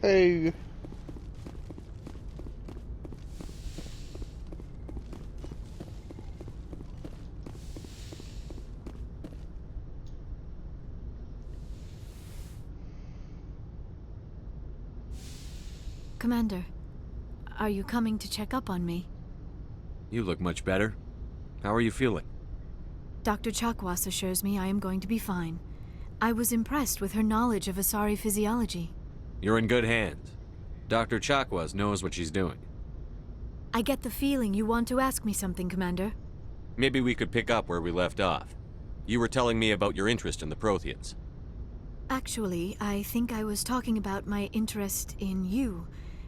Hey. Commander, are you coming to check up on me? You look much better. How are you feeling? Dr. Chakwas assures me I am going to be fine. I was impressed with her knowledge of Asari physiology. You're in good hands. Dr. Chakwas knows what she's doing. I get the feeling you want to ask me something, Commander. Maybe we could pick up where we left off. You were telling me about your interest in the Protheans. Actually, I think I was talking about my interest in you,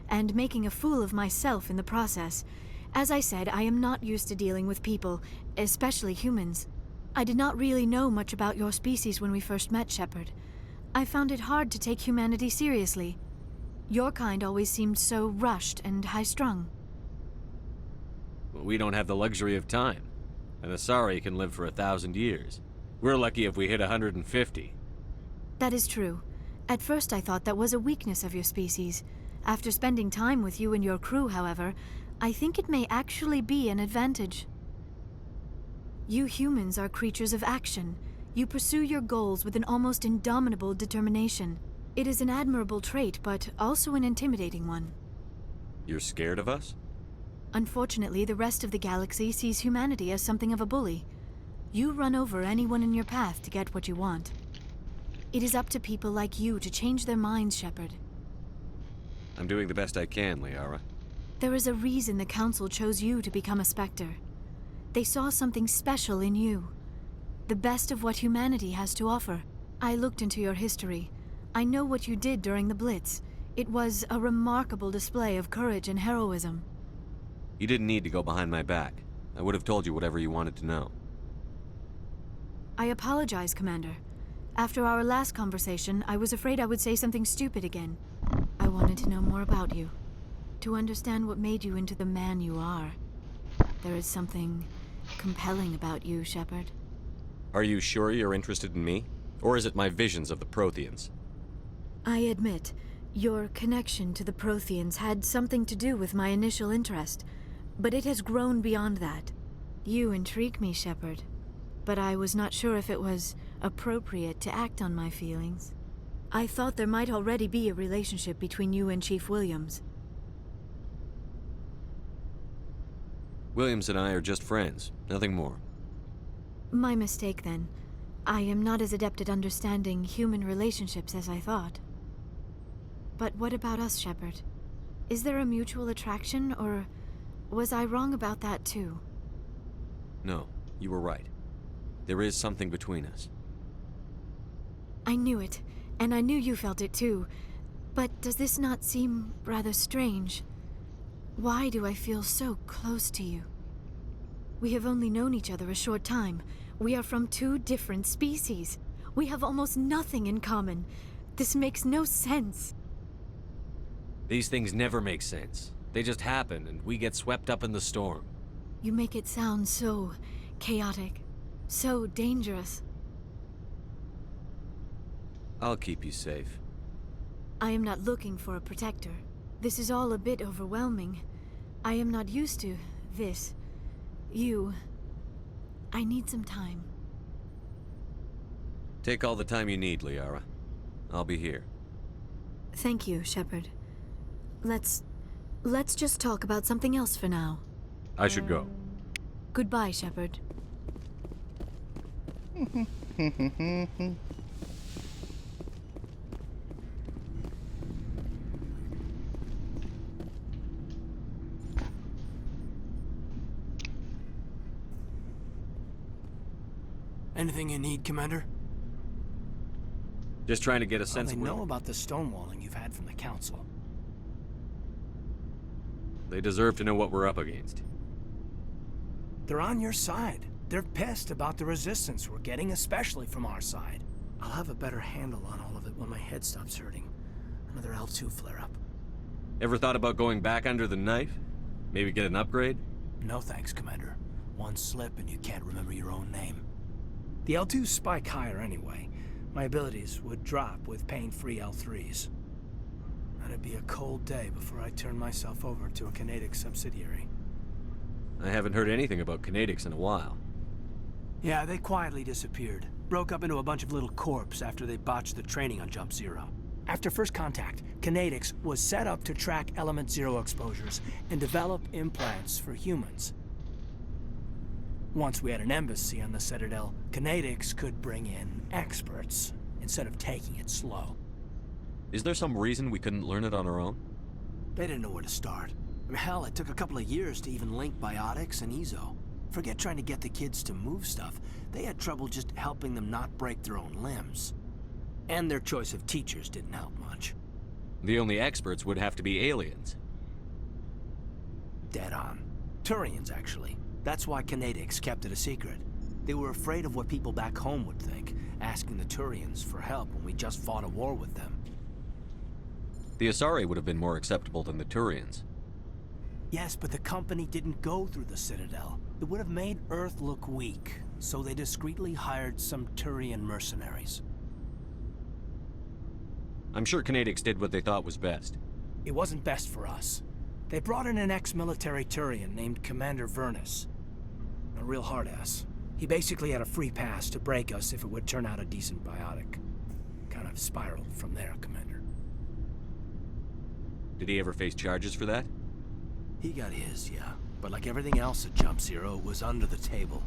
and making a fool of myself in the process. As I said, I am not used to dealing with people, especially humans. I did not really know much about your species when we first met, Shepard. I found it hard to take humanity seriously. Your kind always seemed so rushed and high-strung. We don't have the luxury of time. An Asari can live for 1,000 years. We're lucky if we hit 150. That is true. At first I thought that was a weakness of your species. After spending time with you and your crew, however, I think it may actually be an advantage. You humans are creatures of action. You pursue your goals with an almost indomitable determination. It is an admirable trait, but also an intimidating one. You're scared of us? Unfortunately, the rest of the galaxy sees humanity as something of a bully. You run over anyone in your path to get what you want. It is up to people like you to change their minds, Shepard. I'm doing the best I can, Liara. There is a reason the Council chose you to become a Spectre. They saw something special in you. The best of what humanity has to offer. I looked into your history. I know what you did during the Blitz. It was a remarkable display of courage and heroism. You didn't need to go behind my back. I would have told you whatever you wanted to know. I apologize, Commander. After our last conversation, I was afraid I would say something stupid again. I wanted to know more about you. To understand what made you into the man you are. There is something compelling about you, Shepard. Are you sure you're interested in me? Or is it my visions of the Protheans? I admit, your connection to the Protheans had something to do with my initial interest, but it has grown beyond that. You intrigue me, Shepard, but I was not sure if it was appropriate to act on my feelings. I thought there might already be a relationship between you and Chief Williams. Williams and I are just friends, nothing more. My mistake, then. I am not as adept at understanding human relationships as I thought. But what about us, Shepard? Is there a mutual attraction, or was I wrong about that too? No, you were right. There is something between us. I knew it, and I knew you felt it too. But does this not seem rather strange? Why do I feel so close to you? We have only known each other a short time. We are from two different species. We have almost nothing in common. This makes no sense. These things never make sense. They just happen, and we get swept up in the storm. You make it sound so chaotic, so dangerous. I'll keep you safe. I am not looking for a protector. This is all a bit overwhelming. I am not used to this. You. I need some time. Take all the time you need, Liara. I'll be here. Thank you, Shepard. Let's just talk about something else for now. I should go. Goodbye, Shepard. Anything you need, Commander? Just trying to get a sense They of know about the stonewalling you've had from the Council. They deserve to know what we're up against. They're on your side. They're pissed about the resistance we're getting, especially from our side. I'll have a better handle on all of it when my head stops hurting. Another L2 flare-up. Ever thought about going back under the knife? Maybe get an upgrade? No thanks, Commander. One slip and you can't remember your own name. The L2s spike higher anyway. My abilities would drop with pain-free L3s. And it'd be a cold day before I turned myself over to a Canadic subsidiary. I haven't heard anything about Canadics in a while. Yeah, they quietly disappeared. Broke up into a bunch of little corps after they botched the training on Jump Zero. After first contact, Canadics was set up to track Element Zero exposures and develop implants for humans. Once we had an embassy on the Citadel, Canadics could bring in experts instead of taking it slow. Is there some reason we couldn't learn it on our own? They didn't know where to start. I mean, hell, it took a couple of years to even link biotics and Ezo. Forget trying to get the kids to move stuff. They had trouble just helping them not break their own limbs. And their choice of teachers didn't help much. The only experts would have to be aliens. Dead on. Turians, actually. That's why Canadics kept it a secret. They were afraid of what people back home would think, asking the Turians for help when we just fought a war with them. The Asari would have been more acceptable than the Turians. Yes, but the company didn't go through the Citadel. It would have made Earth look weak, so they discreetly hired some Turian mercenaries. I'm sure Canadics did what they thought was best. It wasn't best for us. They brought in an ex-military Turian named Commander Vernus. A real hard-ass. He basically had a free pass to break us if it would turn out a decent biotic. Kind of spiraled from there, Commander. Did he ever face charges for that? He got his, yeah. But like everything else at Jump Zero, it was under the table.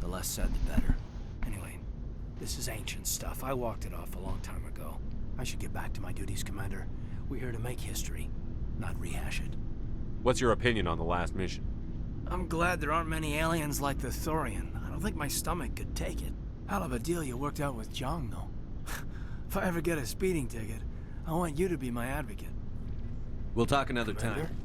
The less said, the better. Anyway, this is ancient stuff. I walked it off a long time ago. I should get back to my duties, Commander. We're here to make history, not rehash it. What's your opinion on the last mission? I'm glad there aren't many aliens like the Thorian. I don't think my stomach could take it. Hell of a deal you worked out with Jong, though. If I ever get a speeding ticket, I want you to be my advocate. We'll talk another Commander? time.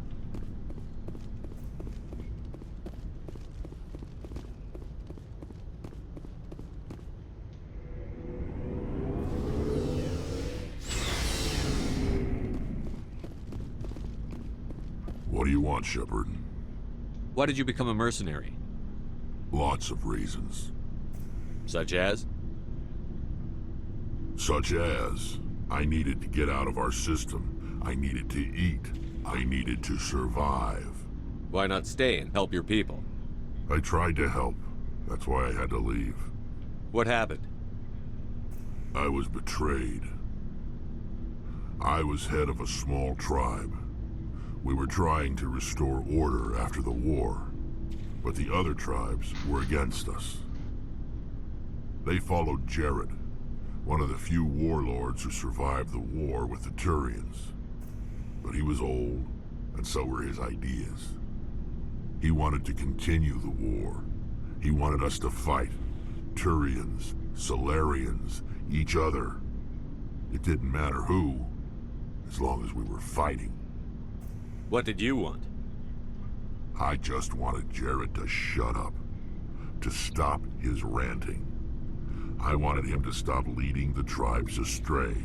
What do you want, Shepard? Why did you become a mercenary? Lots of reasons. Such as? Such as, I needed to get out of our system. I needed to eat. I needed to survive. Why not stay and help your people? I tried to help. That's why I had to leave. What happened? I was betrayed. I was head of a small tribe. We were trying to restore order after the war, but the other tribes were against us. They followed Jared, one of the few warlords who survived the war with the Turians. But he was old, and so were his ideas. He wanted to continue the war. He wanted us to fight. Turians, Solarians, each other. It didn't matter who, as long as we were fighting. What did you want? I just wanted Jared to shut up, to stop his ranting. I wanted him to stop leading the tribes astray.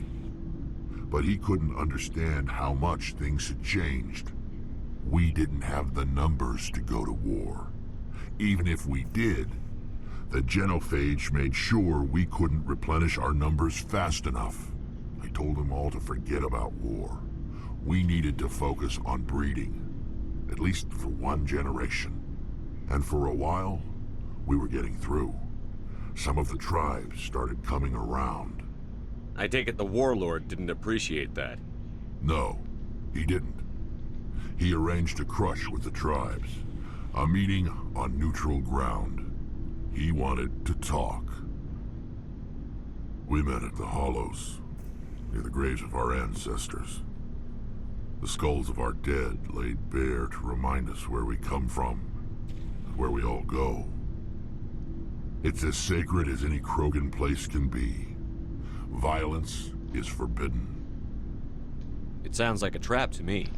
But he couldn't understand how much things had changed. We didn't have the numbers to go to war. Even if we did, the genophage made sure we couldn't replenish our numbers fast enough. I told them all to forget about war. We needed to focus on breeding, at least for one generation. And for a while, we were getting through. Some of the tribes started coming around. I take it the warlord didn't appreciate that. No, he didn't. He arranged a crush with the tribes, a meeting on neutral ground. He wanted to talk. We met at the Hollows, near the graves of our ancestors. The skulls of our dead laid bare to remind us where we come from, and where we all go. It's as sacred as any Krogan place can be. Violence is forbidden. It sounds like a trap to me.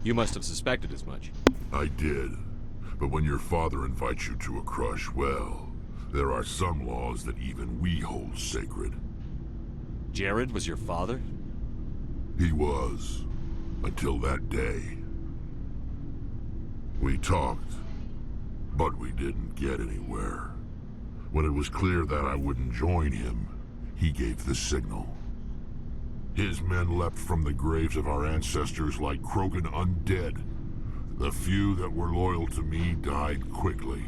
You must have suspected as much. I did. But when your father invites you to a crush, well, there are some laws that even we hold sacred. Jared was your father? He was. Until that day. We talked. But we didn't get anywhere. When it was clear that I wouldn't join him, he gave the signal. His men leapt from the graves of our ancestors like Krogan undead. The few that were loyal to me died quickly.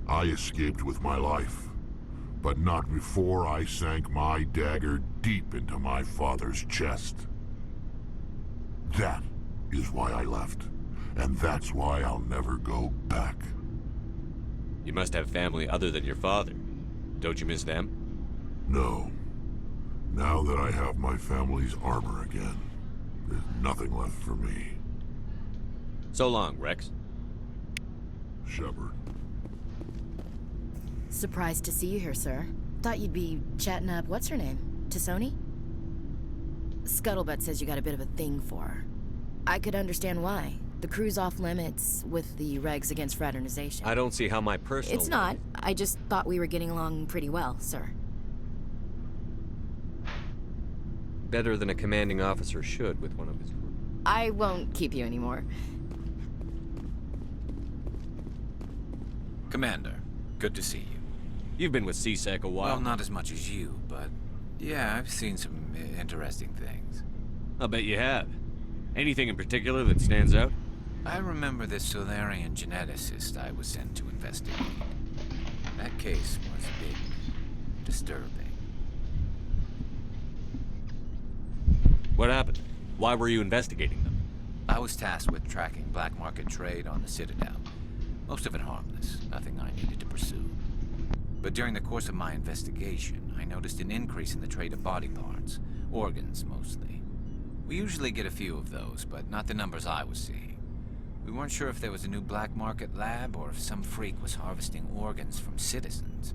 I escaped with my life, but not before I sank my dagger deep into my father's chest. That is why I left, and that's why I'll never go back. You must have family other than your father. Don't you miss them? No. Now that I have my family's armor again, there's nothing left for me. So long, Rex. Shepard. Surprised to see you here, sir. Thought you'd be chatting up what's her name? T'Soni? Scuttlebutt says you got a bit of a thing for her. I could understand why. The crew's off limits with the regs against fraternization. I don't see how my personal... It's not. I just thought we were getting along pretty well, sir. Better than a commanding officer should with one of his crew. I won't keep you anymore. Commander, good to see you. You've been with C-Sec a while. Well, not as much as you, but yeah, I've seen some interesting things. I'll bet you have. Anything in particular that stands out? I remember this Solarian geneticist I was sent to investigate. That case was a bit disturbing. What happened? Why were you investigating them? I was tasked with tracking black market trade on the Citadel. Most of it harmless, nothing I needed to pursue. But during the course of my investigation, I noticed an increase in the trade of body parts, organs mostly. We usually get a few of those, but not the numbers I was seeing. We weren't sure if there was a new black market lab or if some freak was harvesting organs from citizens.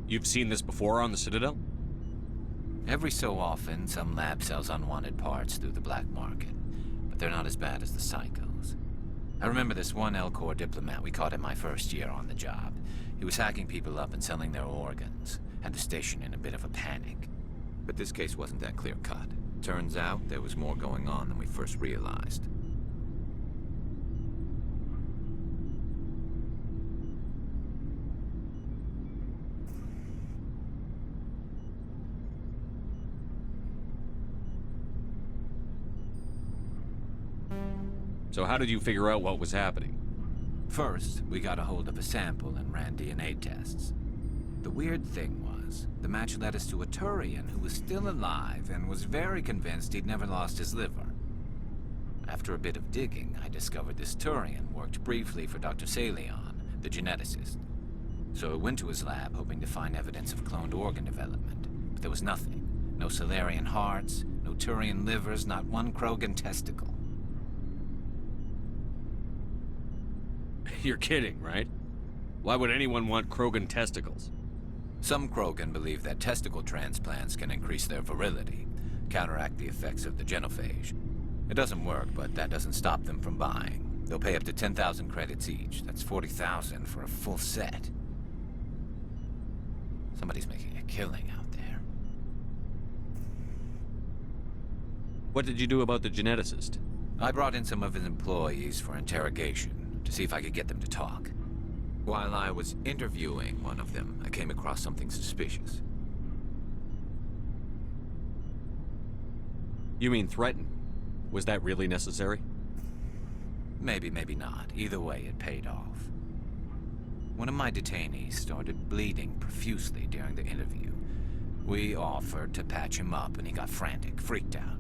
You've seen this before on the Citadel? Every so often, some lab sells unwanted parts through the black market, but they're not as bad as the psychos. I remember this one Elcor diplomat we caught in my first year on the job. He was hacking people up and selling their organs, had the station in a bit of a panic. But this case wasn't that clear-cut. Turns out there was more going on than we first realized. So how did you figure out what was happening? First, we got a hold of a sample and ran DNA tests. The weird thing was, the match led us to a Turian who was still alive and was very convinced he'd never lost his liver. After a bit of digging, I discovered this Turian worked briefly for Dr. Salion, the geneticist. So I went to his lab hoping to find evidence of cloned organ development, but there was nothing. No Solarian hearts, no Turian livers, not one Krogan testicle. You're kidding, right? Why would anyone want Krogan testicles? Some Krogan believe that testicle transplants can increase their virility, counteract the effects of the genophage. It doesn't work, but that doesn't stop them from buying. They'll pay up to 10,000 credits each. That's 40,000 for a full set. Somebody's making a killing out there. What did you do about the geneticist? I brought in some of his employees for interrogation, to see if I could get them to talk. While I was interviewing one of them, I came across something suspicious. You mean threaten? Was that really necessary? Maybe, maybe not. Either way, it paid off. One of my detainees started bleeding profusely during the interview. We offered to patch him up, and he got frantic, freaked out.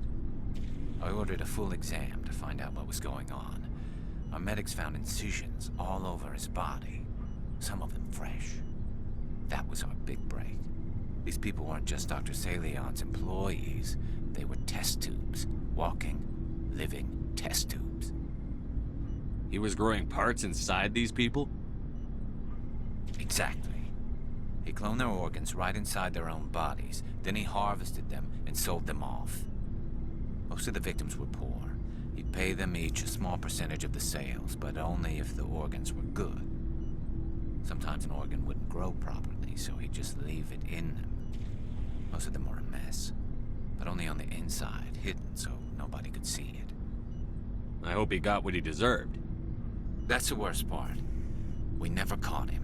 I ordered a full exam to find out what was going on. Our medics found incisions all over his body, some of them fresh. That was our big break. These people weren't just Dr. Salion's employees. They were test tubes. Walking, living test tubes. He was growing parts inside these people? Exactly. He cloned their organs right inside their own bodies. Then he harvested them and sold them off. Most of the victims were poor. He'd pay them each a small percentage of the sales, but only if the organs were good. Sometimes an organ wouldn't grow properly, so he'd just leave it in them. Most of them were a mess, but only on the inside, hidden so nobody could see it. I hope he got what he deserved. That's the worst part. We never caught him.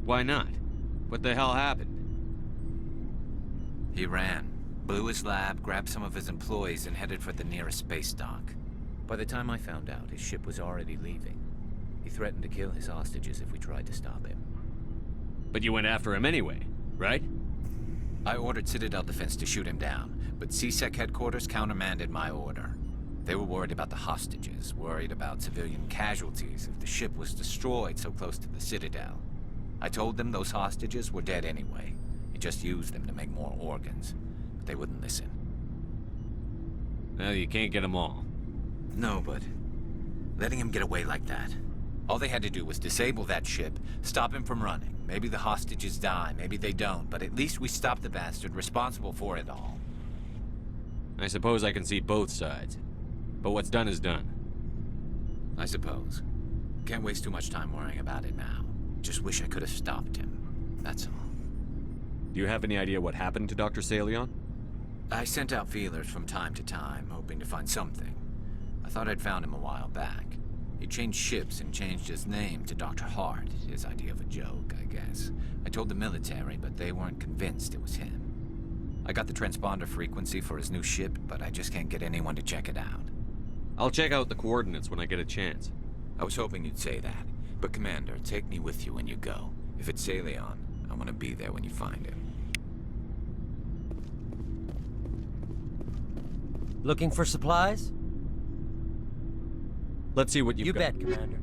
Why not? What the hell happened? He ran, blew his lab, grabbed some of his employees, and headed for the nearest space dock. By the time I found out, his ship was already leaving. He threatened to kill his hostages if we tried to stop him. But you went after him anyway, right? I ordered Citadel Defense to shoot him down, but CSEC headquarters countermanded my order. They were worried about the hostages, worried about civilian casualties if the ship was destroyed so close to the Citadel. I told them those hostages were dead anyway. He just used them to make more organs, but they wouldn't listen. Well, you can't get them all. No, but letting him get away like that. All they had to do was disable that ship, stop him from running. Maybe the hostages die, maybe they don't, but at least we stopped the bastard responsible for it all. I suppose I can see both sides. But what's done is done. I suppose. Can't waste too much time worrying about it now. Just wish I could have stopped him. That's all. Do you have any idea what happened to Dr. Salion? I sent out feelers from time to time, hoping to find something. I thought I'd found him a while back. He changed ships and changed his name to Dr. Hart, his idea of a joke, I guess. I told the military, but they weren't convinced it was him. I got the transponder frequency for his new ship, but I just can't get anyone to check it out. I'll check out the coordinates when I get a chance. I was hoping you'd say that. But Commander, take me with you when you go. If it's Salion, I want to be there when you find him. Looking for supplies? Let's see what you've You got. bet, Commander.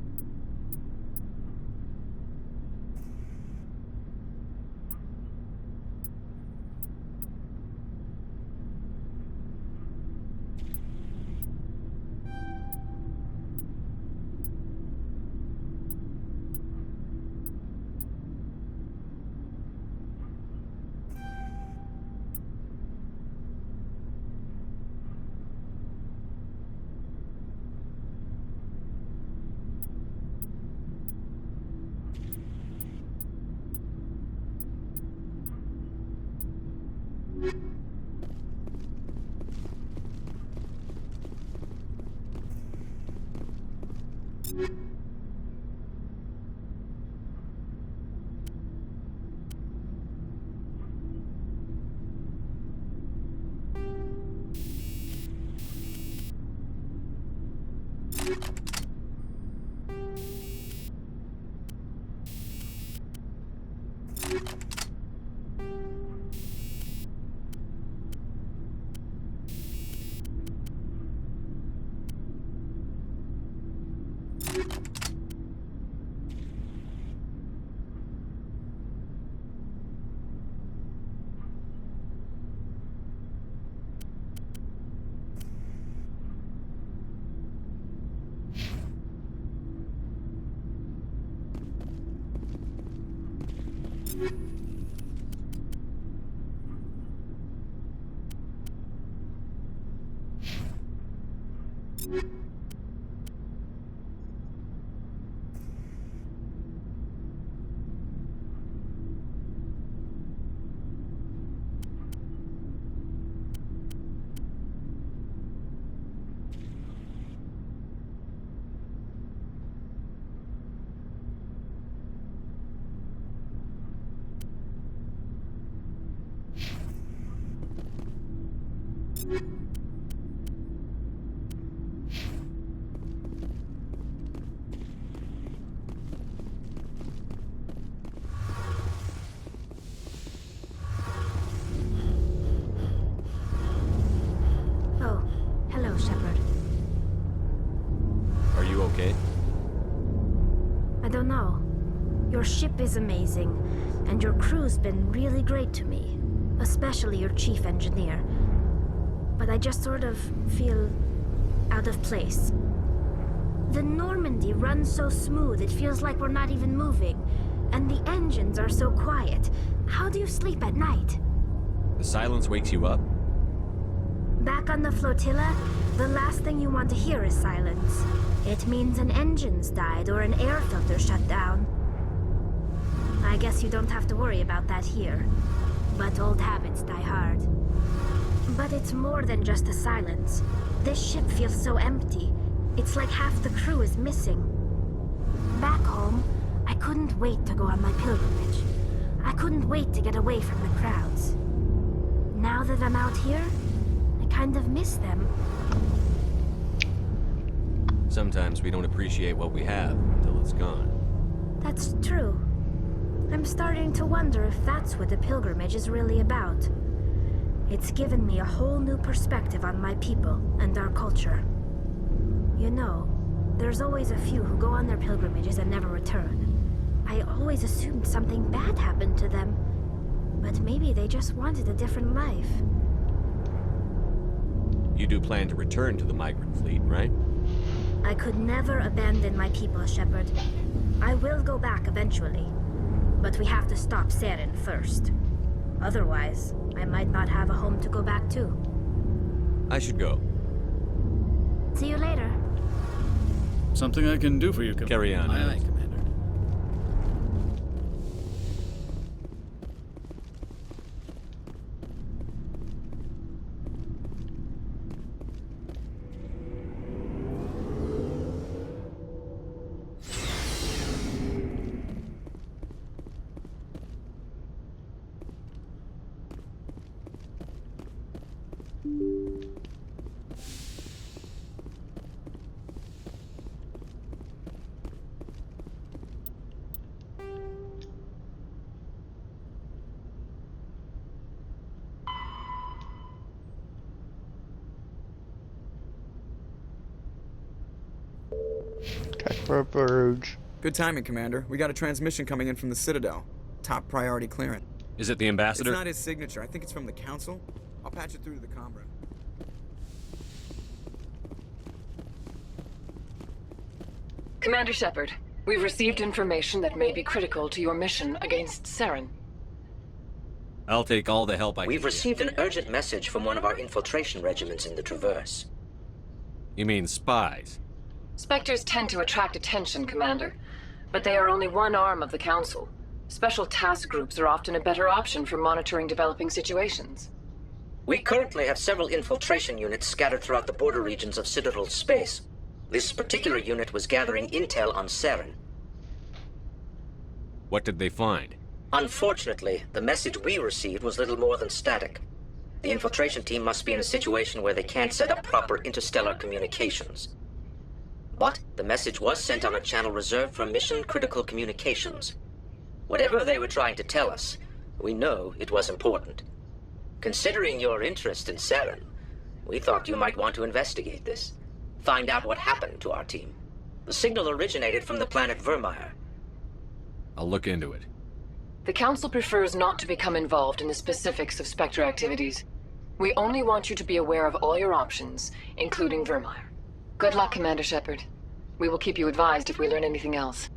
Oh, hello, Shepard. Are you okay? I don't know. Your ship is amazing, and your crew's been really great to me, especially your chief engineer. But I just sort of feel out of place. The Normandy runs so smooth, it feels like we're not even moving, and the engines are so quiet. How do you sleep at night? The silence wakes you up? Back on the flotilla, The last thing you want to hear is silence. It means an engine's died or an air filter shut down. I guess you don't have to worry about that here. But old habits die hard. But it's more than just the silence. This ship feels so empty. It's like half the crew is missing. Back home, I couldn't wait to go on my pilgrimage. I couldn't wait to get away from the crowds. Now that I'm out here, I kind of miss them. Sometimes we don't appreciate what we have until it's gone. That's true. I'm starting to wonder if that's what the pilgrimage is really about. It's given me a whole new perspective on my people and our culture. You know, there's always a few who go on their pilgrimages and never return. I always assumed something bad happened to them. But maybe they just wanted a different life. You do plan to return to the migrant fleet, right? I could never abandon my people, Shepard. I will go back eventually. But we have to stop Saren first. Otherwise, I might not have a home to go back to. I should go. See you later. Something I can do for you, Carry on. Aye, aye, Commander. Good timing, Commander. We got a transmission coming in from the Citadel. Top priority clearance. Is it the It's ambassador? not his signature. I think it's from the Council. I'll patch it through to the comm room. Commander Shepard, we've received information that may be critical to your mission against Saren. I'll take all the help I can We've get. received an urgent message from one of our infiltration regiments in the Traverse. You mean spies? Spectres tend to attract attention, Commander, but they are only one arm of the Council. Special task groups are often a better option for monitoring developing situations. We currently have several infiltration units scattered throughout the border regions of Citadel space. This particular unit was gathering intel on Saren. What did they find? Unfortunately, the message we received was little more than static. The infiltration team must be in a situation where they can't set up proper interstellar communications. But the message was sent on a channel reserved for mission-critical communications. Whatever they were trying to tell us, we know it was important. Considering your interest in Saren, we thought you might want to investigate this. Find out what happened to our team. The signal originated from the planet Vermeer. I'll look into it. The Council prefers not to become involved in the specifics of Spectre activities. We only want you to be aware of all your options, including Vermeer. Good luck, Commander Shepard. We will keep you advised if we learn anything else.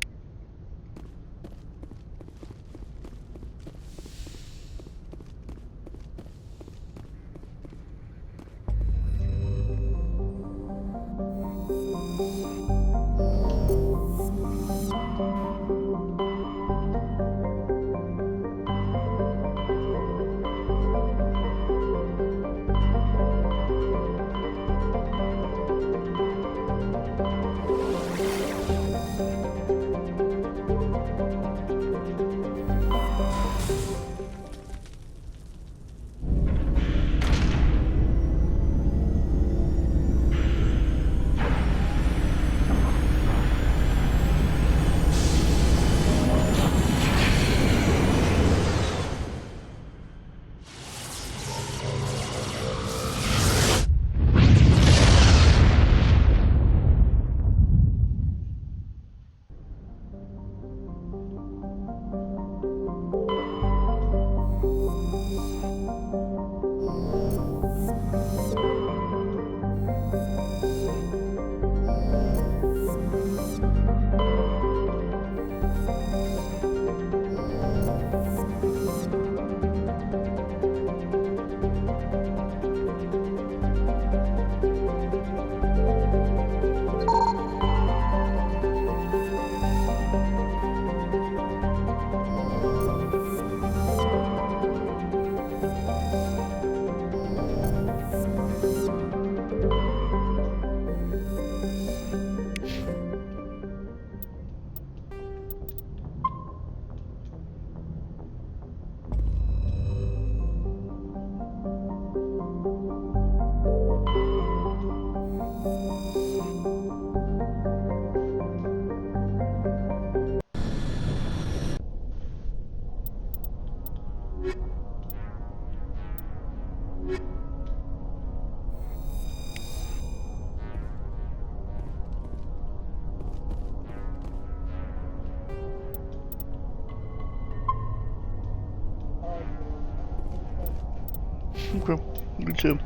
Okay, me too.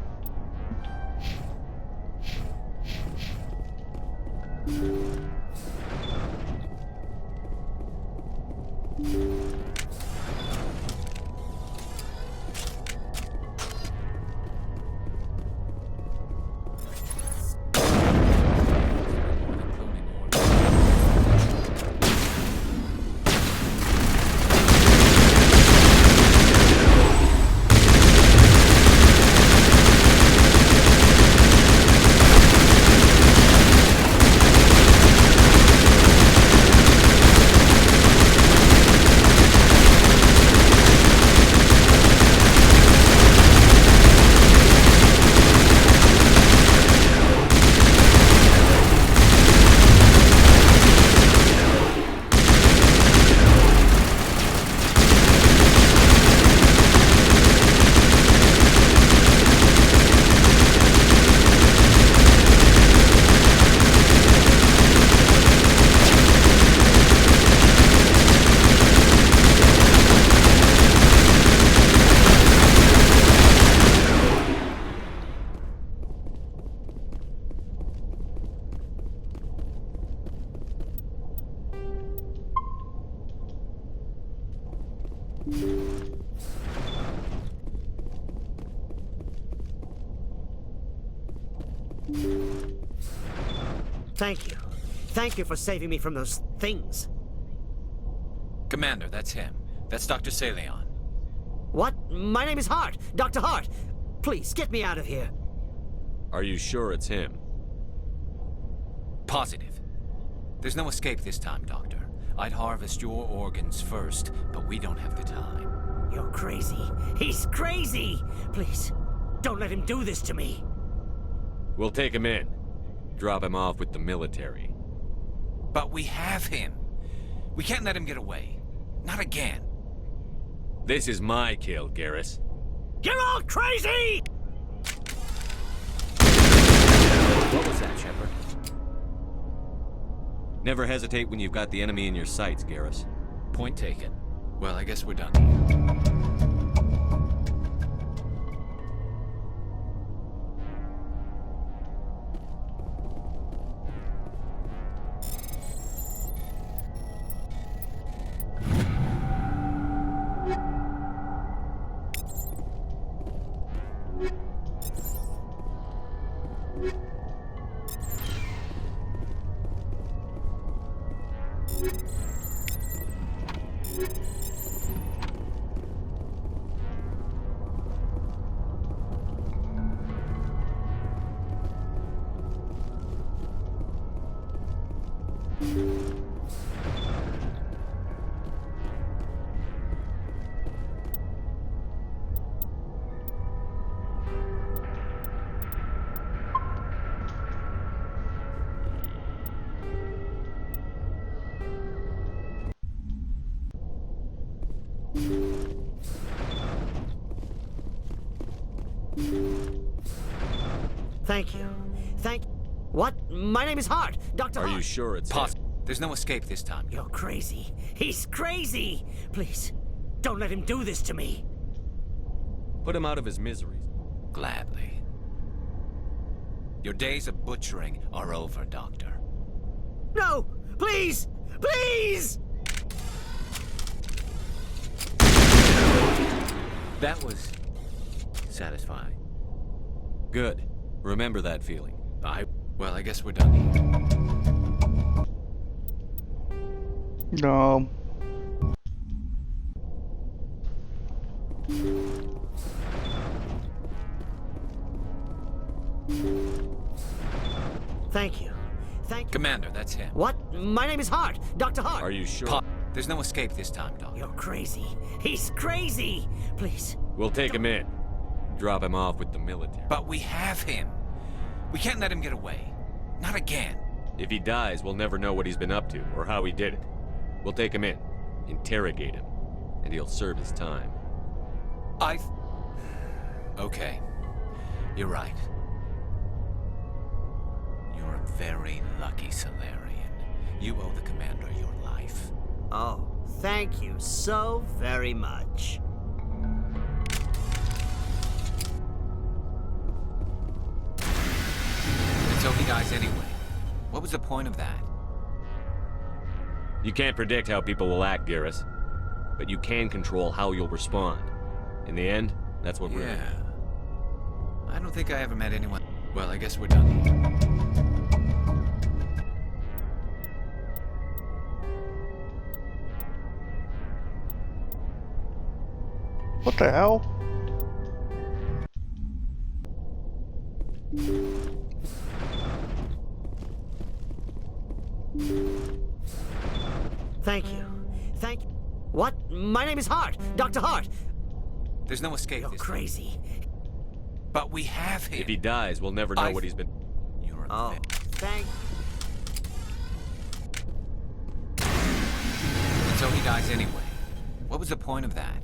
Thank you. Thank you for saving me from those things. Commander, that's him. That's Dr. Saleon. What? My name is Hart. Dr. Hart. Please, get me out of here. Are you sure it's him? Positive. There's no escape this time, Doctor. I'd harvest your organs first, but we don't have the time. You're crazy. He's crazy! Please, don't let him do this to me. We'll take him in. Drop him off with the military. But we have him. We can't let him get away. Not again. This is my kill, Garrus. You're all crazy! What was that, Shepard? Never hesitate when you've got the enemy in your sights, Garrus. Point taken. Well, I guess we're done here. Thank you. What? My name is Hart. Dr. Hart. Are you sure it's him? There's no escape this time. You're crazy. He's crazy! Please, don't let him do this to me. Put him out of his miseries. Gladly. Your days of butchering are over, Doctor. No! Please! Please! That was satisfying. Good. Remember that feeling. Well, I guess we're done here. No. Thank you. Commander, that's him. What? My name is Hart. Dr. Hart. Are you sure? There's no escape this time, Doctor. You're crazy. He's crazy! Please. We'll take him in. Drop him off with the military. But we have him. We can't let him get away. Not again. If he dies, we'll never know what he's been up to or how he did it. We'll take him in, interrogate him, and he'll serve his time. Okay. You're right. You're a very lucky Salarian. You owe the Commander your life. Oh, thank you so very much. Until he dies anyway. What was the point of that? You can't predict how people will act, Garrus. But you can control how you'll respond. In the end, that's what we're... Yeah. I don't think I ever met anyone... Well, I guess we're done here. What the hell? Thank you. Thank you. What? My name is Hart. Dr. Hart. There's no escape. You're crazy. But we have him. If he dies, we'll never know what he's been... You're a Oh, thank... Until he dies anyway. What was the point of that?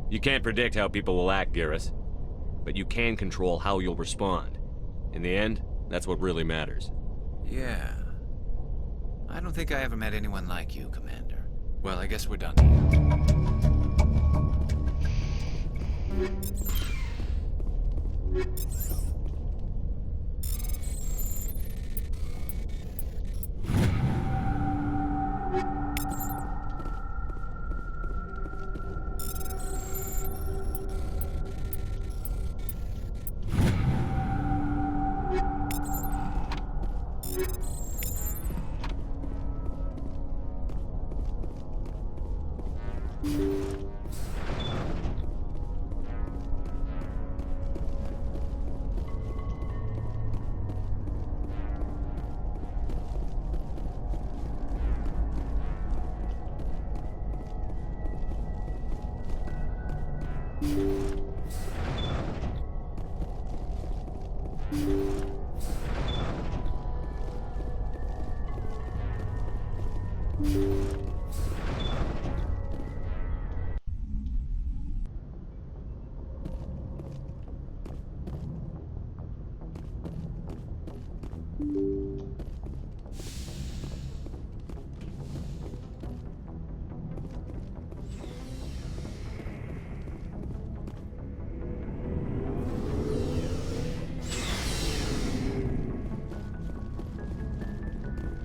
You can't predict how people will act, Garrus. But you can control how you'll respond. In the end, that's what really matters. Yeah. I don't think I ever met anyone like you, Commander. Well, I guess we're done here.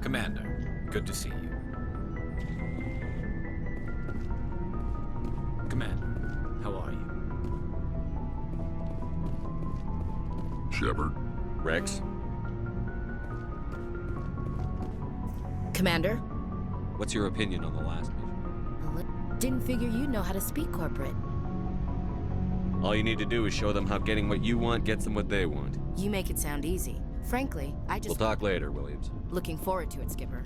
Commander, good to see you. Commander, how are you? Shepard? Rex? Commander? What's your opinion on the last mission? Didn't figure you'd know how to speak corporate. All you need to do is show them how getting what you want gets them what they want. You make it sound easy. Frankly, I just... We'll talk later, Williams. Looking forward to it, Skipper.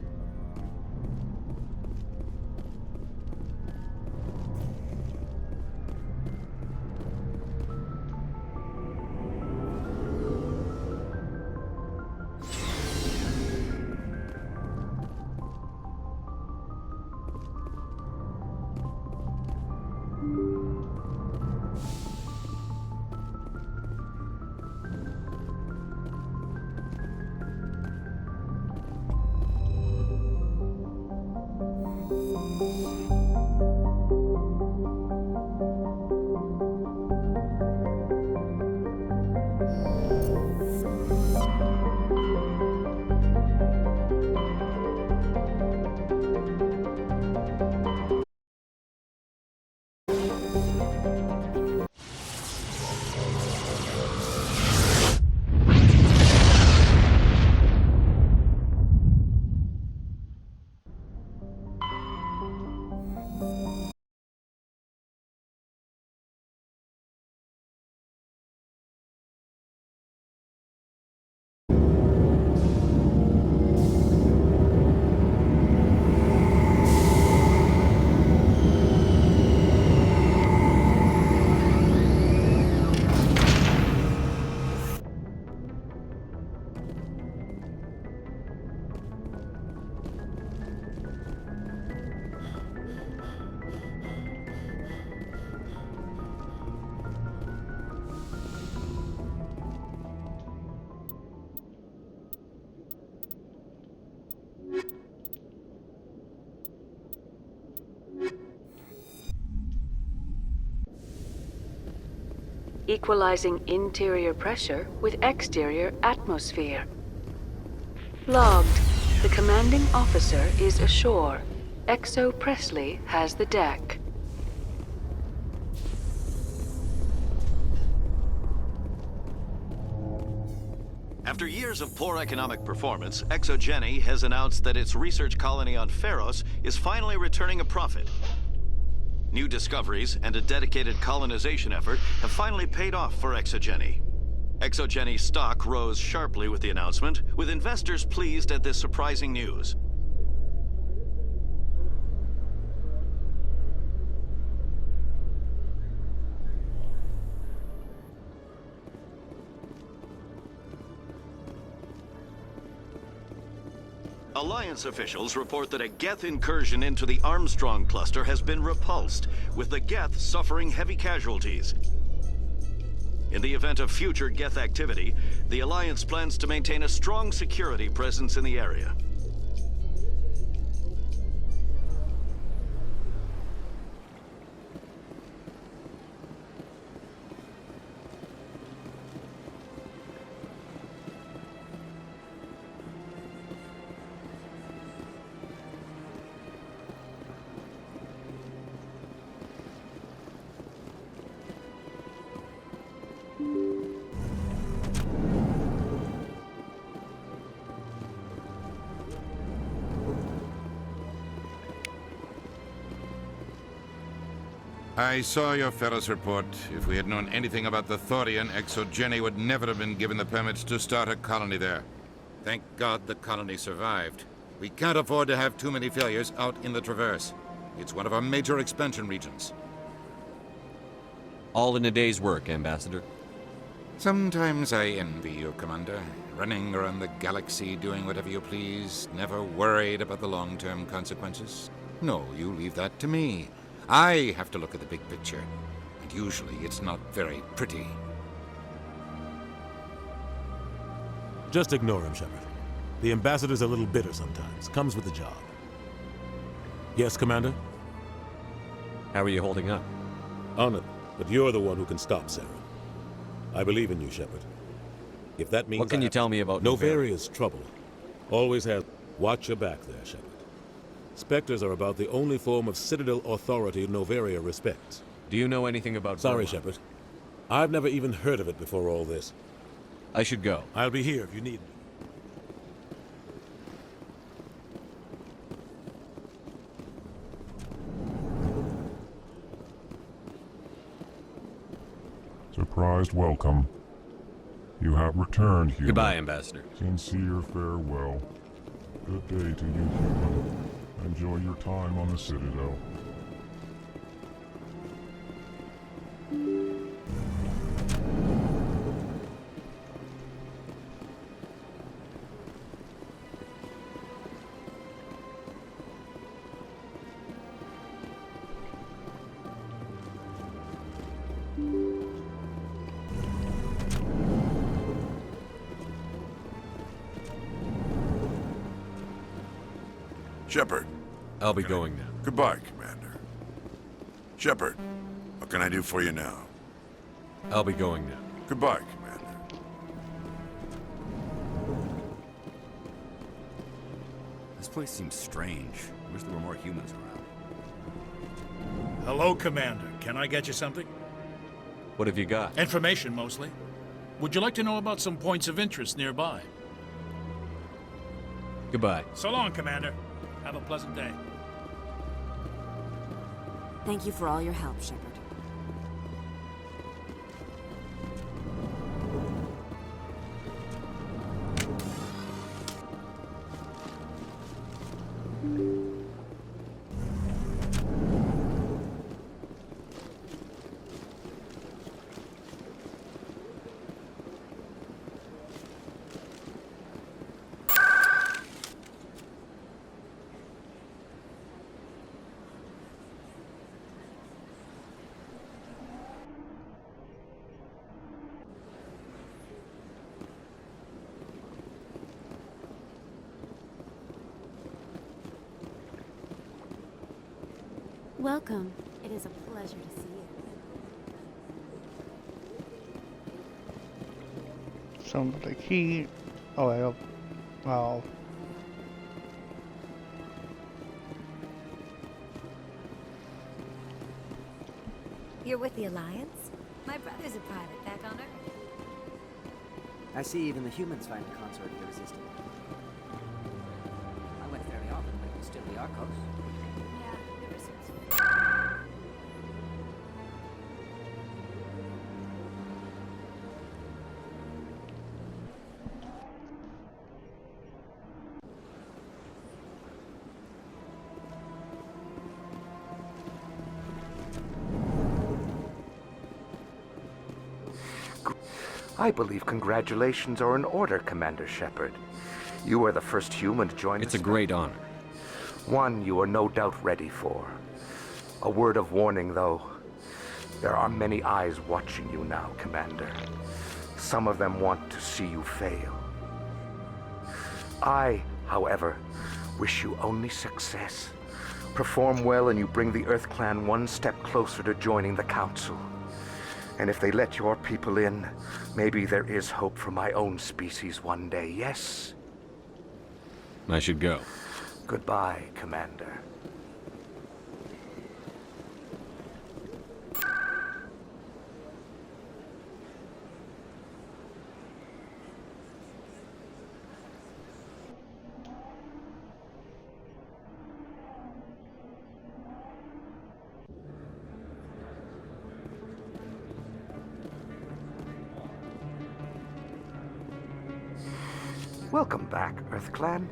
equalizing interior pressure with exterior atmosphere. Logged. The commanding officer is ashore. Exo Presley has the deck. After years of poor economic performance, ExoGeni has announced that its research colony on Pharos is finally returning a profit. New discoveries and a dedicated colonization effort have finally paid off for ExoGeni. ExoGeni's stock rose sharply with the announcement, with investors pleased at this surprising news. Alliance officials report that a Geth incursion into the Armstrong cluster has been repulsed, with the Geth suffering heavy casualties. In the event of future Geth activity, the Alliance plans to maintain a strong security presence in the area. I saw your Ferris report. If we had known anything about the Thorian, ExoGeni would never have been given the permits to start a colony there. Thank God the colony survived. We can't afford to have too many failures out in the Traverse. It's one of our major expansion regions. All in a day's work, Ambassador. Sometimes I envy you, Commander. Running around the galaxy doing whatever you please, never worried about the long-term consequences. No, you leave that to me. I have to look at the big picture, and usually it's not very pretty. Just ignore him, Shepard. The Ambassador's a little bitter sometimes. Comes with the job. Yes, Commander? How are you holding up? On it, but you're the one who can stop Saren. I believe in you, Shepard. If that means what can you tell me about Novaria's trouble. Always has. Watch your back there, Shepard. Spectres are about the only form of Citadel authority Novaria respects. Do you know anything about Sorry, Vermont? Shepard. I've never even heard of it before all this. I should go. I'll be here if you need me. Surprised welcome. You have returned, human. Goodbye, Ambassador. Sincere farewell. Good day to you, human. Enjoy your time on the Citadel. Shepard. I'll be going now. Goodbye, Commander. Shepard, what can I do for you now? I'll be going now. Goodbye, Commander. This place seems strange. I wish there were more humans around. Hello, Commander. Can I get you something? What have you got? Information, mostly. Would you like to know about some points of interest nearby? Goodbye. So long, Commander. Have a pleasant day. Thank you for all your help, Shepard. Welcome. It is a pleasure to see you. Some of the key. Oh, well. You're with the Alliance? My brother's a private back on Earth. I see even the humans find the consort irresistible. I went fairly often, but it's still the Arcos. Yeah, ever since. I believe congratulations are in order, Commander Shepard. You are the first human to join It's a great honor. One you are no doubt ready for. A word of warning, though. There are many eyes watching you now, Commander. Some of them want to see you fail. I, however, wish you only success. Perform well and you bring the Earth Clan one step closer to joining the Council. And if they let your people in, maybe there is hope for my own species one day, yes? I should go. Goodbye, Commander. Welcome back, Earth Clan.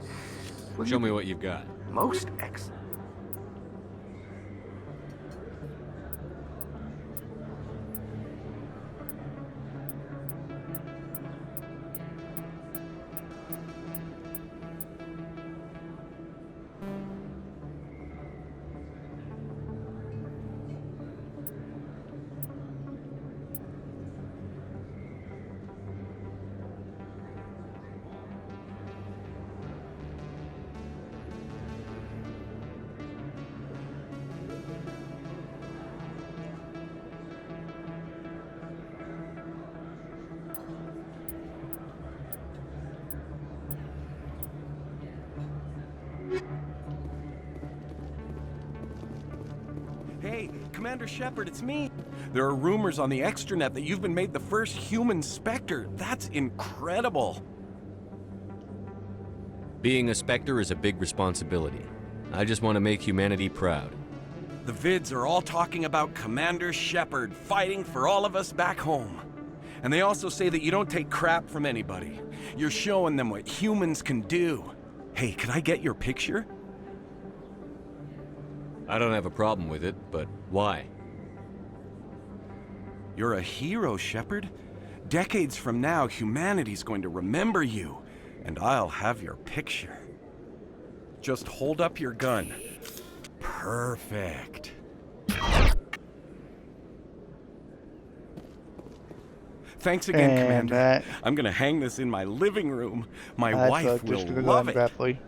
Show me what you've got. Most excellent. Hey, Commander Shepard, it's me. There are rumors on the extranet that you've been made the first human Spectre. That's incredible. Being a Spectre is a big responsibility. I just want to make humanity proud. The vids are all talking about Commander Shepard fighting for all of us back home. And they also say that you don't take crap from anybody. You're showing them what humans can do. Hey, can I get your picture? I don't have a problem with it, but why? You're a hero, Shepard. Decades from now, humanity's going to remember you, and I'll have your picture. Just hold up your gun. Perfect. Thanks again, Commander. I'm gonna hang this in my living room. My wife will love it.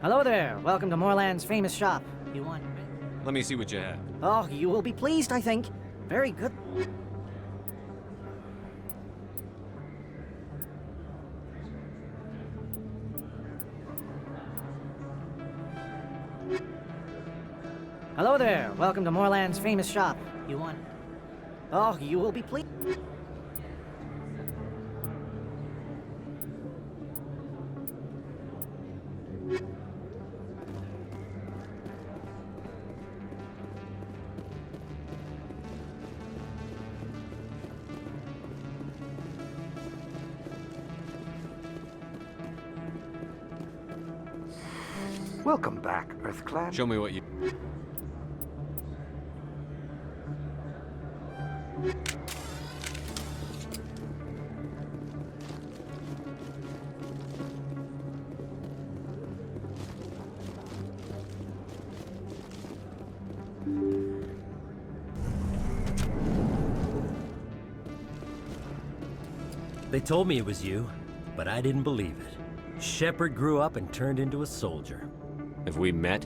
Hello there. Welcome to Moorland's famous shop. You want... Let me see what you have. Oh, you will be pleased, I think. Very good. Hello there. Welcome to Moorland's famous shop. You want... Oh, you will be pleased. Welcome back, Earth Clan. Show me what you... They told me it was you. but I didn't believe it. Shepard grew up and turned into a soldier. Have we met?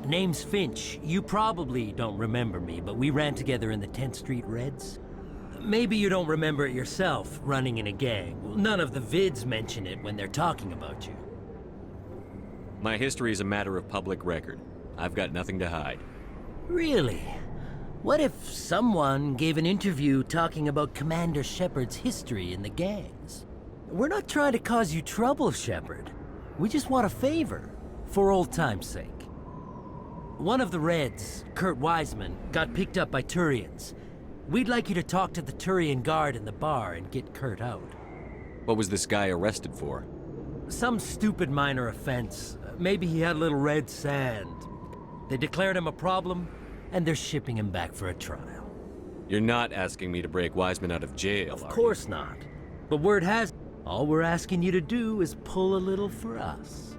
Name's Finch. You probably don't remember me, but we ran together in the 10th Street Reds. Maybe you don't remember it yourself, running in a gang. None of the vids mention it when they're talking about you. My history is a matter of public record. I've got nothing to hide. Really? What if someone gave an interview talking about Commander Shepard's history in the gangs? We're not trying to cause you trouble, Shepard. We just want a favor, for old time's sake. One of the Reds, Kurt Wiseman, got picked up by Turians. We'd like you to talk to the Turian guard in the bar and get Kurt out. What was this guy arrested for? Some stupid minor offense. Maybe he had a little red sand. They declared him a problem, and they're shipping him back for a trial. You're not asking me to break Wiseman out of jail, Of course not. But word has, all we're asking you to do is pull a little for us.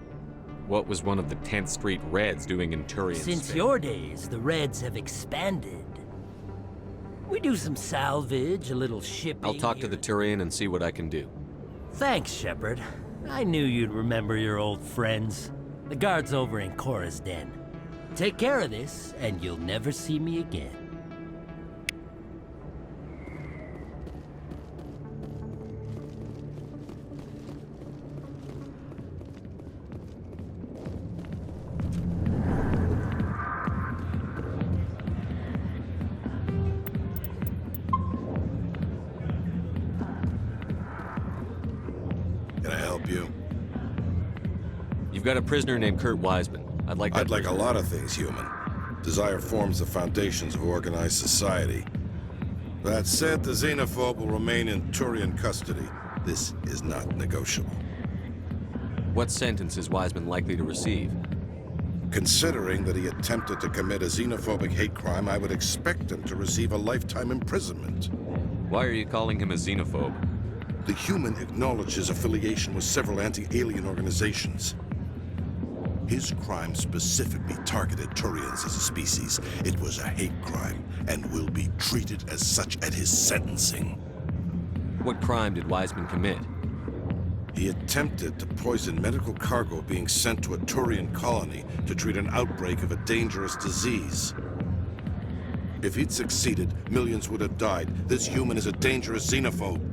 What was one of the 10th Street Reds doing in Turian Since space? your days, the Reds have expanded. We do some salvage, a little shipping. I'll talk to the Turian and see what I can do. Thanks, Shepard. I knew you'd remember your old friends. The guard's over in Cora's den. Take care of this, and you'll never see me again. Can I help you? You've got a prisoner named Kurt Wiseman. I'd like a lot of things, human. Desire forms the foundations of organized society. That said, the xenophobe will remain in Turian custody. This is not negotiable. What sentence is Wiseman likely to receive? Considering that he attempted to commit a xenophobic hate crime, I would expect him to receive a lifetime imprisonment. Why are you calling him a xenophobe? The human acknowledged his affiliation with several anti-alien organizations. His crime specifically targeted Turians as a species. It was a hate crime and will be treated as such at his sentencing. What crime did Wiseman commit? He attempted to poison medical cargo being sent to a Turian colony to treat an outbreak of a dangerous disease. If he'd succeeded, millions would have died. This human is a dangerous xenophobe.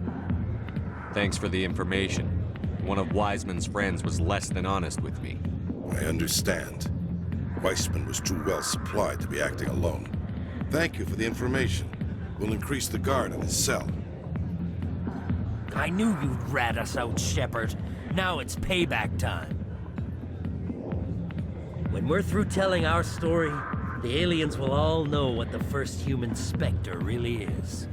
Thanks for the information. One of Wiseman's friends was less than honest with me. I understand. Weissman was too well supplied to be acting alone. Thank you for the information. We'll increase the guard in his cell. I knew you'd rat us out, Shepard. Now it's payback time. When we're through telling our story, the aliens will all know what the first human Spectre really is.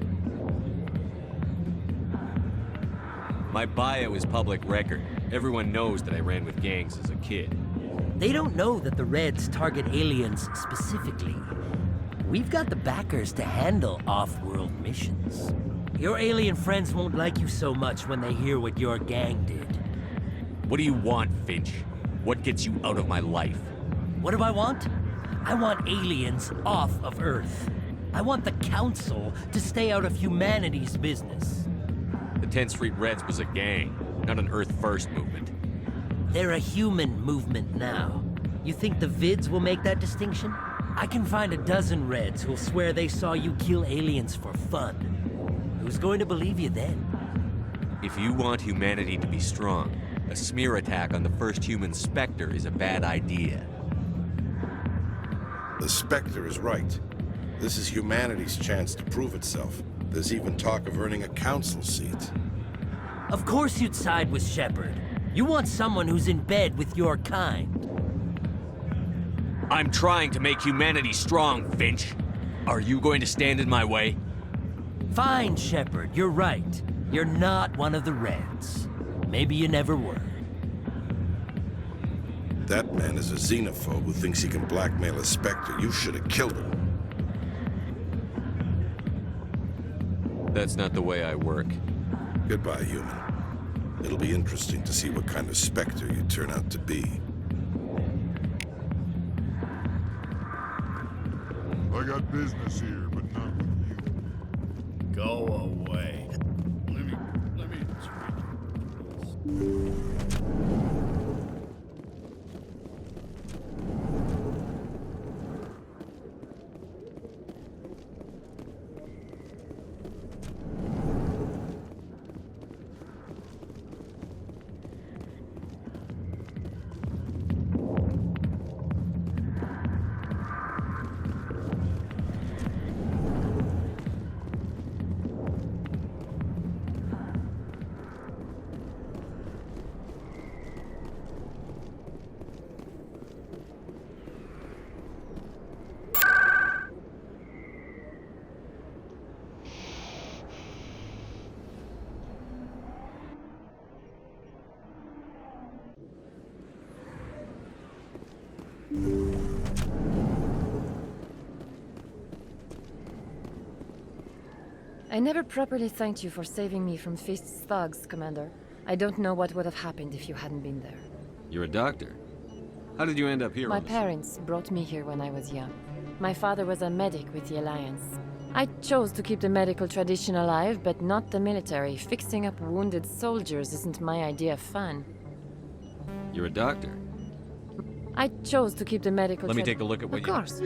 My bio is public record. Everyone knows that I ran with gangs as a kid. They don't know that the Reds target aliens specifically. We've got the backers to handle off-world missions. Your alien friends won't like you so much when they hear what your gang did. What do you want, Finch? What gets you out of my life? What do I want? I want aliens off of Earth. I want the Council to stay out of humanity's business. The 10th Street Reds was a gang, not an Earth First movement. They're a human movement now. You think the vids will make that distinction? I can find a dozen Reds who'll swear they saw you kill aliens for fun. Who's going to believe you then? If you want humanity to be strong, a smear attack on the first human Spectre is a bad idea. The Spectre is right. This is humanity's chance to prove itself. There's even talk of earning a council seat. Of course you'd side with Shepard. You want someone who's in bed with your kind. I'm trying to make humanity strong, Finch. Are you going to stand in my way? Fine, Shepard, you're right. You're not one of the Reds. Maybe you never were. That man is a xenophobe who thinks he can blackmail a Spectre. You should have killed him. That's not the way I work. Goodbye, human. It'll be interesting to see what kind of Spectre you turn out to be. I got business here, but not with you. Go away. Let me speak. I never properly thanked you for saving me from Feast's thugs, Commander. I don't know what would have happened if you hadn't been there. You're a doctor. How did you end up here? My parents brought me here when I was young. My father was a medic with the Alliance. I chose to keep the medical tradition alive, but not the military. Fixing up wounded soldiers isn't my idea of fun. You're a doctor. I chose to keep the medical Let me take a look at what Of you... course.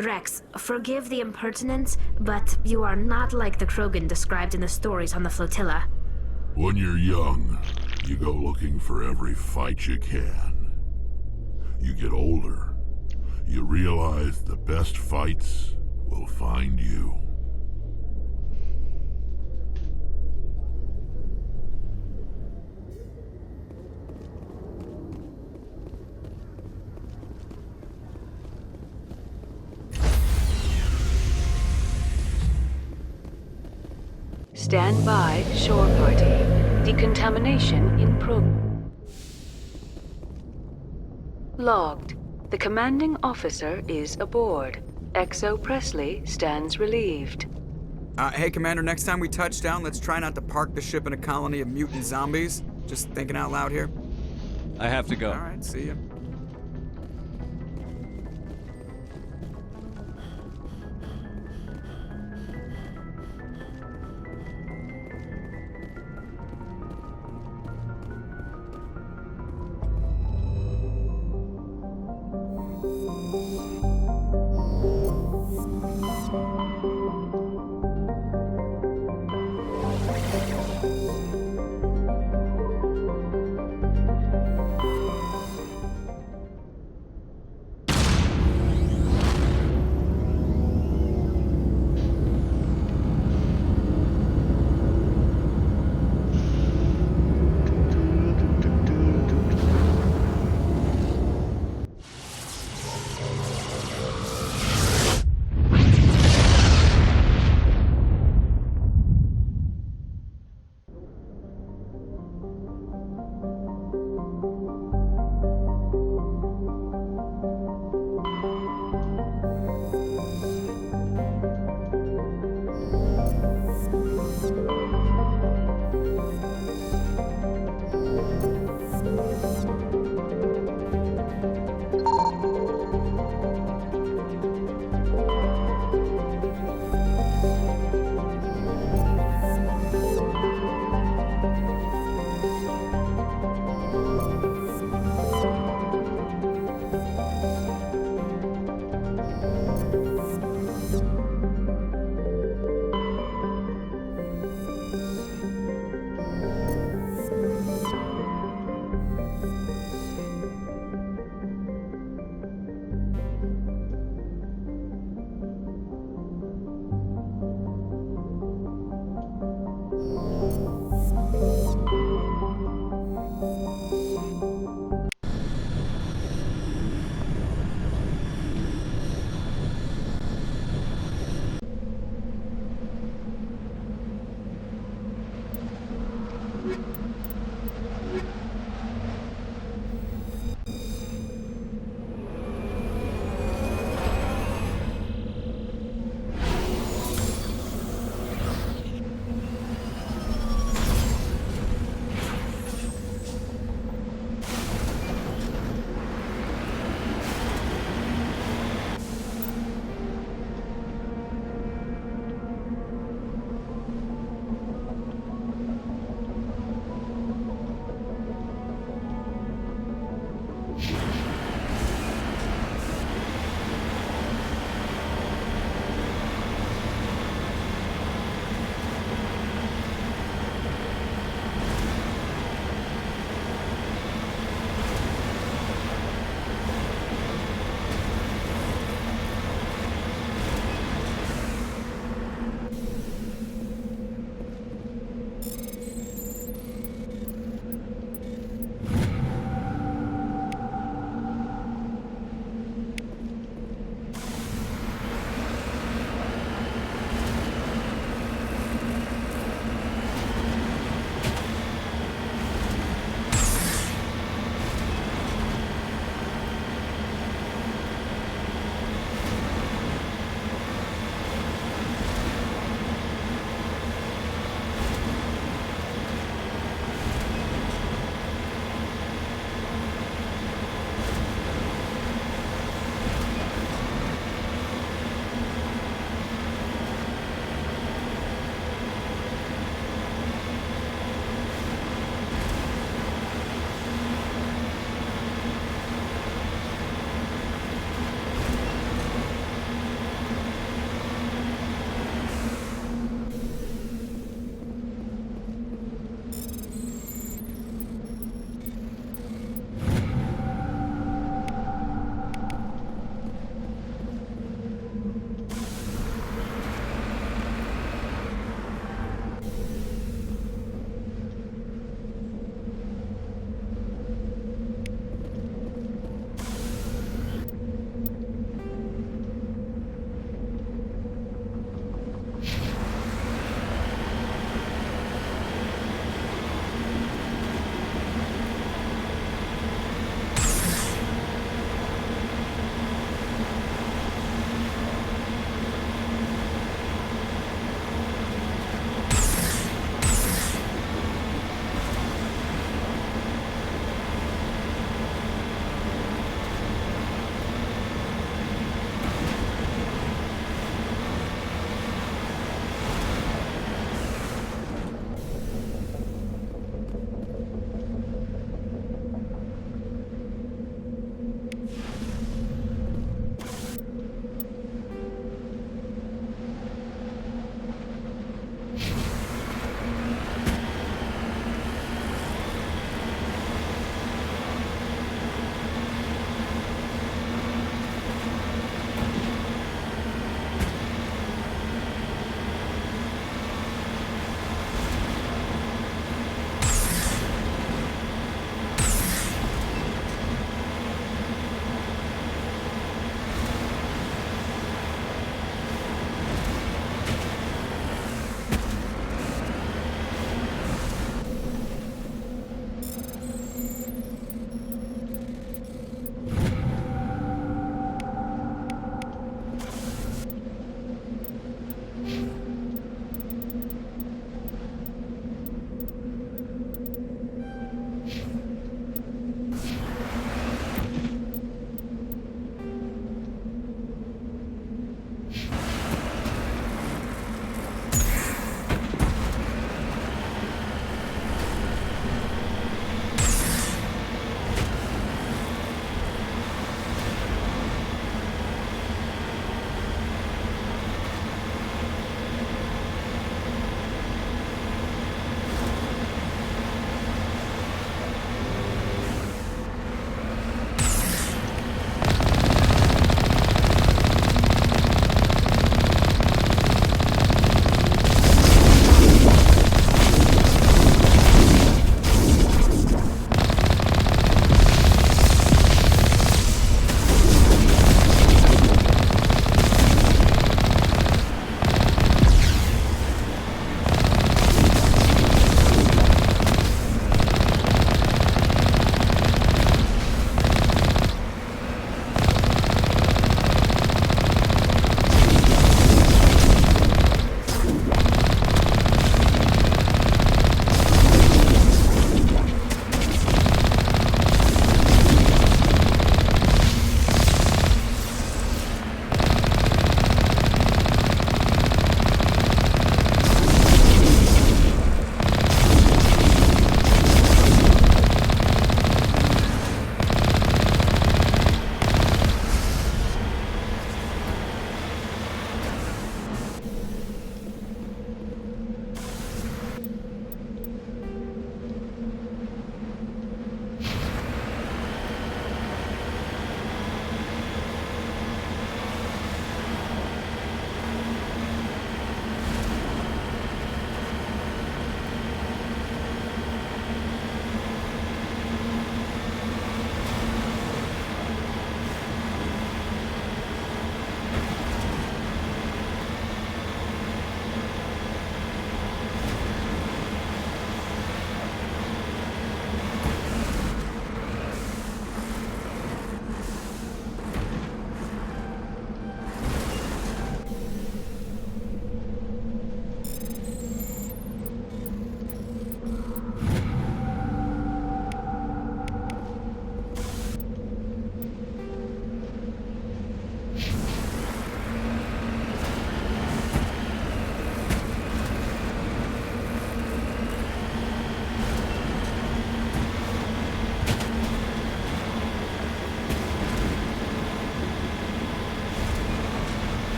Rex, forgive the impertinence, but you are not like the Krogan described in the stories on the flotilla. When you're young, you go looking for every fight you can. You get older, you realize the best fights will find you. Stand by, shore party. Decontamination in progress. Logged. The commanding officer is aboard. XO Presley stands relieved. Hey, Commander, next time we touch down, let's try not to park the ship in a colony of mutant zombies. Just thinking out loud here. I have to go. All right, see ya.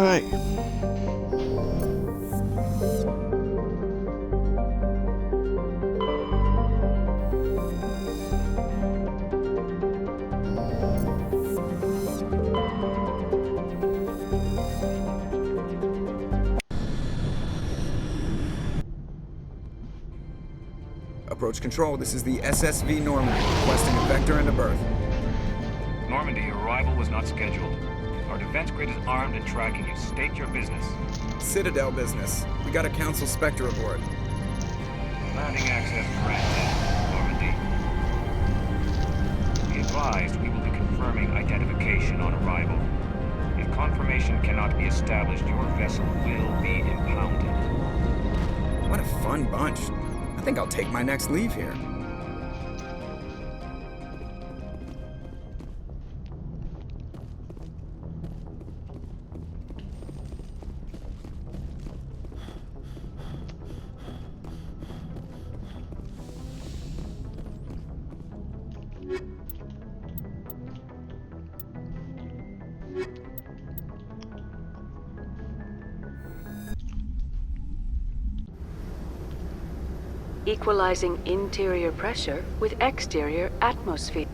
Hi. Approach control, this is the SSV Normandy, requesting a vector and a berth. Normandy, your arrival was not scheduled. Our defense grid is armed and tracking you. State your business. Citadel business. We got a Council Spectre aboard. Landing access granted, Normandy. Be advised, we will be confirming identification on arrival. If confirmation cannot be established, your vessel will be impounded. What a fun bunch. I think I'll take my next leave here. equalizing interior pressure with exterior atmosphere.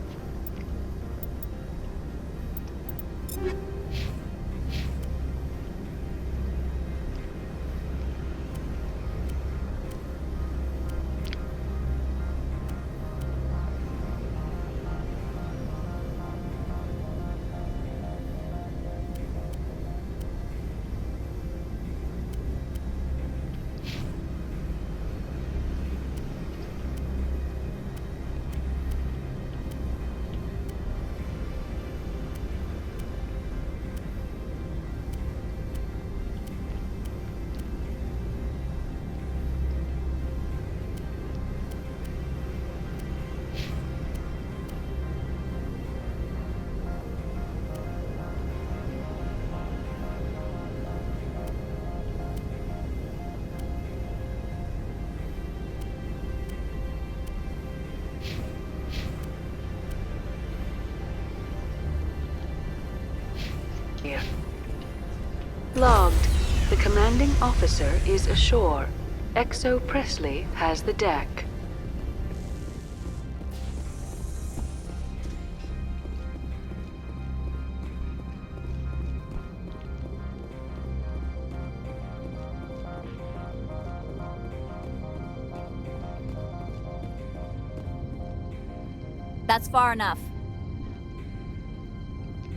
Logged. The commanding officer is ashore. Exo Presley has the deck. That's far enough.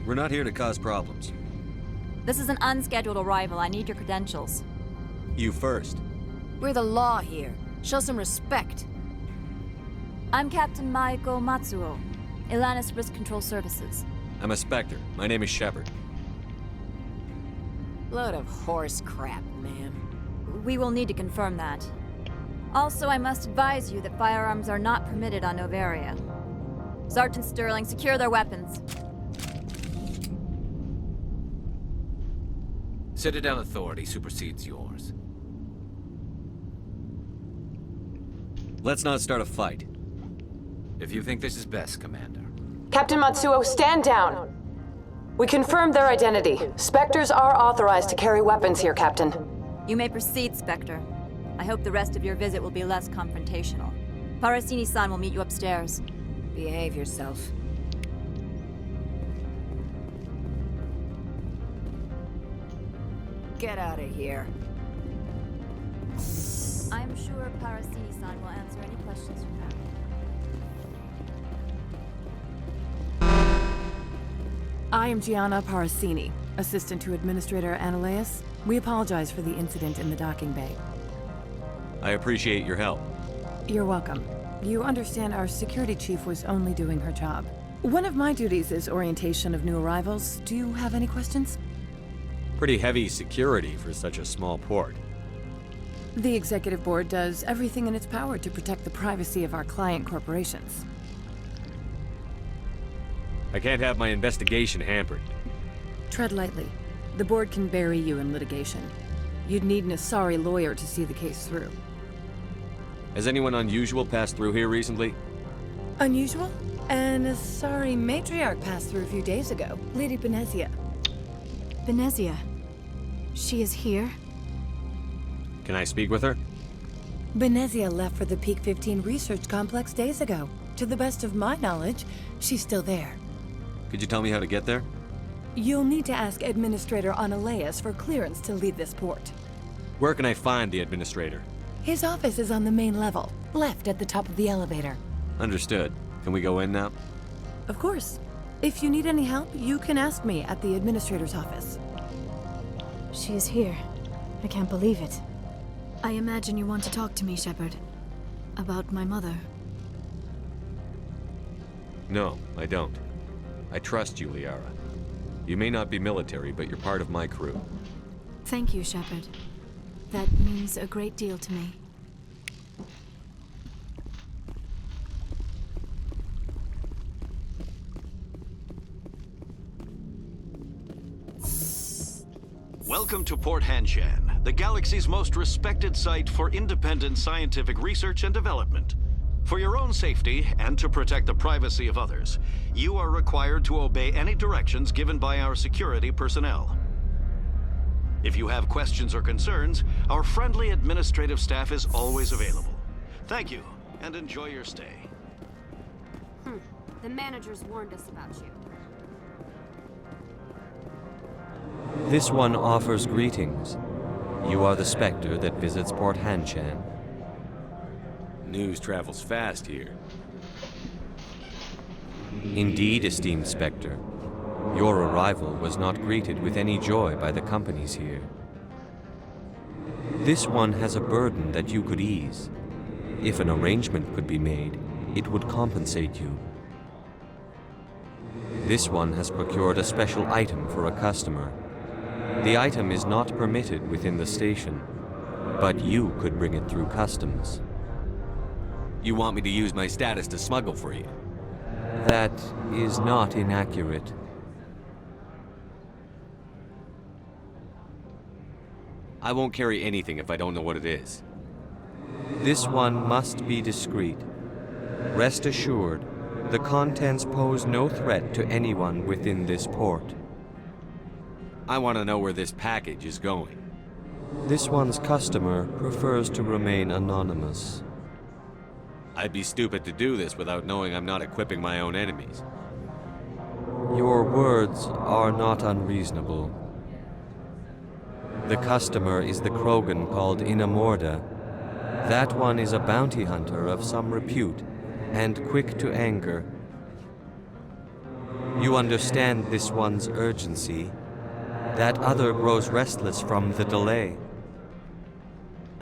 We're not here to cause problems. This is an unscheduled arrival. I need your credentials. You first. We're the law here. Show some respect. I'm Captain Maiko Matsuo, Ilanis Risk Control Services. I'm a Spectre. My name is Shepard. Load of horse crap, ma'am. We will need to confirm that. Also, I must advise you that firearms are not permitted on Noveria. Sergeant Sterling, secure their weapons. Citadel authority supersedes yours. Let's not start a fight. If you think this is best, Commander. Captain Matsuo, stand down! We confirmed their identity. Spectres are authorized to carry weapons here, Captain. You may proceed, Spectre. I hope the rest of your visit will be less confrontational. Parasini-san will meet you upstairs. Behave yourself. Get out of here. I'm sure Parasini-san will answer any questions you have. I am Gianna Parasini, assistant to Administrator Ananias. We apologize for the incident in the docking bay. I appreciate your help. You're welcome. You understand our security chief was only doing her job. One of my duties is orientation of new arrivals. Do you have any questions? Pretty heavy security for such a small port. The executive board does everything in its power to protect the privacy of our client corporations. I can't have my investigation hampered. Tread lightly. The board can bury you in litigation. You'd need an Asari lawyer to see the case through. Has anyone unusual passed through here recently? Unusual? An Asari matriarch passed through a few days ago. Lady Benezia. Benezia? She is here? Can I speak with her? Benezia left for the Peak 15 research complex days ago. To the best of my knowledge, she's still there. Could you tell me how to get there? You'll need to ask Administrator Ananias for clearance to leave this port. Where can I find the Administrator? His office is on the main level, left at the top of the elevator. Understood. Can we go in now? Of course. If you need any help, you can ask me at the Administrator's office. She is here. I can't believe it. I imagine you want to talk to me, Shepard. About my mother. No, I don't. I trust you, Liara. You may not be military, but you're part of my crew. Thank you, Shepard. That means a great deal to me. Welcome to Port Hanshan, the galaxy's most respected site for independent scientific research and development. For your own safety, and to protect the privacy of others, you are required to obey any directions given by our security personnel. If you have questions or concerns, our friendly administrative staff is always available. Thank you, and enjoy your stay. The managers warned us about you. This one offers greetings. You are the Spectre that visits Port Hanshan. News travels fast here. Indeed, esteemed Spectre. Your arrival was not greeted with any joy by the companies here. This one has a burden that you could ease. If an arrangement could be made, it would compensate you. This one has procured a special item for a customer. The item is not permitted within the station, but you could bring it through customs. You want me to use my status to smuggle for you? That is not inaccurate. I won't carry anything if I don't know what it is. This one must be discreet. Rest assured, the contents pose no threat to anyone within this port. I want to know where this package is going. This one's customer prefers to remain anonymous. I'd be stupid to do this without knowing I'm not equipping my own enemies. Your words are not unreasonable. The customer is the Krogan called Inamorda. That one is a bounty hunter of some repute, and quick to anger. You understand this one's urgency. That other grows restless from the delay.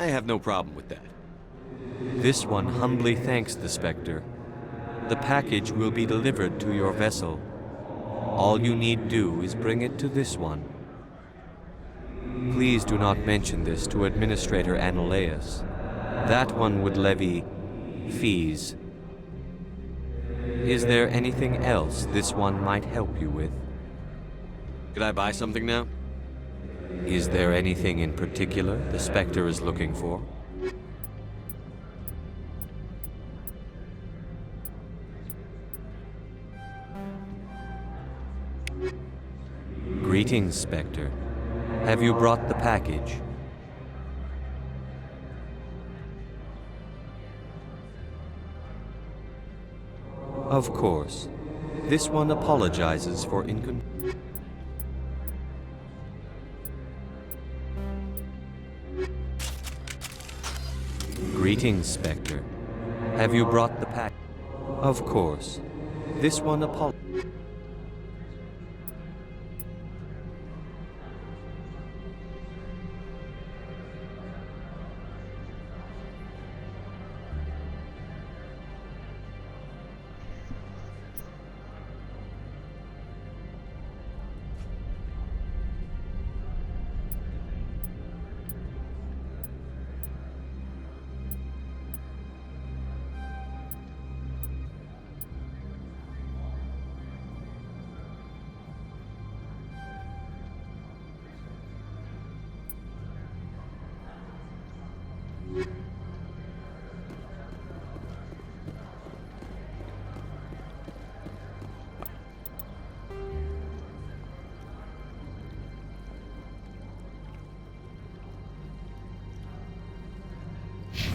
I have no problem with that. This one humbly thanks the Spectre. The package will be delivered to your vessel. All you need do is bring it to this one. Please do not mention this to Administrator Anoleus. That one would levy fees. Is there anything else this one might help you with? Could I buy something now? Is there anything in particular the Spectre is looking for? Greetings, Spectre. Have you brought the package? Of course. This one apologizes for Greetings, Spectre. Have you brought the pack? Of course. This one apologizes.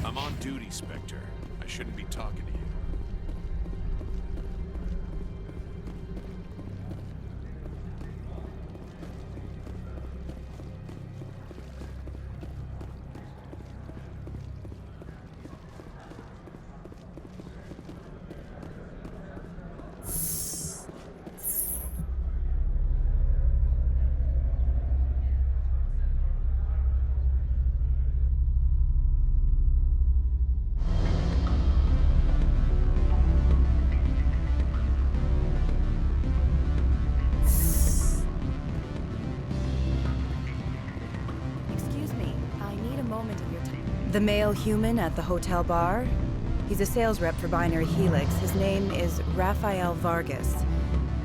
I'm on duty, Spectre. I shouldn't be talking to you. The male human at the hotel bar? He's a sales rep for Binary Helix. His name is Rafael Vargas.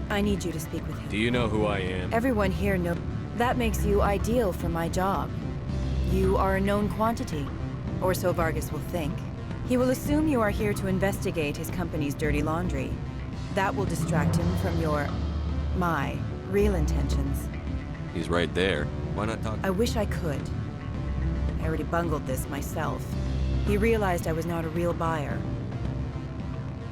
I need you to speak with him. Do you know who I am? Everyone here knows. That makes you ideal for my job. You are a known quantity, or so Vargas will think. He will assume you are here to investigate his company's dirty laundry. That will distract him from my real intentions. He's right there. Why not talk? I wish I could. I already bungled this myself. He realized I was not a real buyer.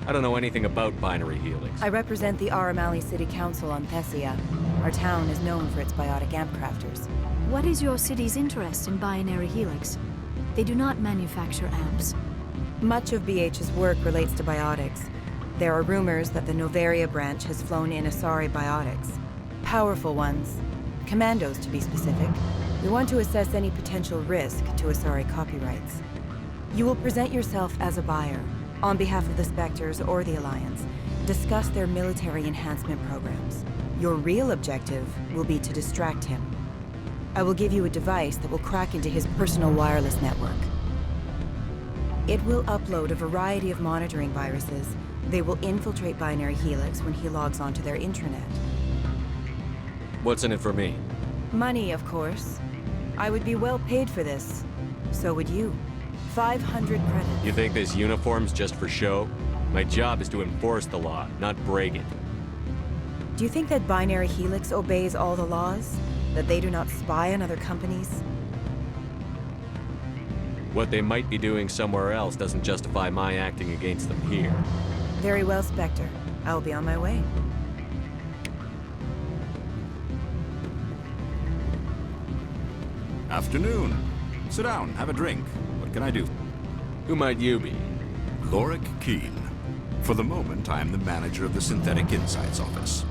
I don't know anything about Binary Helix. I represent the Aramali City Council on Thessia. Our town is known for its biotic amp crafters. What is your city's interest in Binary Helix? They do not manufacture amps. Much of BH's work relates to biotics. There are rumors that the Noveria branch has flown in Asari biotics. Powerful ones. Commandos, to be specific. We want to assess any potential risk to Asari copyrights. You will present yourself as a buyer, on behalf of the Spectres or the Alliance. Discuss their military enhancement programs. Your real objective will be to distract him. I will give you a device that will crack into his personal wireless network. It will upload a variety of monitoring viruses. They will infiltrate Binary Helix when he logs onto their intranet. What's in it for me? Money, of course. I would be well paid for this. So would you. 500 credits. You think this uniform's just for show? My job is to enforce the law, not break it. Do you think that Binary Helix obeys all the laws? That they do not spy on other companies? What they might be doing somewhere else doesn't justify my acting against them here. Very well, Spectre. I will be on my way. Afternoon. Sit down, have a drink. What can I do? Who might you be? Lorik Keene. For the moment, I am the manager of the Synthetic Insights office.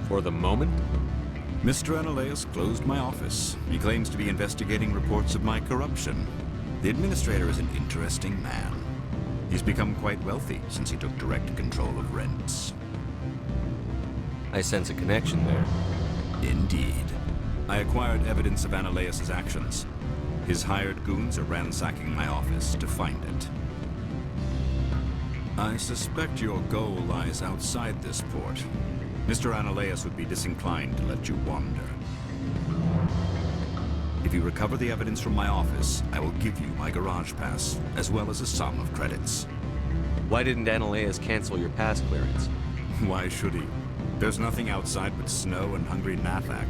For the moment? Mr. Analeus closed my office. He claims to be investigating reports of my corruption. The administrator is an interesting man. He's become quite wealthy since he took direct control of rents. I sense a connection there. Indeed. I acquired evidence of Analeus' actions. His hired goons are ransacking my office to find it. I suspect your goal lies outside this port. Mr. Analeus would be disinclined to let you wander. If you recover the evidence from my office, I will give you my garage pass, as well as a sum of credits. Why didn't Analeus cancel your pass clearance? Why should he? There's nothing outside but snow and hungry Nathak.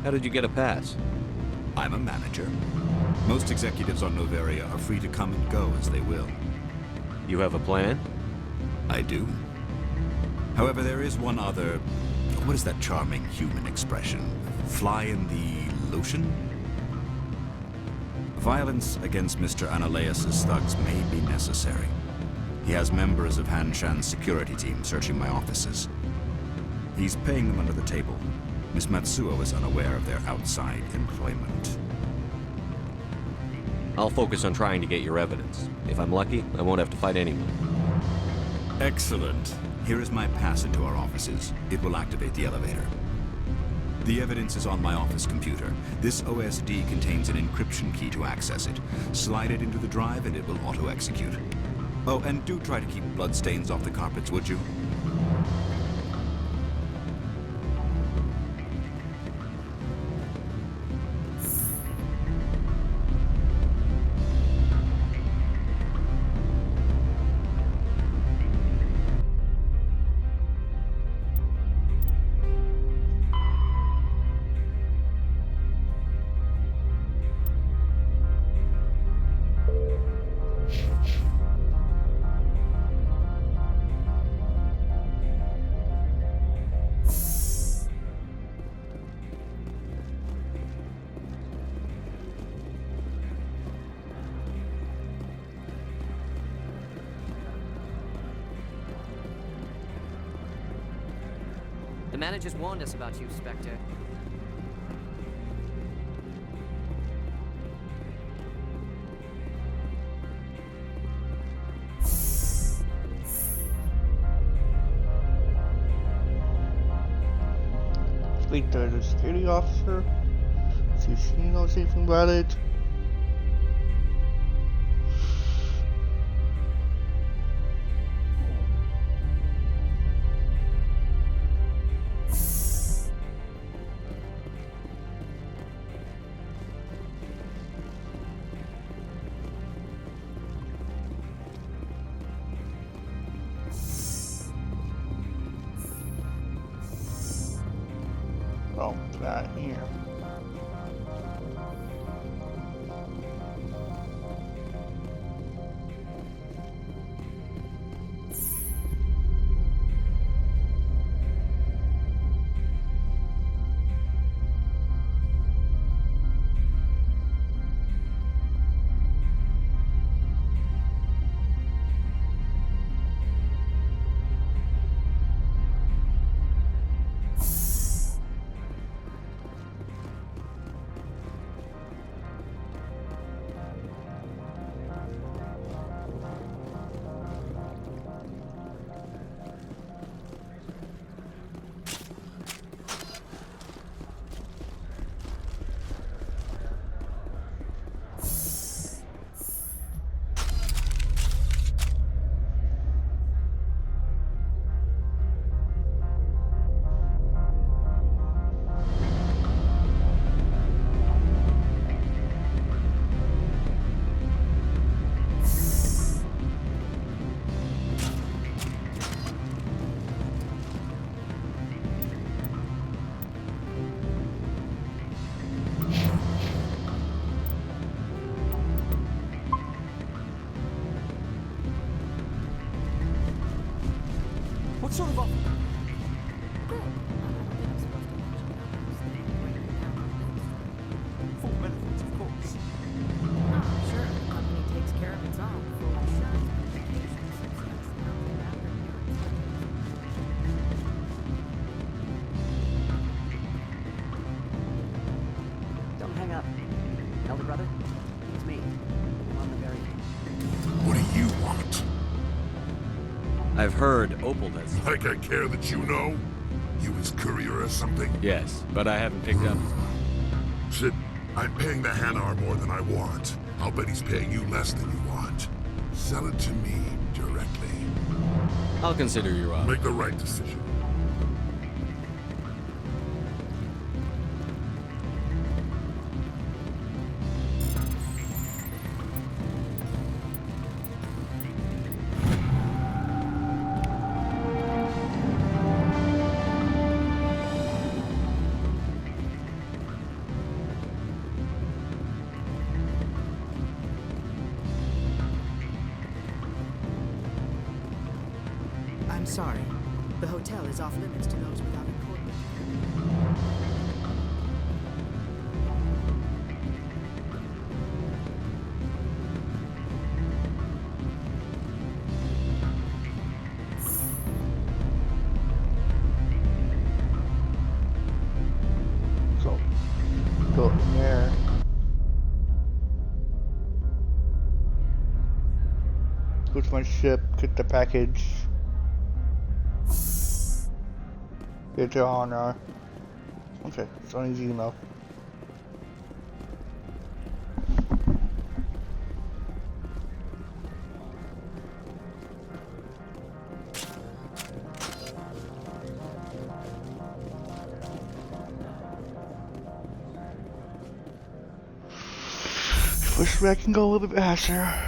How did you get a pass? I'm a manager. Most executives on Noveria are free to come and go as they will. You have a plan? I do. However, there is one other... What is that charming human expression? Fly in the lotion? Violence against Mr. Analeus' thugs may be necessary. He has members of Hanshan's security team searching my offices. He's paying them under the table. Miss Matsuo is unaware of their outside employment. I'll focus on trying to get your evidence. If I'm lucky, I won't have to fight anyone. Excellent. Here is my pass into our offices. It will activate the elevator. The evidence is on my office computer. This OSD contains an encryption key to access it. Slide it into the drive and it will auto-execute. Oh, and do try to keep bloodstains off the carpets, would you? The managers warned us about you, Spectre. Speak to the security officer. See if she knows anything about it. Oh, right here. What sort of offer? Full benefits, of course. Sure, the company takes care of its own. Full insurance, vacations, Don't hang up. Elder brother, it's me. I'm on the very... What do you want? I've heard Opal does. Like I care that you know? You his courier or something? Yes, but I haven't picked up. Sid, I'm paying the Hanar more than I want. I'll bet he's paying you less than you want. Sell it to me directly. I'll consider your offer. Make the right decision. I'm sorry. The hotel is off limits to those without a corporate. So, go in there. Go to my ship, get the package. Get your honor. Okay, it's on his email. Wish I can go a little bit faster.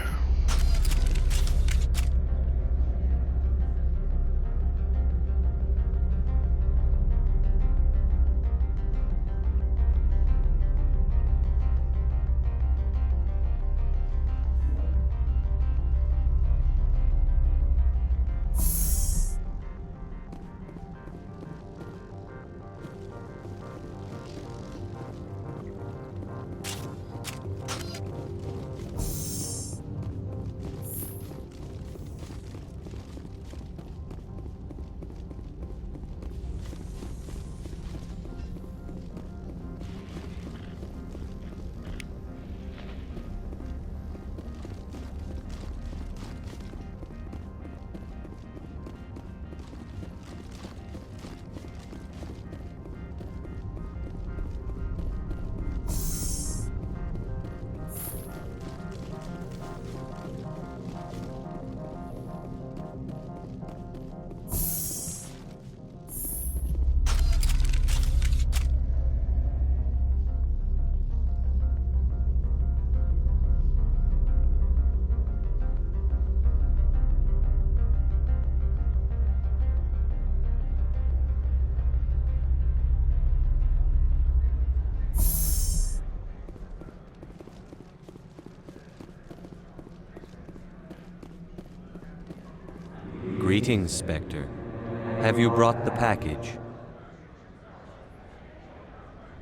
Greetings, Spectre. Have you brought the package?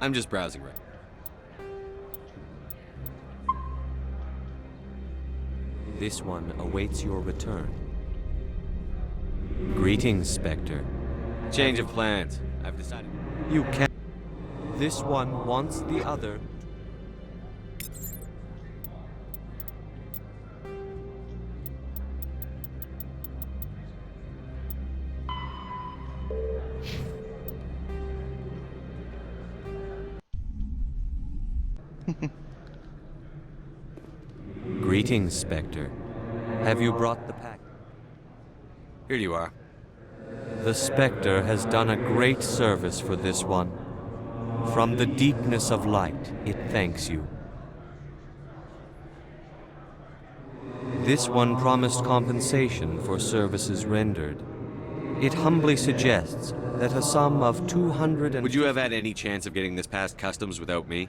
I'm just browsing right. This one awaits your return. Greetings, Spectre. Change of plans. I've decided. You can. This one wants the other. Greetings, Spectre. Have you brought the pack? Here you are. The Spectre has done a great service for this one. From the deepness of light, it thanks you. This one promised compensation for services rendered. It humbly suggests that a sum of 200 and... Would you have had any chance of getting this past customs without me?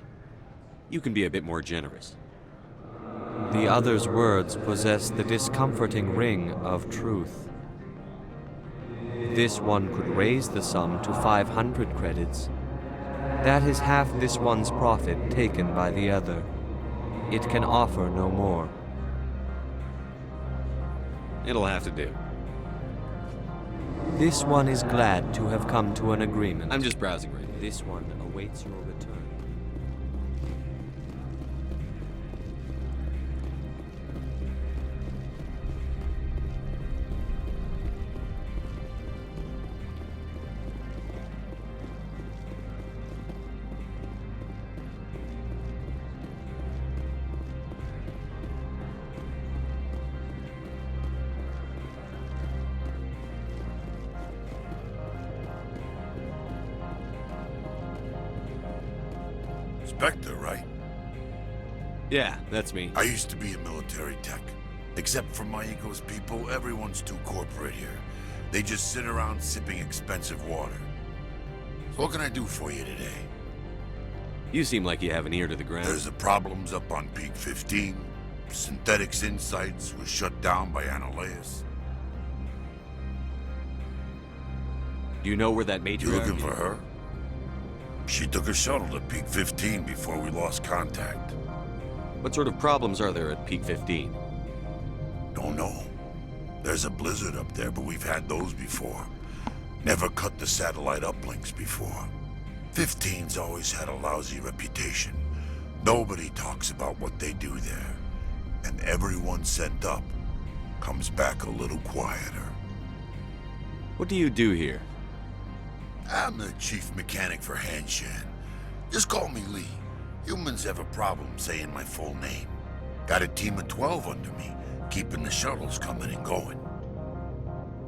You can be a bit more generous. The other's words possess the discomforting ring of truth. This one could raise the sum to 500 credits. That is half this one's profit taken by the other. It can offer no more. It'll have to do. This one is glad to have come to an agreement. I'm just browsing right now. This one awaits your return. Spectre, right? Yeah, that's me. I used to be a military tech. Except for my ego's people, everyone's too corporate here. They just sit around sipping expensive water. So what can I do for you today? You seem like you have an ear to the ground. There's the problems up on Peak 15. Synthetics Insights was shut down by Annaleus. Do you know where that matriarch is? You looking for her? She took a shuttle to Peak 15 before we lost contact. What sort of problems are there at Peak 15? Don't know. There's a blizzard up there, but we've had those before. Never cut the satellite uplinks before. 15's always had a lousy reputation. Nobody talks about what they do there. And everyone sent up comes back a little quieter. What do you do here? I'm the chief mechanic for Hanshan. Just call me Lee. Humans have a problem saying my full name. Got a team of 12 under me, keeping the shuttles coming and going.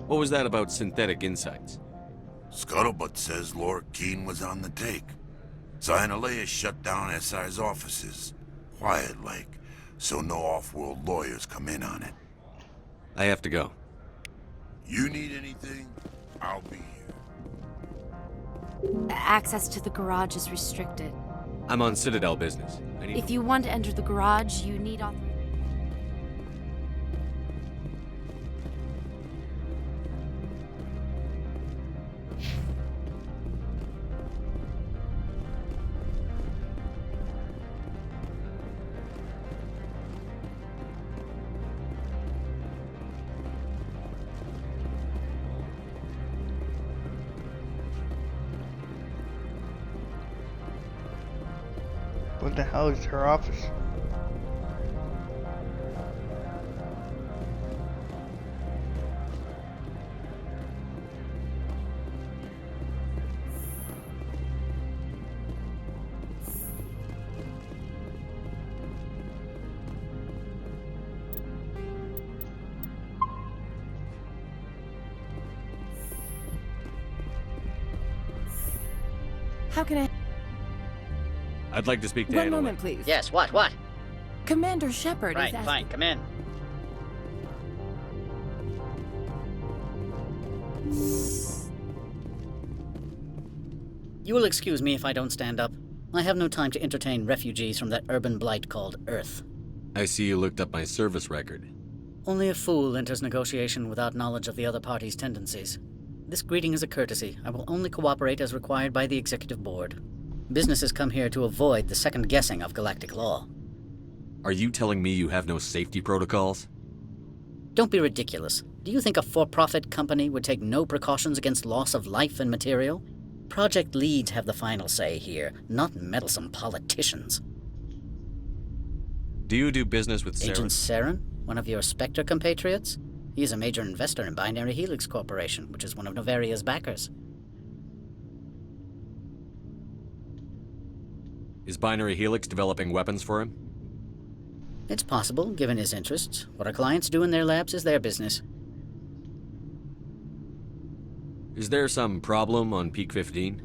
What was that about Synthetic Insights? Scuttlebutt says Lord Keene was on the take. So Annaleus shut down SI's offices. Quiet like, so no off-world lawyers come in on it. I have to go. You need anything? I'll be here. Access to the garage is restricted. I'm on Citadel business. If you want to enter the garage, you need authorization. What the hell is her office? How can I... I'd like to speak to One Annaleus. moment, please. Yes, what? Commander Shepard Right, is asking... fine, come in. You will excuse me if I don't stand up. I have no time to entertain refugees from that urban blight called Earth. I see you looked up my service record. Only a fool enters negotiation without knowledge of the other party's tendencies. This greeting is a courtesy. I will only cooperate as required by the Executive Board. Businesses come here to avoid the second guessing of galactic law. Are you telling me you have no safety protocols? Don't be ridiculous. Do you think a for-profit company would take no precautions against loss of life and material? Project leads have the final say here, not meddlesome politicians. Do you do business with Saren? Agent Saren? One of your Spectre compatriots? He is a major investor in Binary Helix Corporation, which is one of Novaria's backers. Is Binary Helix developing weapons for him? It's possible, given his interests. What our clients do in their labs is their business. Is there some problem on Peak 15?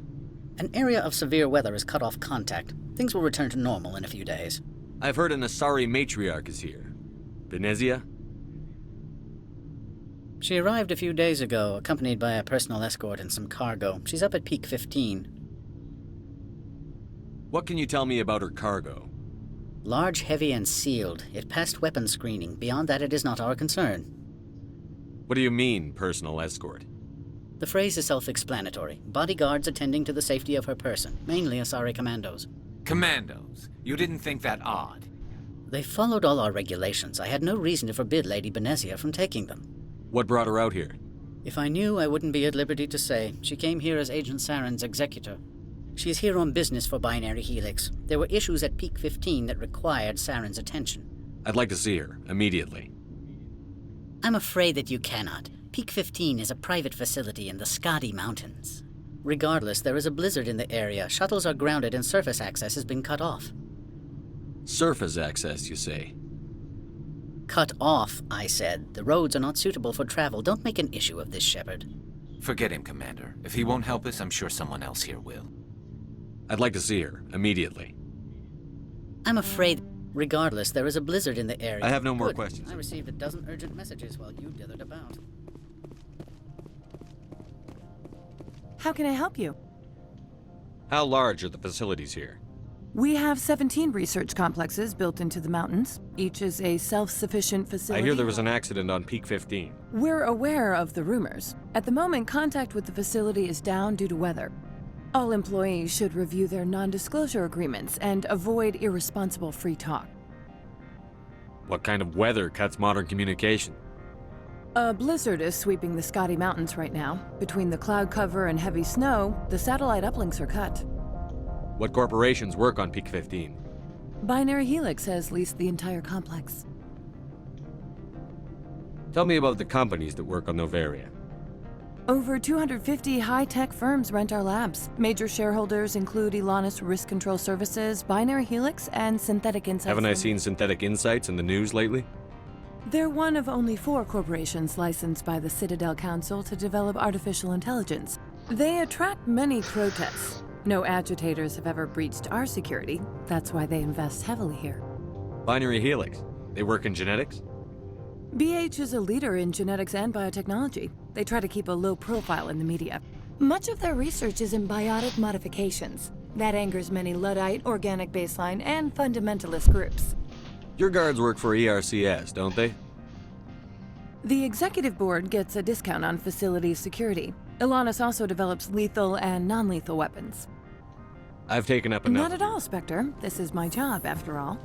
An area of severe weather has cut off contact. Things will return to normal in a few days. I've heard an Asari matriarch is here. Venezia? She arrived a few days ago, accompanied by a personal escort and some cargo. She's up at Peak 15. What can you tell me about her cargo? Large, heavy, and sealed. It passed weapons screening. Beyond that, it is not our concern. What do you mean, personal escort? The phrase is self-explanatory. Bodyguards attending to the safety of her person, mainly Asari commandos. Commandos? You didn't think that odd? They followed all our regulations. I had no reason to forbid Lady Benezia from taking them. What brought her out here? If I knew, I wouldn't be at liberty to say. She came here as Agent Saren's executor. She is here on business for Binary Helix. There were issues at Peak 15 that required Saren's attention. I'd like to see her, immediately. I'm afraid that you cannot. Peak 15 is a private facility in the Skadi Mountains. Regardless, there is a blizzard in the area. Shuttles are grounded and surface access has been cut off. Surface access, you say? Cut off, I said. The roads are not suitable for travel. Don't make an issue of this, Shepard. Forget him, Commander. If he won't help us, I'm sure someone else here will. I'd like to see her, immediately. I'm afraid... Regardless, there is a blizzard in the area. I have no more Good. questions. I received a dozen urgent messages while you dithered about. How can I help you? How large are the facilities here? We have 17 research complexes built into the mountains. Each is a self-sufficient facility. I hear there was an accident on Peak 15. We're aware of the rumors. At the moment, contact with the facility is down due to weather. All employees should review their non-disclosure agreements and avoid irresponsible free talk. What kind of weather cuts modern communication? A blizzard is sweeping the Skadi Mountains right now. Between the cloud cover and heavy snow, the satellite uplinks are cut. What corporations work on Peak 15? Binary Helix has leased the entire complex. Tell me about the companies that work on Noveria. Over 250 high-tech firms rent our labs. Major shareholders include Elanus Risk Control Services, Binary Helix, and Synthetic Insights. Haven't I seen Synthetic Insights in the news lately? They're one of only 4 corporations licensed by the Citadel Council to develop artificial intelligence. They attract many protests. No agitators have ever breached our security. That's why they invest heavily here. Binary Helix. They work in genetics? BH is a leader in genetics and biotechnology. They try to keep a low profile in the media. Much of their research is in biotic modifications. That angers many Luddite, organic baseline, and fundamentalist groups. Your guards work for ERCS, don't they? The executive board gets a discount on facility security. Elanus also develops lethal and non-lethal weapons. I've taken up enough. Not at all, Spectre. This is my job, after all.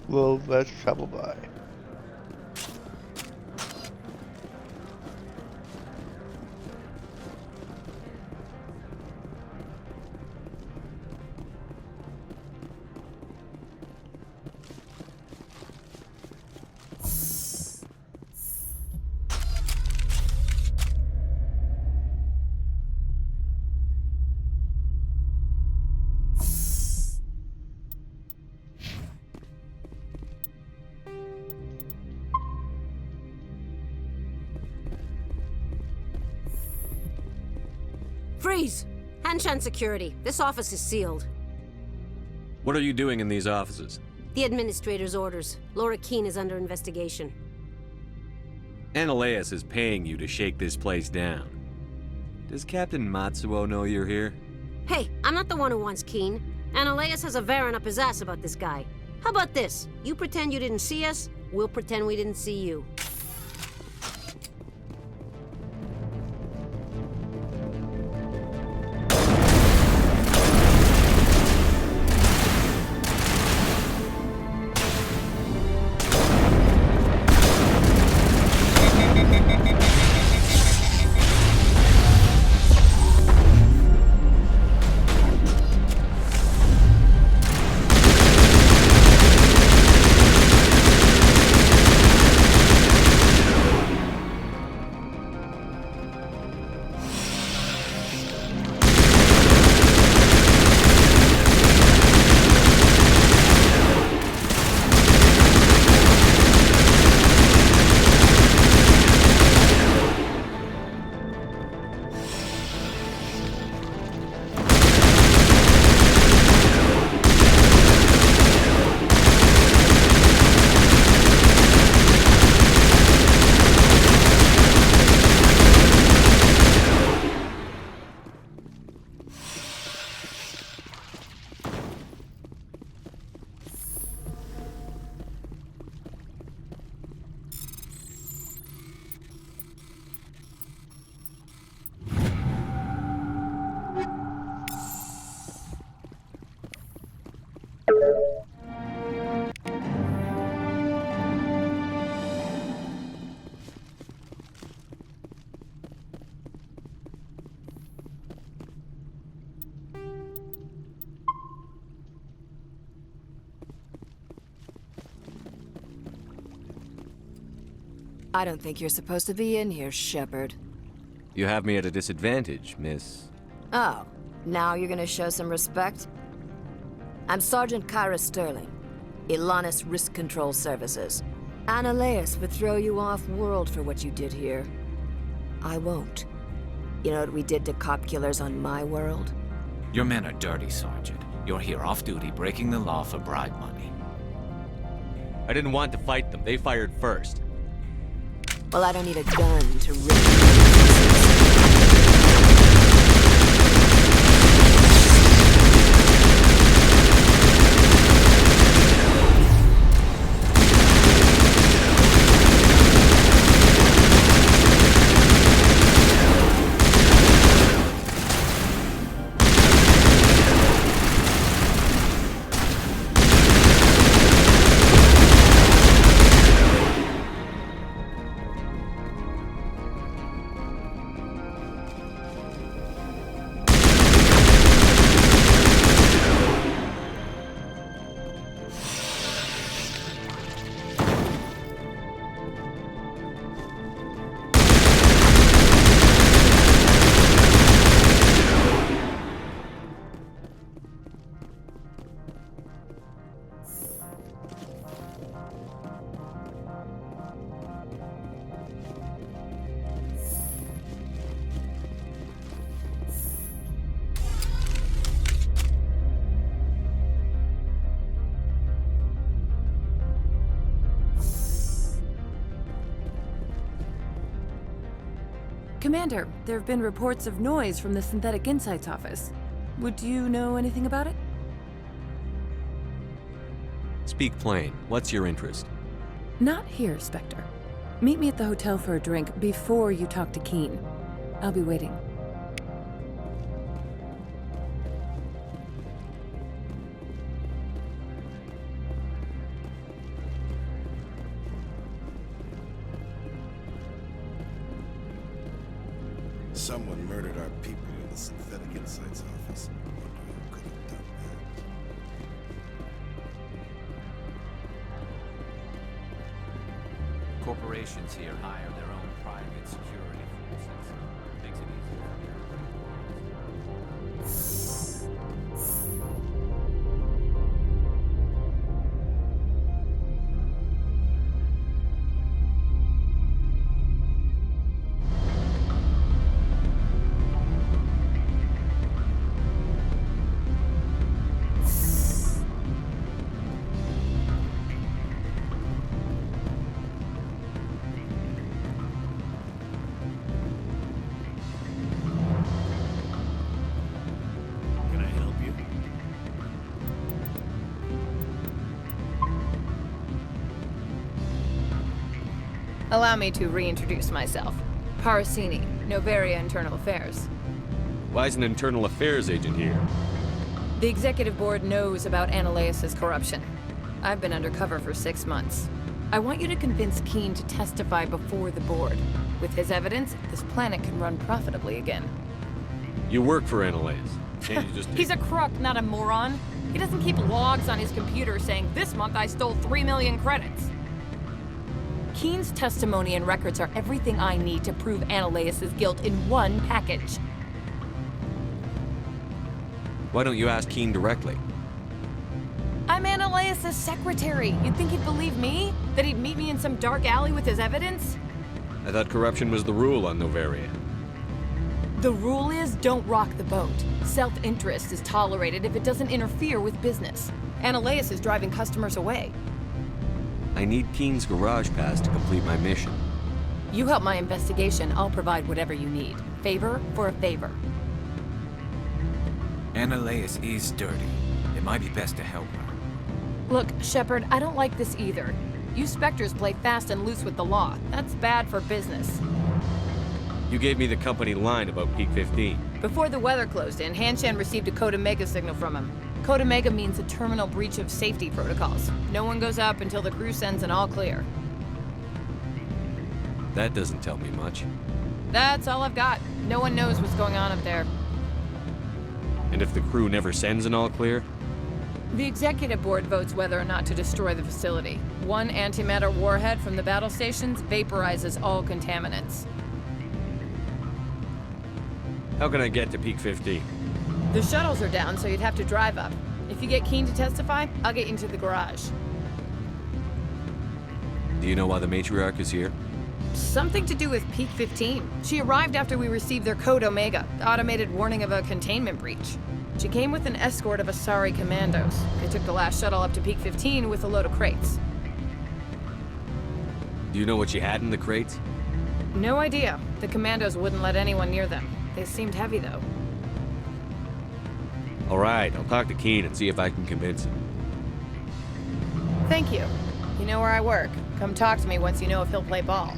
Well, let's travel by. Freeze! Hanshan Security. This office is sealed. What are you doing in these offices? The administrator's orders. Laura Keene is under investigation. Ananias is paying you to shake this place down. Does Captain Matsuo know you're here? Hey, I'm not the one who wants Keene. Ananias has a Varen up his ass about this guy. How about this? You pretend you didn't see us, we'll pretend we didn't see you. I don't think you're supposed to be in here, Shepard. You have me at a disadvantage, miss. Oh, now you're gonna show some respect? I'm Sergeant Kyra Sterling, Ilanis Risk Control Services. Ananias would throw you off-world for what you did here. I won't. You know what we did to cop killers on my world? Your men are dirty, Sergeant. You're here off-duty, breaking the law for bribe money. I didn't want to fight them. They fired first. Well, I don't need a gun to rip. Commander, there have been reports of noise from the Synthetic Insights office. Would you know anything about it? Speak plain. What's your interest? Not here, Spectre. Meet me at the hotel for a drink before you talk to Keen. I'll be waiting. Someone murdered our people in the Synthetic Insights office. Wonder who could have done that. Corporations here hire their own private security forces. Makes it Allow me to reintroduce myself. Parasini, Noveria Internal Affairs. Why is an internal affairs agent here? The executive board knows about Ananias' corruption. I've been undercover for 6 months. I want you to convince Keen to testify before the board. With his evidence, this planet can run profitably again. You work for Ananias. Can't you just... He's a crook, not a moron. He doesn't keep logs on his computer saying, "This month I stole 3 million credits." Keen's testimony and records are everything I need to prove Ananias' guilt in one package. Why don't you ask Keen directly? I'm Ananias' secretary. You'd think he'd believe me? That he'd meet me in some dark alley with his evidence? I thought corruption was the rule on Noveria. The rule is, don't rock the boat. Self-interest is tolerated if it doesn't interfere with business. Ananias is driving customers away. I need Keen's garage pass to complete my mission. You help my investigation, I'll provide whatever you need. Favor for a favor. Ananias is dirty. It might be best to help her. Look, Shepard, I don't like this either. You Spectres play fast and loose with the law. That's bad for business. You gave me the company line about Peak 15. Before the weather closed in, Hanshan received a Code Omega signal from him. Code Omega means a terminal breach of safety protocols. No one goes up until the crew sends an all clear. That doesn't tell me much. That's all I've got. No one knows what's going on up there. And if the crew never sends an all clear? The executive board votes whether or not to destroy the facility. One antimatter warhead from the battle stations vaporizes all contaminants. How can I get to Peak 15? The shuttles are down, so you'd have to drive up. If you get Keen to testify, I'll get you into the garage. Do you know why the matriarch is here? Something to do with Peak 15. She arrived after we received their Code Omega, the automated warning of a containment breach. She came with an escort of Asari commandos. They took the last shuttle up to Peak 15 with a load of crates. Do you know what she had in the crates? No idea. The commandos wouldn't let anyone near them. They seemed heavy, though. All right, I'll talk to Keen and see if I can convince him. Thank you. You know where I work. Come talk to me once you know if he'll play ball.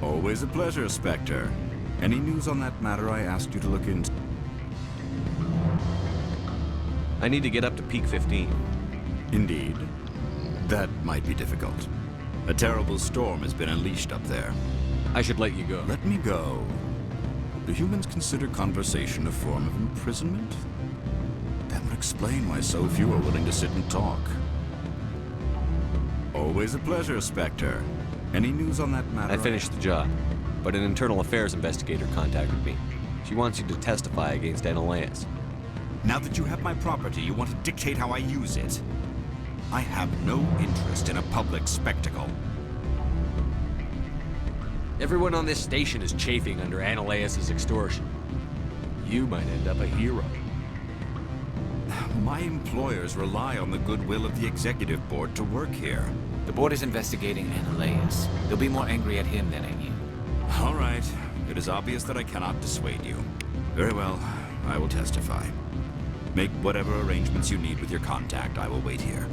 Always a pleasure, Spectre. Any news on that matter I asked you to look into? I need to get up to Peak 15. Indeed. That might be difficult. A terrible storm has been unleashed up there. I should let you go. Let me go. Do humans consider conversation a form of imprisonment? That would explain why so few are willing to sit and talk. Always a pleasure, Spectre. Any news on that matter? I finished the job, but an internal affairs investigator contacted me. She wants you to testify against Analeus. Now that you have my property, you want to dictate how I use it? I have no interest in a public spectacle. Everyone on this station is chafing under Analeus' extortion. You might end up a hero. My employers rely on the goodwill of the executive board to work here. The board is investigating Analeus. They'll be more angry at him than at you. All right. It is obvious that I cannot dissuade you. Very well. I will testify. Make whatever arrangements you need with your contact. I will wait here.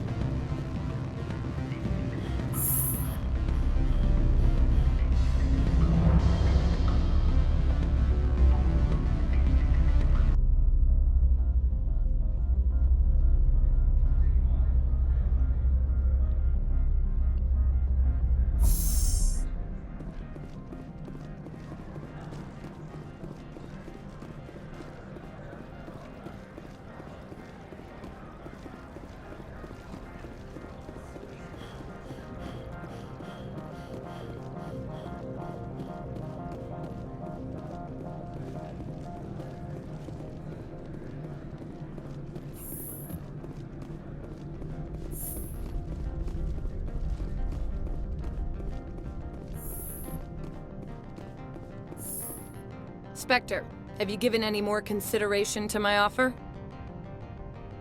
Spectre, have you given any more consideration to my offer?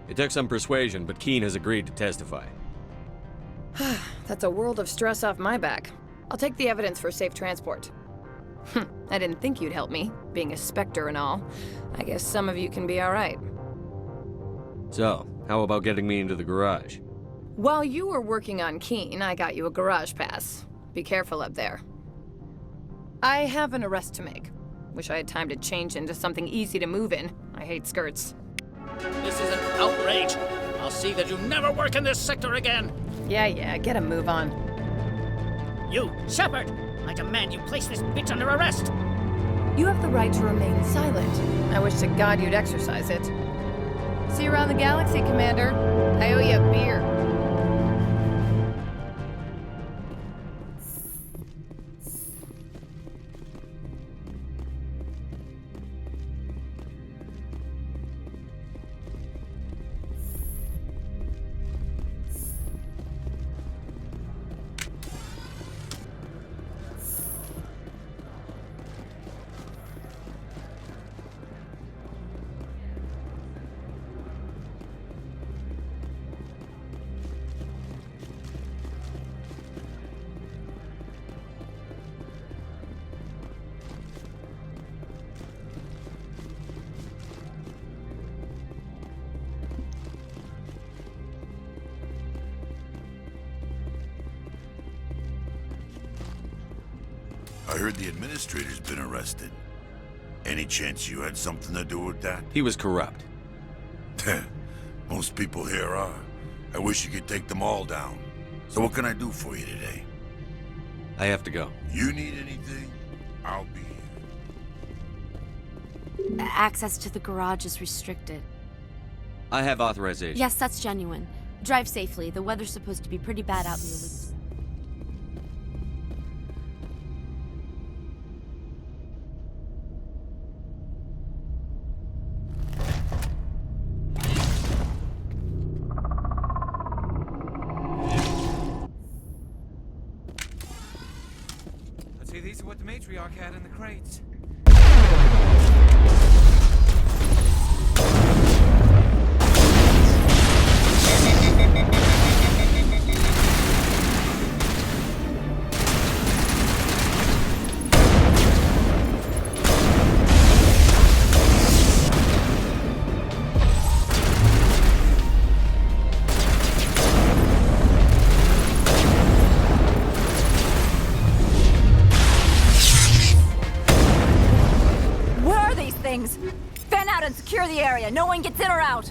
It took some persuasion, but Keen has agreed to testify. That's a world of stress off my back. I'll take the evidence for safe transport. I didn't think you'd help me, being a Spectre and all. I guess some of you can be alright. So, how about getting me into the garage? While you were working on Keen, I got you a garage pass. Be careful up there. I have an arrest to make. Wish I had time to change into something easy to move in. I hate skirts. This is an outrage. I'll see that you never work in this sector again. Yeah, get a move on. You, Shepard! I demand you place this bitch under arrest! You have the right to remain silent. I wish to God you'd exercise it. See you around the galaxy, Commander. I owe you a beer. I heard the administrator's been arrested. Any chance you had something to do with that? He was corrupt. Most people here are. I wish you could take them all down. So what can I do for you today? I have to go. You need anything? I'll be here. Access to the garage is restricted. I have authorization. Yes, that's genuine. Drive safely. The weather's supposed to be pretty bad out in the woods. Let's see, these are what the matriarch had in the crates. Things. Fan out and secure the area. No one gets in or out.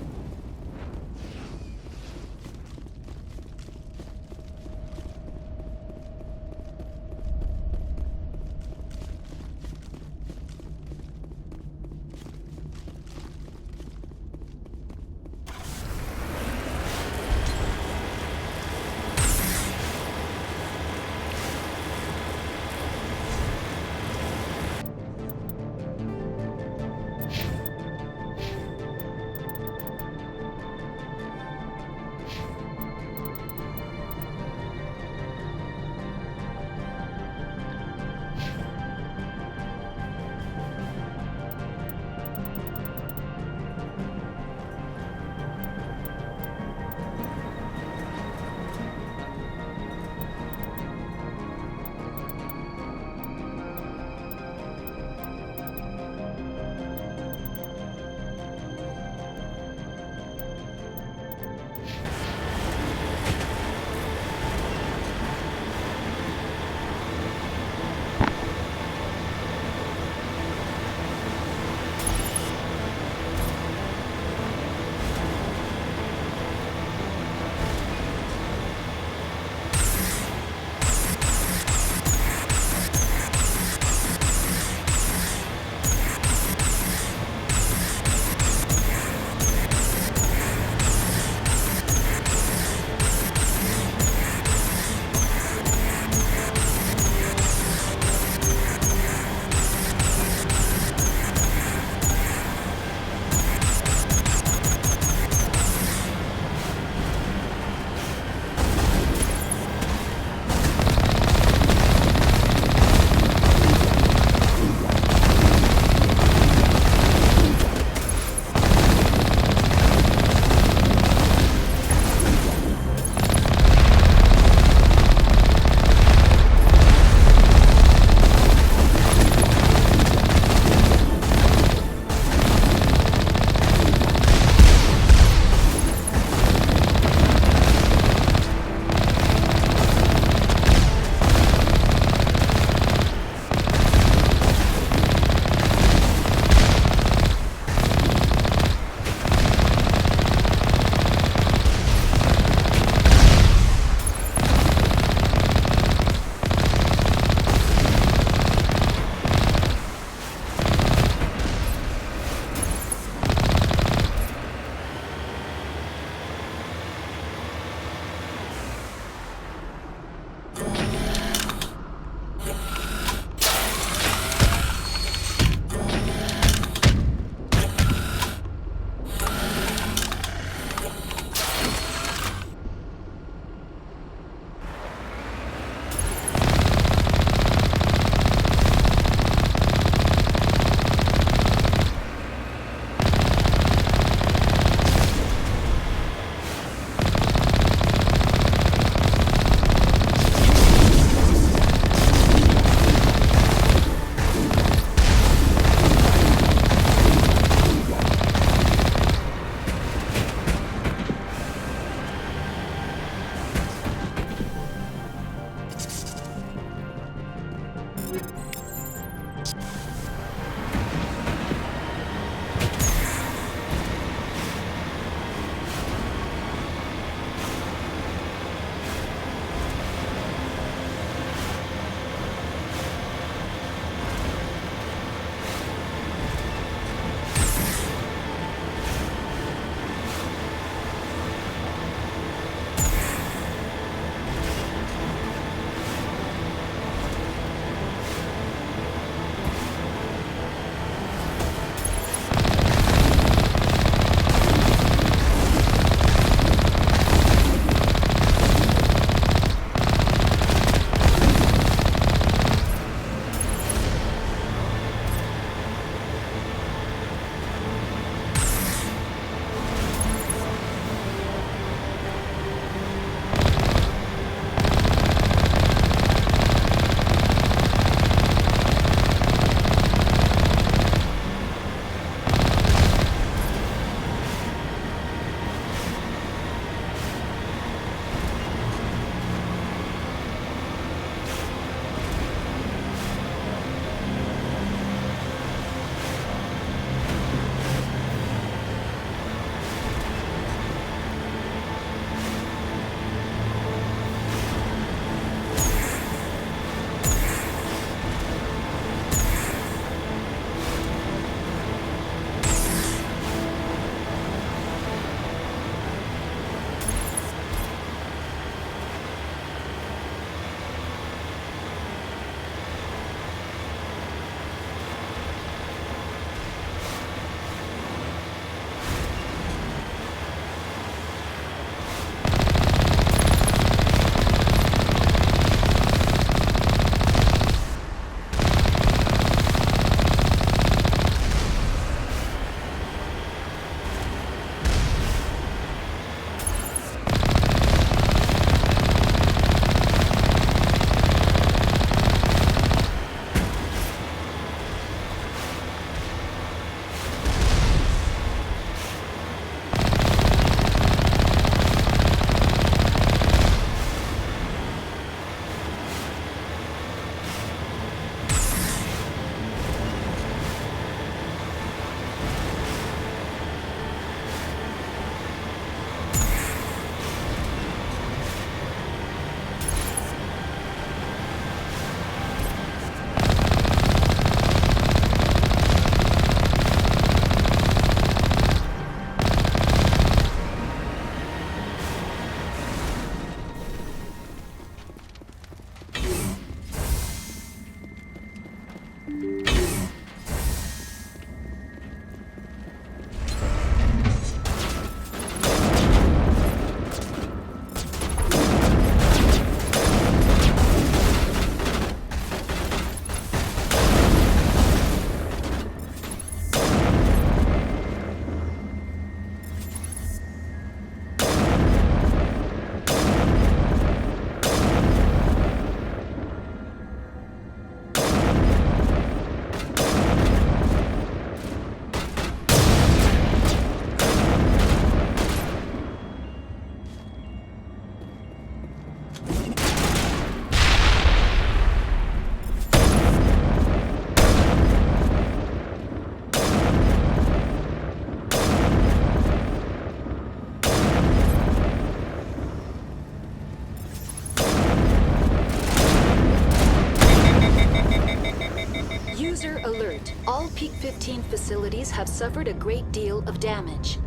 15 facilities have suffered a great deal of damage.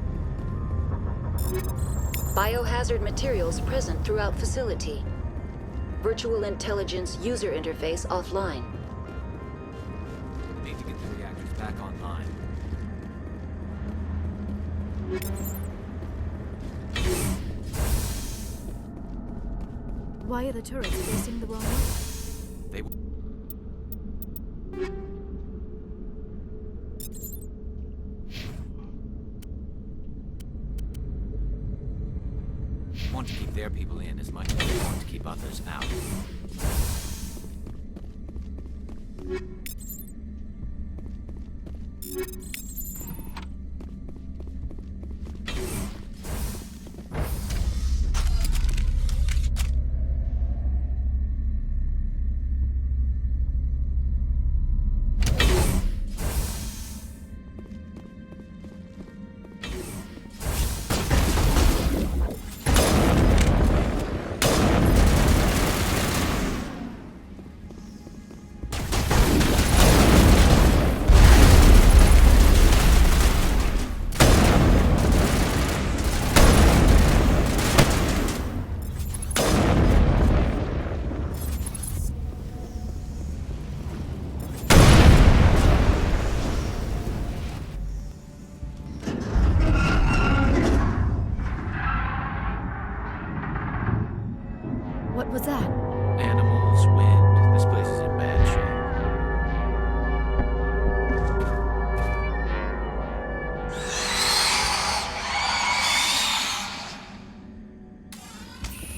Biohazard materials present throughout facility. Virtual intelligence user interface offline. Need to get the reactors back online. Why are the turrets facing the wrong way? They want to keep their people in as much as they want to keep others out. What was that? Animals, wind. This place is in bad shape.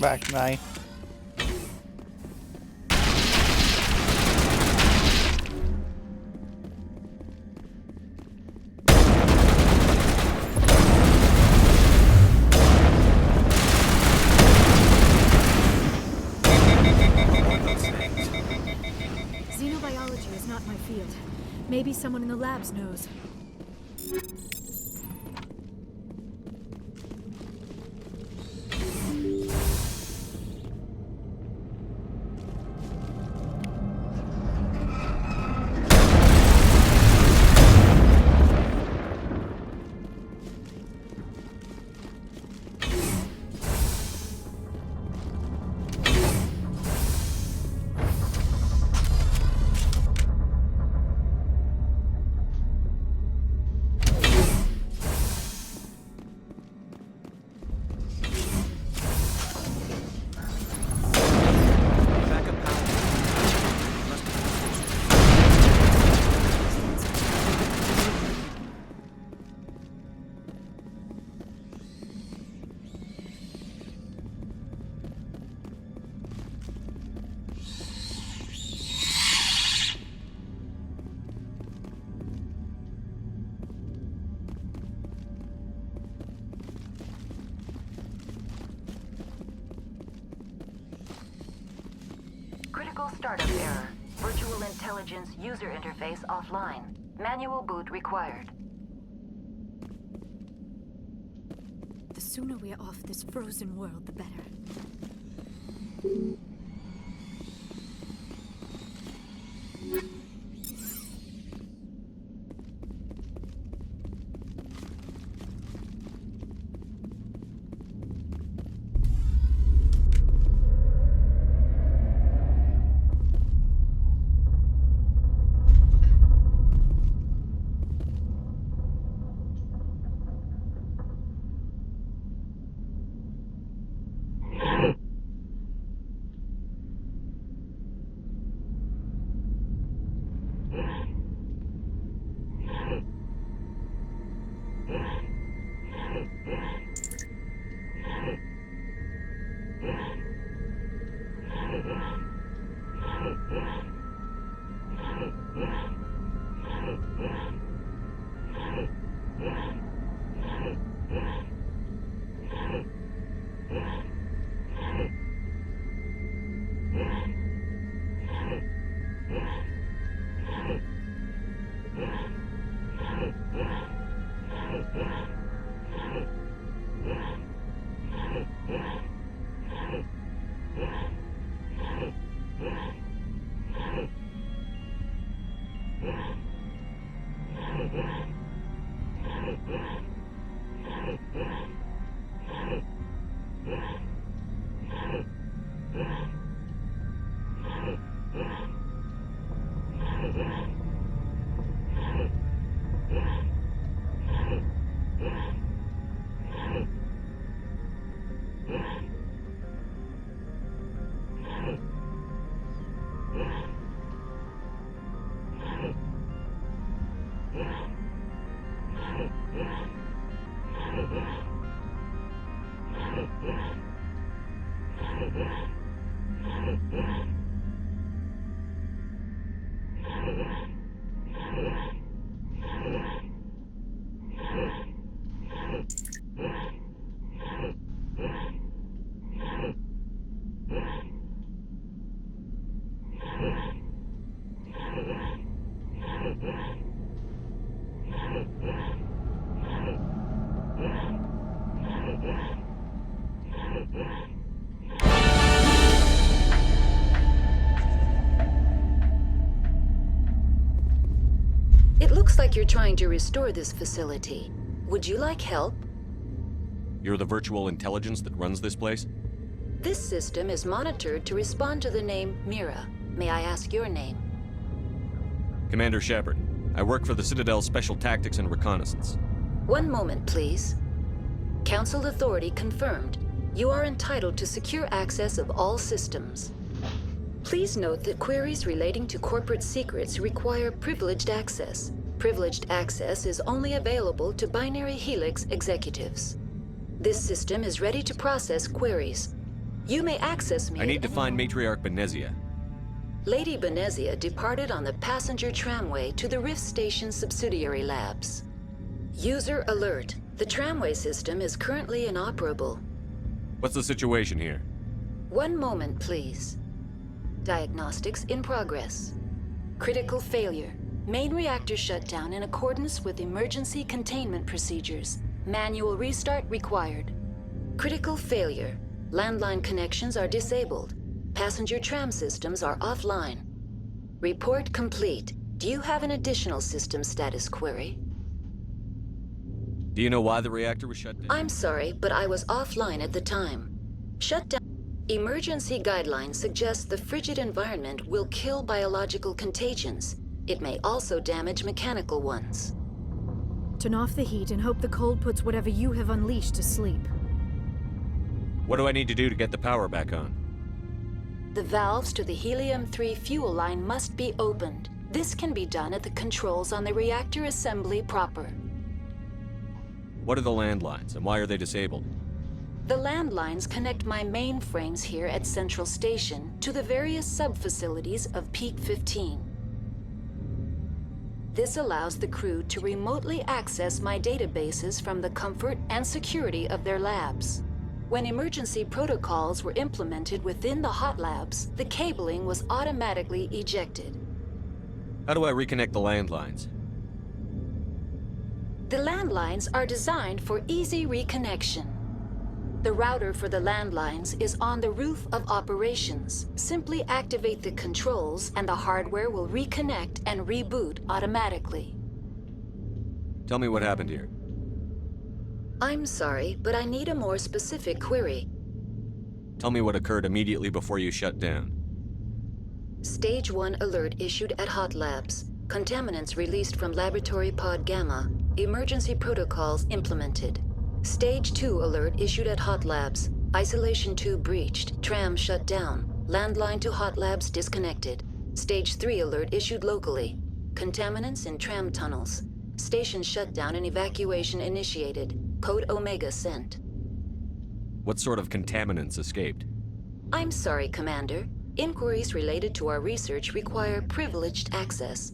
Back knife. Xenobiology is not my field. Maybe someone in the labs knows. Critical startup error. Virtual intelligence user interface offline. Manual boot required. The sooner we are off this frozen world, the better. It looks like you're trying to restore this facility. Would you like help? You're the virtual intelligence that runs this place? This system is monitored to respond to the name Mira. May I ask your name? Commander Shepard. I work for the Citadel's Special Tactics and Reconnaissance. One moment, please. Council authority confirmed. You are entitled to secure access of all systems. Please note that queries relating to corporate secrets require privileged access. Privileged access is only available to Binary Helix executives. This system is ready to process queries. You may access me. I need to find Matriarch Benezia. Lady Benezia departed on the passenger tramway to the Rift Station subsidiary labs. User alert. The tramway system is currently inoperable. What's the situation here? One moment, please. Diagnostics in progress. Critical failure. Main reactor shut down in accordance with emergency containment procedures. Manual restart required. Critical failure. Landline connections are disabled. Passenger tram systems are offline. Report complete. Do you have an additional system status query? Do you know why the reactor was shut down? I'm sorry, but I was offline at the time. Shut down. Emergency guidelines suggest the frigid environment will kill biological contagions. It may also damage mechanical ones. Turn off the heat and hope the cold puts whatever you have unleashed to sleep. What do I need to do to get the power back on? The valves to the Helium-3 fuel line must be opened. This can be done at the controls on the reactor assembly proper. What are the landlines, and why are they disabled? The landlines connect my mainframes here at Central Station to the various sub-facilities of Peak 15. This allows the crew to remotely access my databases from the comfort and security of their labs. When emergency protocols were implemented within the hot labs, the cabling was automatically ejected. How do I reconnect the landlines? The landlines are designed for easy reconnection. The router for the landlines is on the roof of operations. Simply activate the controls and the hardware will reconnect and reboot automatically. Tell me what happened here. I'm sorry, but I need a more specific query. Tell me what occurred immediately before you shut down. Stage 1 alert issued at Hot Labs. Contaminants released from Laboratory Pod Gamma. Emergency protocols implemented. Stage 2 alert issued at Hot Labs. Isolation tube breached. Tram shut down. Landline to Hot Labs disconnected. Stage 3 alert issued locally. Contaminants in tram tunnels. Station shutdown and evacuation initiated. Code Omega sent. What sort of contaminants escaped? I'm sorry, Commander. Inquiries related to our research require privileged access.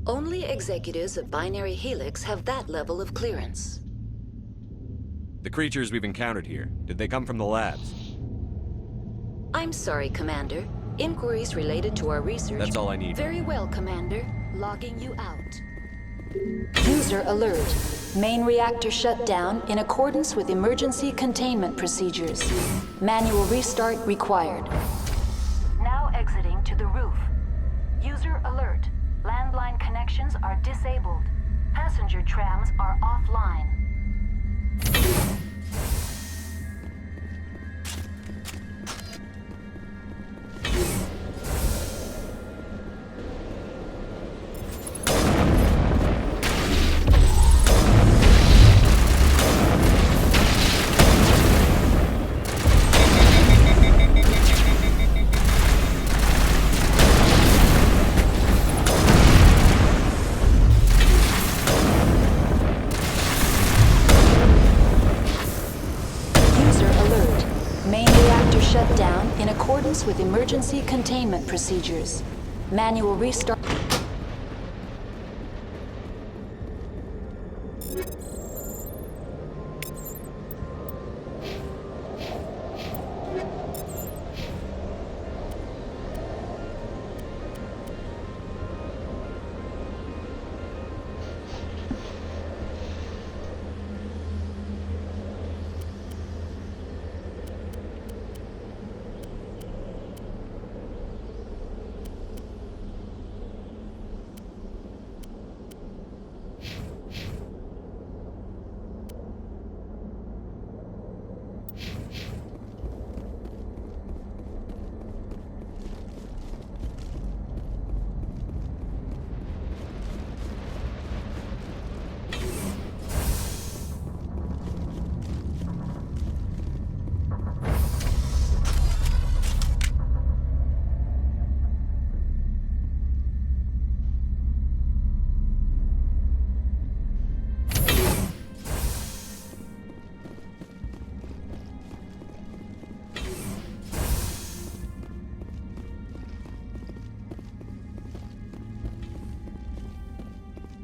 Only executives of Binary Helix have that level of clearance. The creatures we've encountered here, did they come from the labs? I'm sorry, Commander. Inquiries related to our research... That's all I need. Very well, Commander. Logging you out. User alert. Main reactor shut down in accordance with emergency containment procedures. Manual restart required. Now exiting to the roof. User alert. Landline connections are disabled. Passenger trams are offline. reactor shut down in accordance with emergency containment procedures. Manual restart.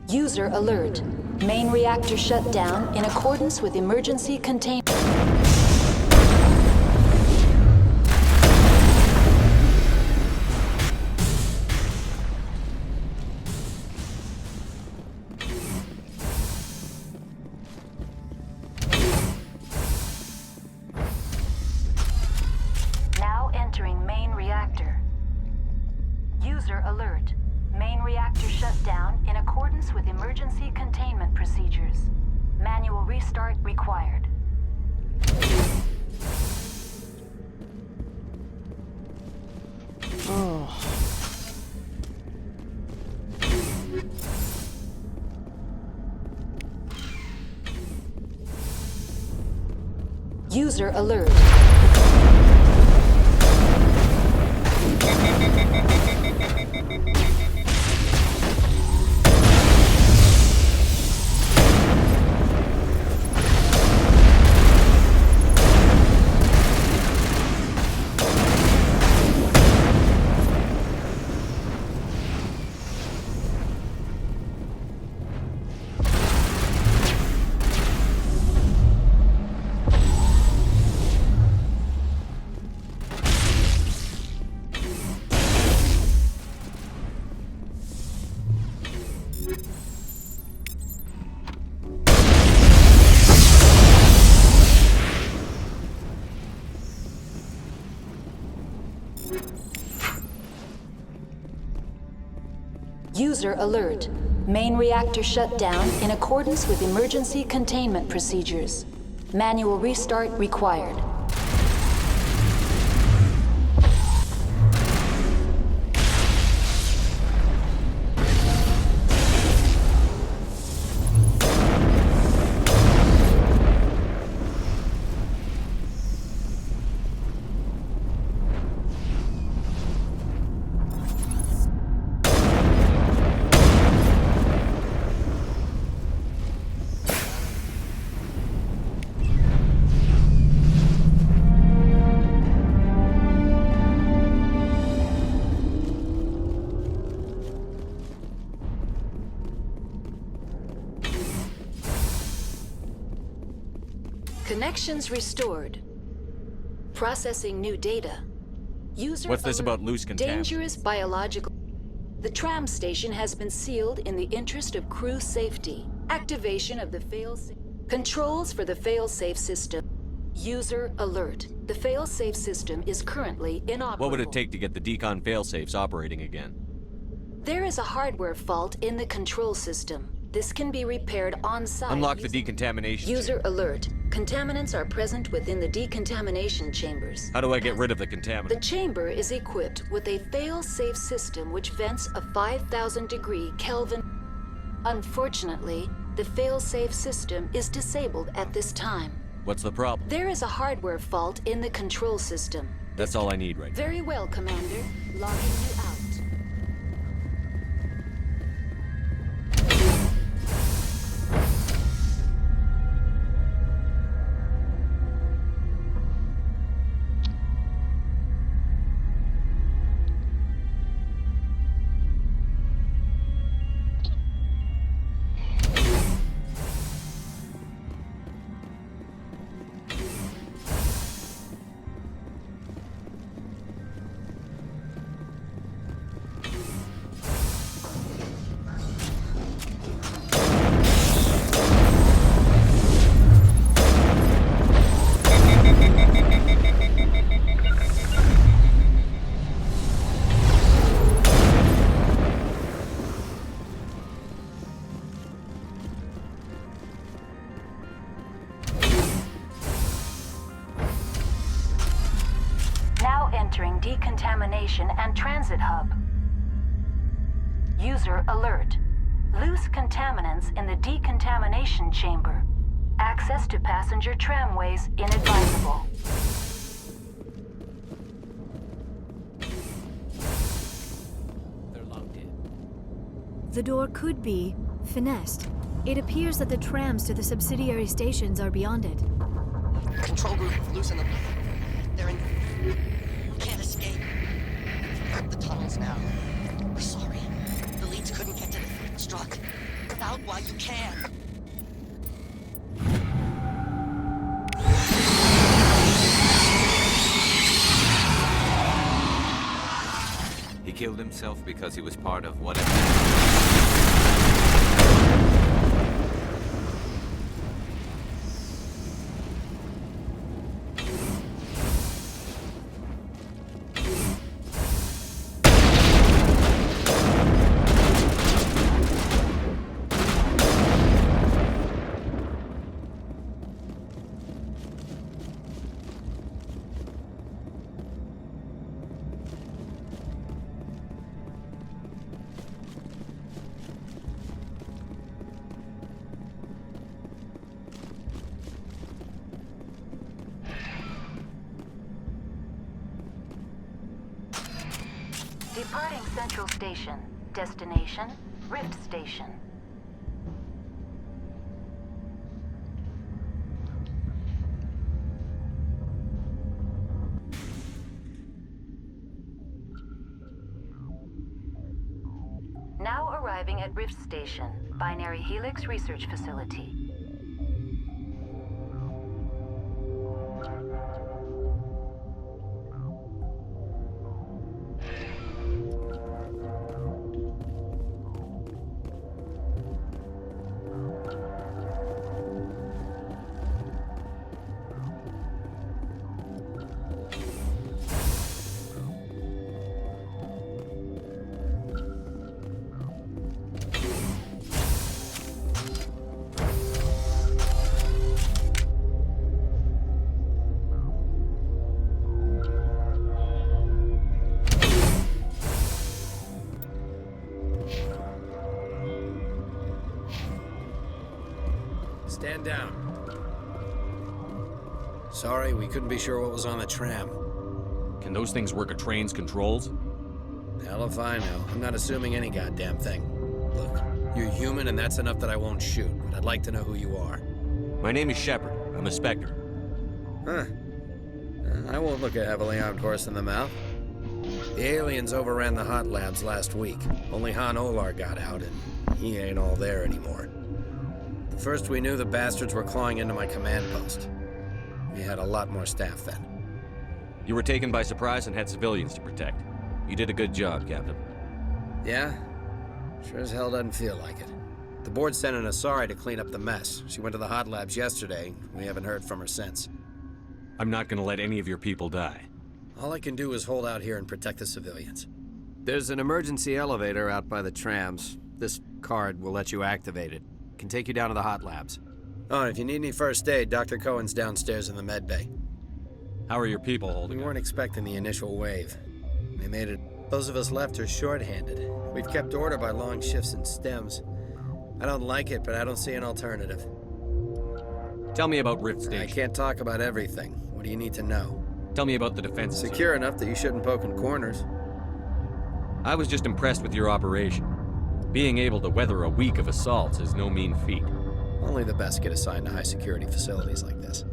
User alert. Main reactor shut down in accordance with emergency containment. Now entering main reactor. User alert. Main reactor shut down in accordance with emergency containment procedures. Manual restart required. User alert. User alert. Main reactor shut down in accordance with emergency containment procedures. Manual restart required. Connections restored. Processing new data. User What's this alert. about loose contaminants? Dangerous biological. The tram station has been sealed in the interest of crew safety. Activation of the fail-safe. Controls for the fail-safe system. User alert. The fail-safe system is currently inoperable. What would it take to get the decon failsafes operating again? There is a hardware fault in the control system. This can be repaired on-site. Unlock the decontamination User alert. Contaminants are present within the decontamination chambers. How do I get rid of the contaminant? The chamber is equipped with a fail-safe system which vents a 5,000 degree Kelvin. Unfortunately, the fail-safe system is disabled at this time. What's the problem? There is a hardware fault in the control system. That's all I need right now. Very well, Commander. Logging you out. entering decontamination and transit hub. User alert. Loose contaminants in the decontamination chamber. Access to passenger tramways inadvisable. They're locked in. The door could be finessed. It appears that the trams to the subsidiary stations are beyond it. Control group, loosen them. They're in... We can't escape. Up the tunnels now. We're sorry. The leads couldn't get to the struck. Get out while you can. He killed himself because he was part of whatever. Departing Central Station. Destination, Rift Station. Now arriving at Rift Station, Binary Helix Research Facility. Stand down. Sorry, we couldn't be sure what was on the tram. Can those things work a train's controls? Hell if I know. I'm not assuming any goddamn thing. Look, you're human and that's enough that I won't shoot, but I'd like to know who you are. My name is Shepard. I'm a Spectre. Huh. I won't look a heavily armed horse in the mouth. The aliens overran the hot labs last week. Only Han Olar got out, and he ain't all there anymore. First we knew the bastards were clawing into my command post. We had a lot more staff then. You were taken by surprise and had civilians to protect. You did a good job, Captain. Yeah? Sure as hell doesn't feel like it. The board sent an Asari to clean up the mess. She went to the hot labs yesterday. We haven't heard from her since. I'm not gonna let any of your people die. All I can do is hold out here and protect the civilians. There's an emergency elevator out by the trams. This card will let you activate it. Can take you down to the hot labs. Oh, and if you need any first aid, Dr. Cohen's downstairs in the med bay. How are your people holding We weren't expecting the initial wave. They made it. Those of us left are short-handed. We've kept order by long shifts and stems. I don't like it, but I don't see an alternative. Tell me about Rift Station. I can't talk about everything. What do you need to know? Tell me about the defense. Secure enough that you shouldn't poke in corners. I was just impressed with your operation. Being able to weather a week of assaults is no mean feat. Only the best get assigned to high-security facilities like this.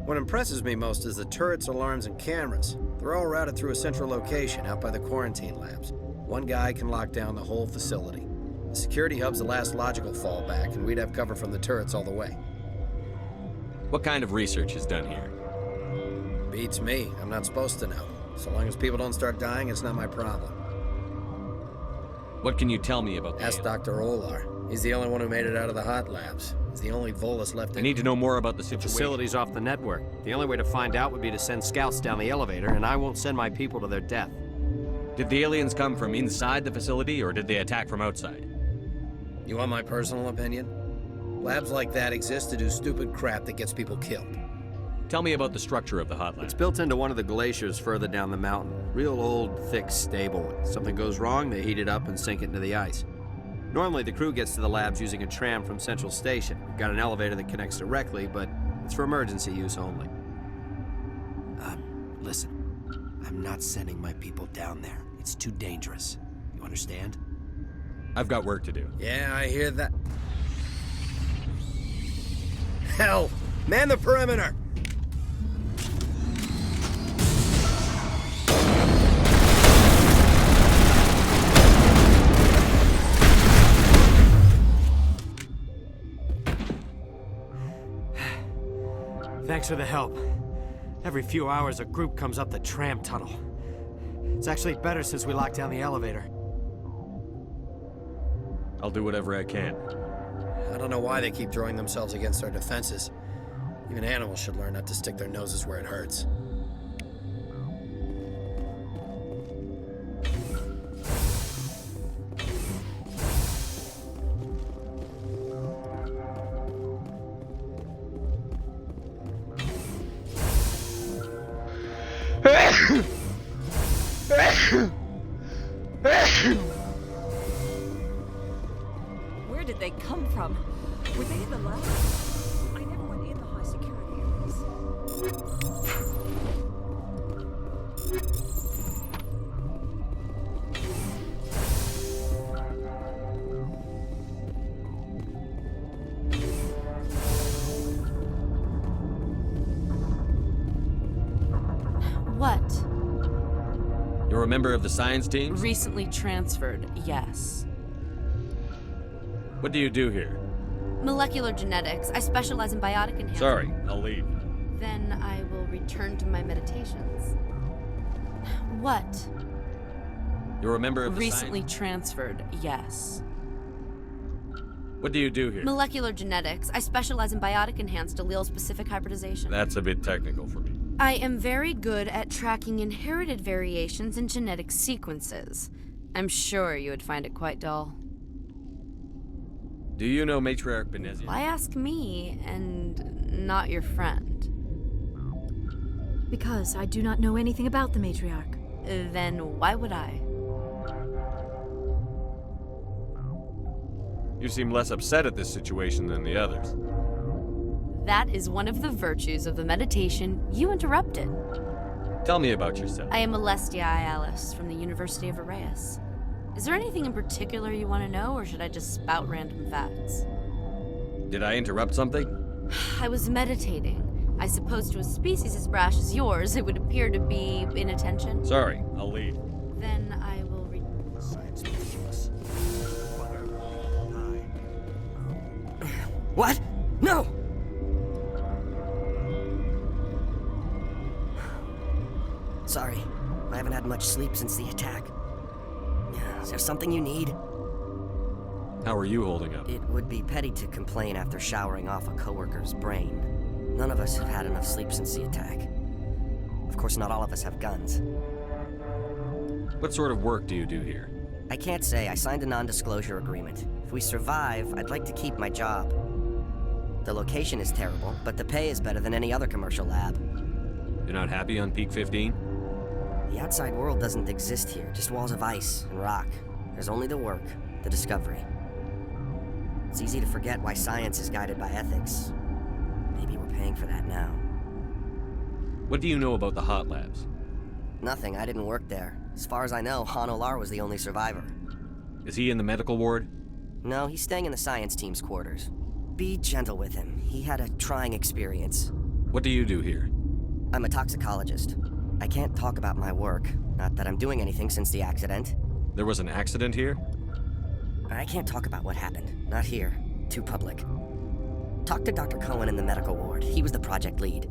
What impresses me most is the turrets, alarms, and cameras. They're all routed through a central location out by the quarantine labs. One guy can lock down the whole facility. The security hub's the last logical fallback, and we'd have cover from the turrets all the way. What kind of research is done here? Beats me. I'm not supposed to know. So long as people don't start dying, it's not my problem. What can you tell me about the Ask Dr. Olar. He's the only one who made it out of the hot labs. He's the only Volus left. I need to know more about the situation. Facility's off the network. The only way to find out would be to send scouts down the elevator, and I won't send my people to their death. Did the aliens come from inside the facility, or did they attack from outside? You want my personal opinion? Labs like that exist to do stupid crap that gets people killed. Tell me about the structure of the hot lab. It's built into one of the glaciers further down the mountain. Real old, thick, stable. If something goes wrong, they heat it up and sink it into the ice. Normally, the crew gets to the labs using a tram from Central Station. We've got an elevator that connects directly, but it's for emergency use only. Listen. I'm not sending my people down there. It's too dangerous. You understand? I've got work to do. Yeah, I hear that. Hell! Man the perimeter! Thanks for the help. Every few hours, a group comes up the tram tunnel. It's actually better since we locked down the elevator. I'll do whatever I can. I don't know why they keep throwing themselves against our defenses. Even animals should learn not to stick their noses where it hurts. Where did they come from? Were they in the lab? I never went in the high security What? You're a member of the science team? Recently transferred, yes. What do you do here? Molecular genetics. I specialize in biotic enhancement. Sorry, I'll leave. Then I will return to my meditations. What? You're a member of the Recently transferred, yes. What do you do here? Molecular genetics. I specialize in biotic enhanced allele-specific hybridization. That's a bit technical for me. I am very good at tracking inherited variations in genetic sequences. I'm sure you would find it quite dull. Do you know Matriarch Benezian? Why ask me and not your friend? Because I do not know anything about the Matriarch. Then why would I? You seem less upset at this situation than the others. That is one of the virtues of the meditation you interrupted. Tell me about yourself. I am Alestia Alice from the University of Arraius. Is there anything in particular you want to know, or should I just spout random facts? Did I interrupt something? I was meditating. I suppose to a species as brash as yours, it would appear to be inattention. Sorry, I'll leave. Then I will read. Science ridiculous. What? No! Sorry, I haven't had much sleep since the attack. Is there something you need? How are you holding up? It would be petty to complain after showering off a coworker's brain. None of us have had enough sleep since the attack. Of course, not all of us have guns. What sort of work do you do here? I can't say. I signed a non-disclosure agreement. If we survive, I'd like to keep my job. The location is terrible, but the pay is better than any other commercial lab. You're not happy on Peak 15? The outside world doesn't exist here, just walls of ice and rock. There's only the work, the discovery. It's easy to forget why science is guided by ethics. Maybe we're paying for that now. What do you know about the hot labs? Nothing, I didn't work there. As far as I know, Han Olar was the only survivor. Is he in the medical ward? No, he's staying in the science team's quarters. Be gentle with him. He had a trying experience. What do you do here? I'm a toxicologist. I can't talk about my work. Not that I'm doing anything since the accident. There was an accident here? I can't talk about what happened. Not here. Too public. Talk to Dr. Cohen in the medical ward. He was the project lead.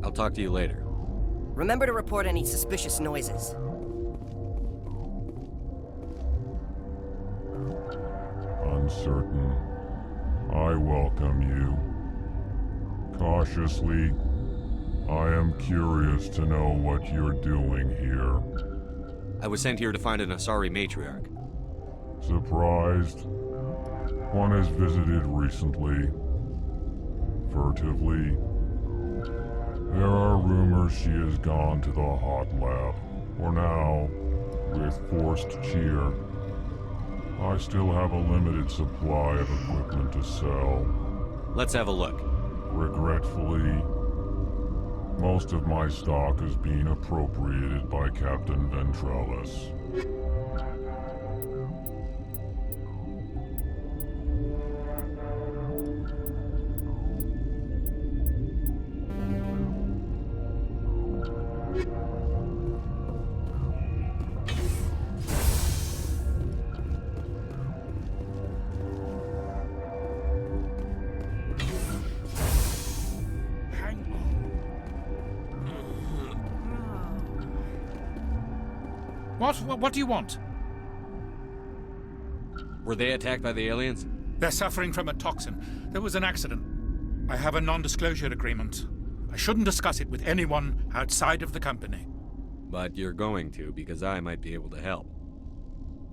I'll talk to you later. Remember to report any suspicious noises. Uncertain. I welcome you. Cautiously, I am curious to know what you're doing here. I was sent here to find an Asari matriarch. Surprised? One has visited recently. Furtively. There are rumors she has gone to the hot lab. For now, with forced cheer. I still have a limited supply of equipment to sell. Let's have a look. Regretfully, most of my stock is being appropriated by Captain Ventralis. What do you want? Were they attacked by the aliens? They're suffering from a toxin. There was an accident. I have a non-disclosure agreement. I shouldn't discuss it with anyone outside of the company. But you're going to, because I might be able to help.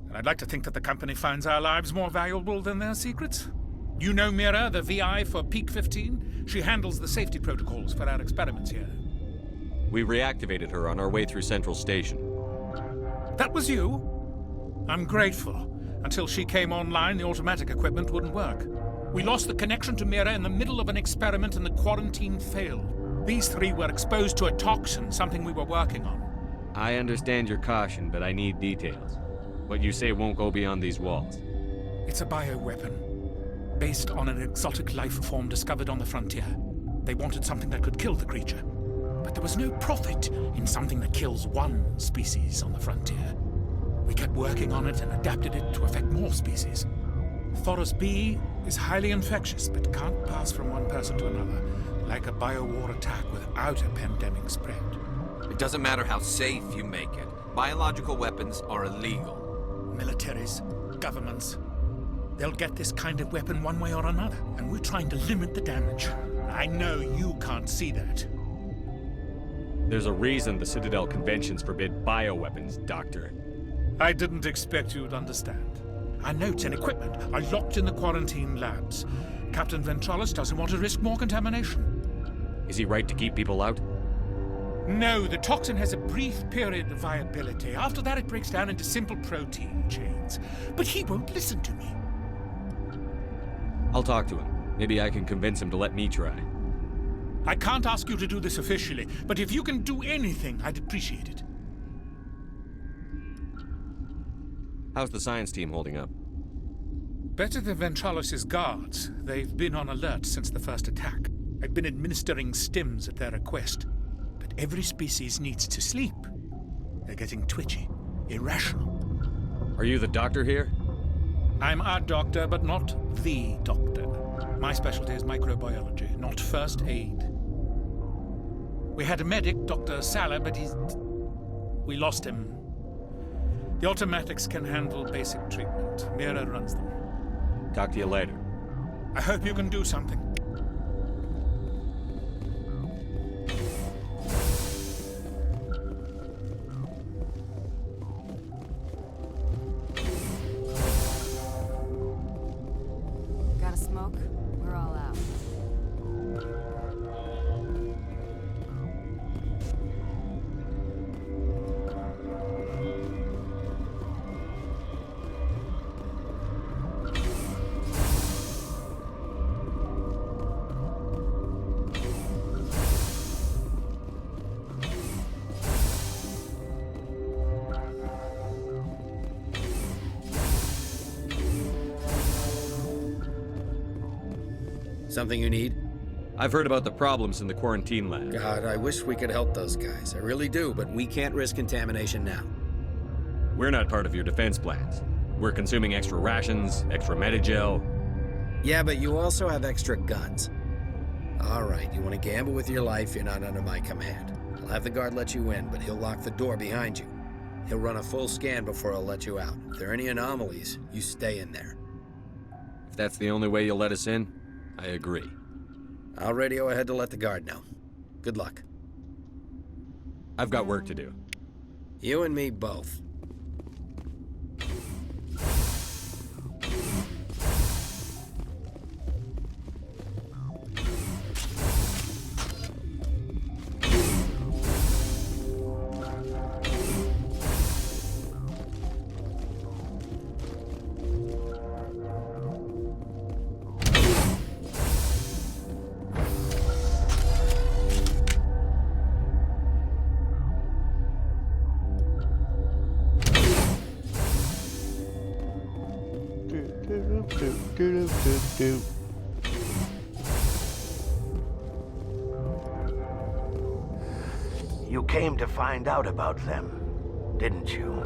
And I'd like to think that the company finds our lives more valuable than their secrets. You know Mira, the VI for Peak 15? She handles the safety protocols for our experiments here. We reactivated her on our way through Central Station. That was you? I'm grateful. Until she came online, the automatic equipment wouldn't work. We lost the connection to Mira in the middle of an experiment and the quarantine failed. These three were exposed to a toxin, something we were working on. I understand your caution, but I need details. What you say won't go beyond these walls. It's a bioweapon, based on an exotic life form discovered on the frontier. They wanted something that could kill the creature. But there was no profit in something that kills one species on the frontier. We kept working on it and adapted it to affect more species. Thoros B is highly infectious, but can't pass from one person to another, like a biowar attack without a pandemic spread. It doesn't matter how safe you make it. Biological weapons are illegal. Militaries, governments, they'll get this kind of weapon one way or another, and we're trying to limit the damage. I know you can't see that. There's a reason the Citadel conventions forbid bioweapons, Doctor. I didn't expect you'd understand. Our notes and equipment are locked in the quarantine labs. Captain Ventralis doesn't want to risk more contamination. Is he right to keep people out? No, the toxin has a brief period of viability. After that, it breaks down into simple protein chains. But he won't listen to me. I'll talk to him. Maybe I can convince him to let me try. I can't ask you to do this officially, but if you can do anything, I'd appreciate it. How's the science team holding up? Better than Ventralis' guards. They've been on alert since the first attack. I've been administering stims at their request. But every species needs to sleep. They're getting twitchy, irrational. Are you the doctor here? I'm a doctor, but not the doctor. My specialty is microbiology, not first aid. We had a medic, Dr. Salah, but we lost him. The automatics can handle basic treatment. Mira runs them. Talk to you later. I hope you can do something. Got a smoke? We're all out. Something you need? I've heard about the problems in the quarantine lab. God, I wish we could help those guys. I really do, but we can't risk contamination now. We're not part of your defense plans. We're consuming extra rations, extra Medigel. Yeah, but you also have extra guns. All right, you want to gamble with your life, you're not under my command. I'll have the guard let you in, but he'll lock the door behind you. He'll run a full scan before he'll let you out. If there are any anomalies, you stay in there. If that's the only way you'll let us in, I agree. I'll radio ahead to let the guard know. Good luck. I've got work to do. You and me both. Do-do-do-do-do. You came to find out about them, didn't you?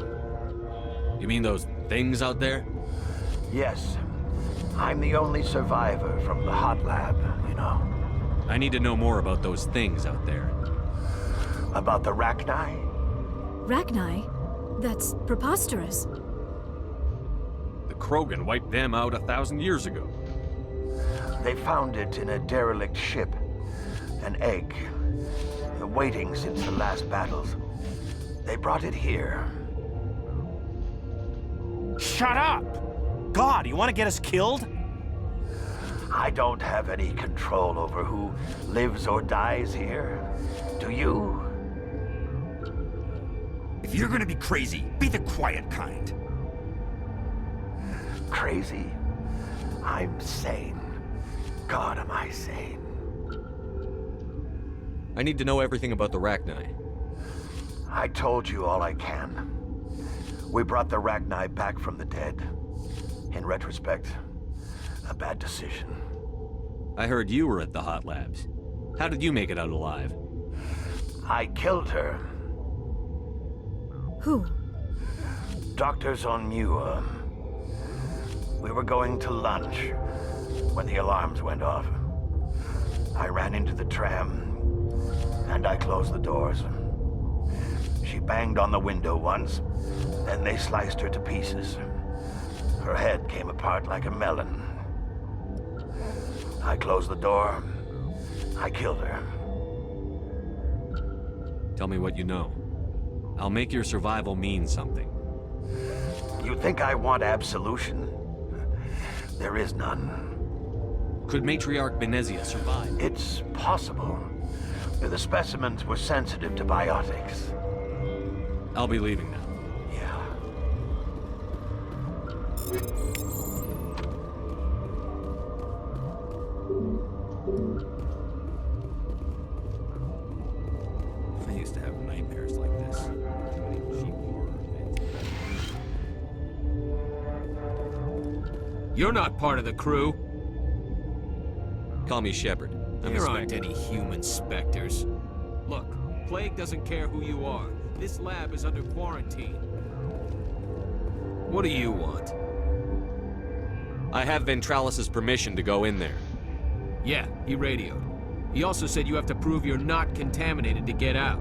You mean those things out there? Yes. I'm the only survivor from the hot lab, you know. I need to know more about those things out there. About the Rachni? Rachni? That's preposterous. The Krogan wiped them out 1,000 years ago. They found it in a derelict ship. An egg. Waiting since the last battles. They brought it here. Shut up! God, you want to get us killed? I don't have any control over who lives or dies here. Do you? If you're gonna be crazy, be the quiet kind. Crazy? I'm sane. God, am I sane. I need to know everything about the Rachni. I told you all I can. We brought the Rachni back from the dead. In retrospect, a bad decision. I heard you were at the hot labs. How did you make it out alive? I killed her. Who? Doctors on Muir. We were going to lunch when the alarms went off. I ran into the tram, and I closed the doors. She banged on the window once, then they sliced her to pieces. Her head came apart like a melon. I closed the door. I killed her. Tell me what you know. I'll make your survival mean something. You think I want absolution? There is none. Could Matriarch Benezia survive? It's possible. The specimens were sensitive to biotics. I'll be leaving now. Yeah. I used to have nightmares like this. Too many cheap horror events. You're not part of the crew. Call me Shepard. I'm a There aren't Spectre. any human specters. Look, Plague doesn't care who you are. This lab is under quarantine. What do you want? I have Ventralis' permission to go in there. Yeah, he radioed. He also said you have to prove you're not contaminated to get out.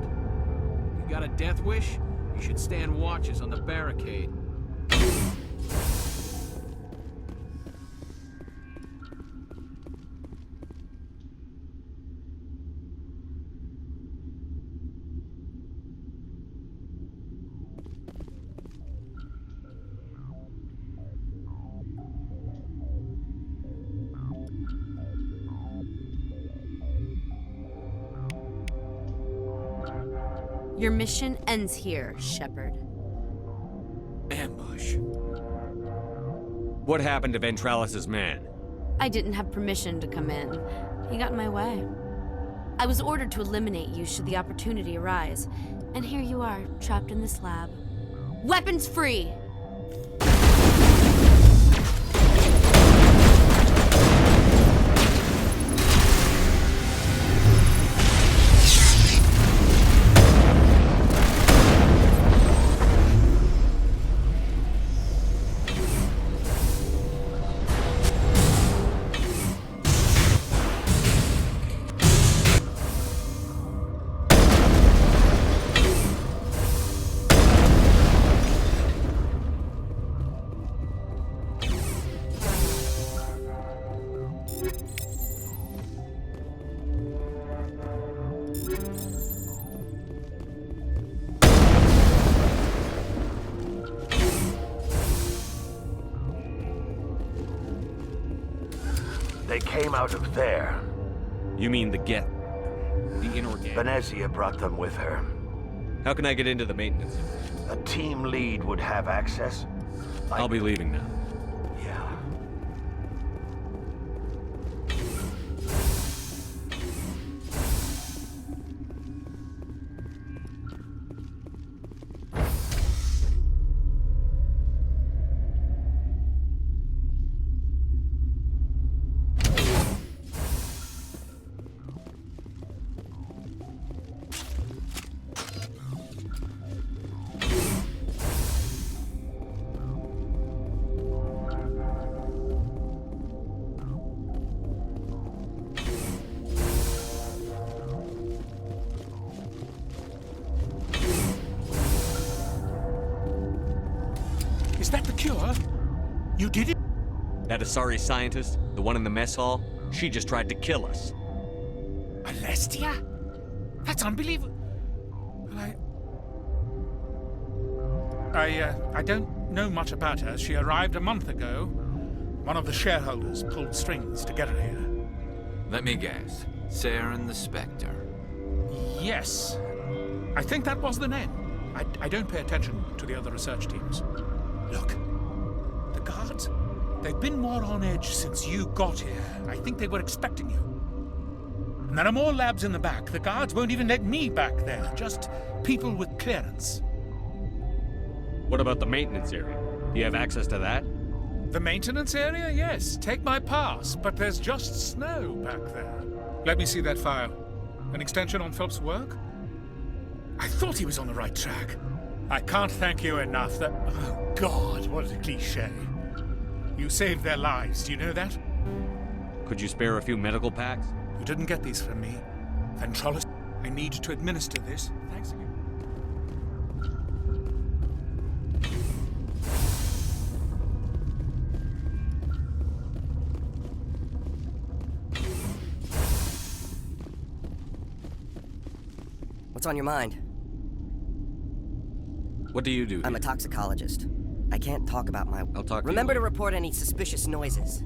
You got a death wish? You should stand watches on the barricade. Your mission ends here, Shepard. Ambush. What happened to Ventralis' man? I didn't have permission to come in. He got in my way. I was ordered to eliminate you should the opportunity arise. And here you are, trapped in this lab. Weapons free! They came out of there. You mean the Geth? The inorganic? Benezia brought them with her. How can I get into the maintenance? A team lead would have access. I'll be leaving now. Yeah. Is that the cure? You did it? That Asari scientist, the one in the mess hall, she just tried to kill us. Alestia? That's unbelievable. I don't know much about her. She arrived a month ago. One of the shareholders pulled strings to get her here. Let me guess. Saren the Spectre. Yes. I think that was the name. I don't pay attention to the other research teams. Look, the guards, they've been more on edge since you got here. I think they were expecting you. And there are more labs in the back. The guards won't even let me back there. Just people with clearance. What about the maintenance area? Do you have access to that? The maintenance area? Yes. Take my pass. But there's just snow back there. Let me see that file. An extension on Phelps' work? I thought he was on the right track. I can't thank you enough that... Oh, God, what a cliché. You saved their lives, do you know that? Could you spare a few medical packs? You didn't get these from me. Ventrolus, I need to administer this. Thanks again. What's on your mind? What do you do? I'm a toxicologist. I can't talk about my... I'll talk to Remember you to report any suspicious noises.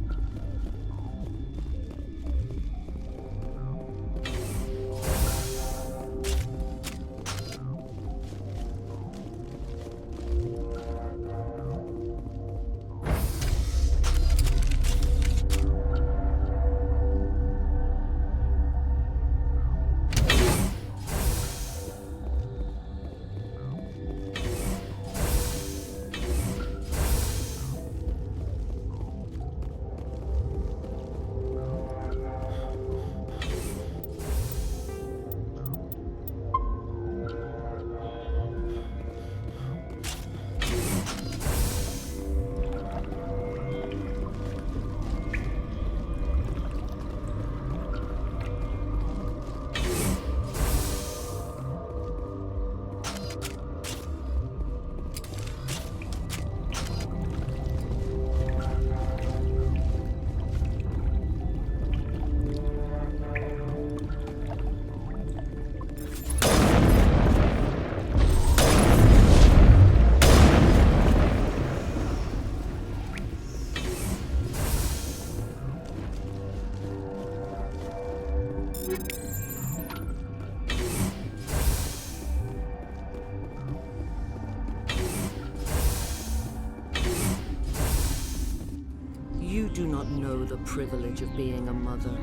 You do not know the privilege of being a mother.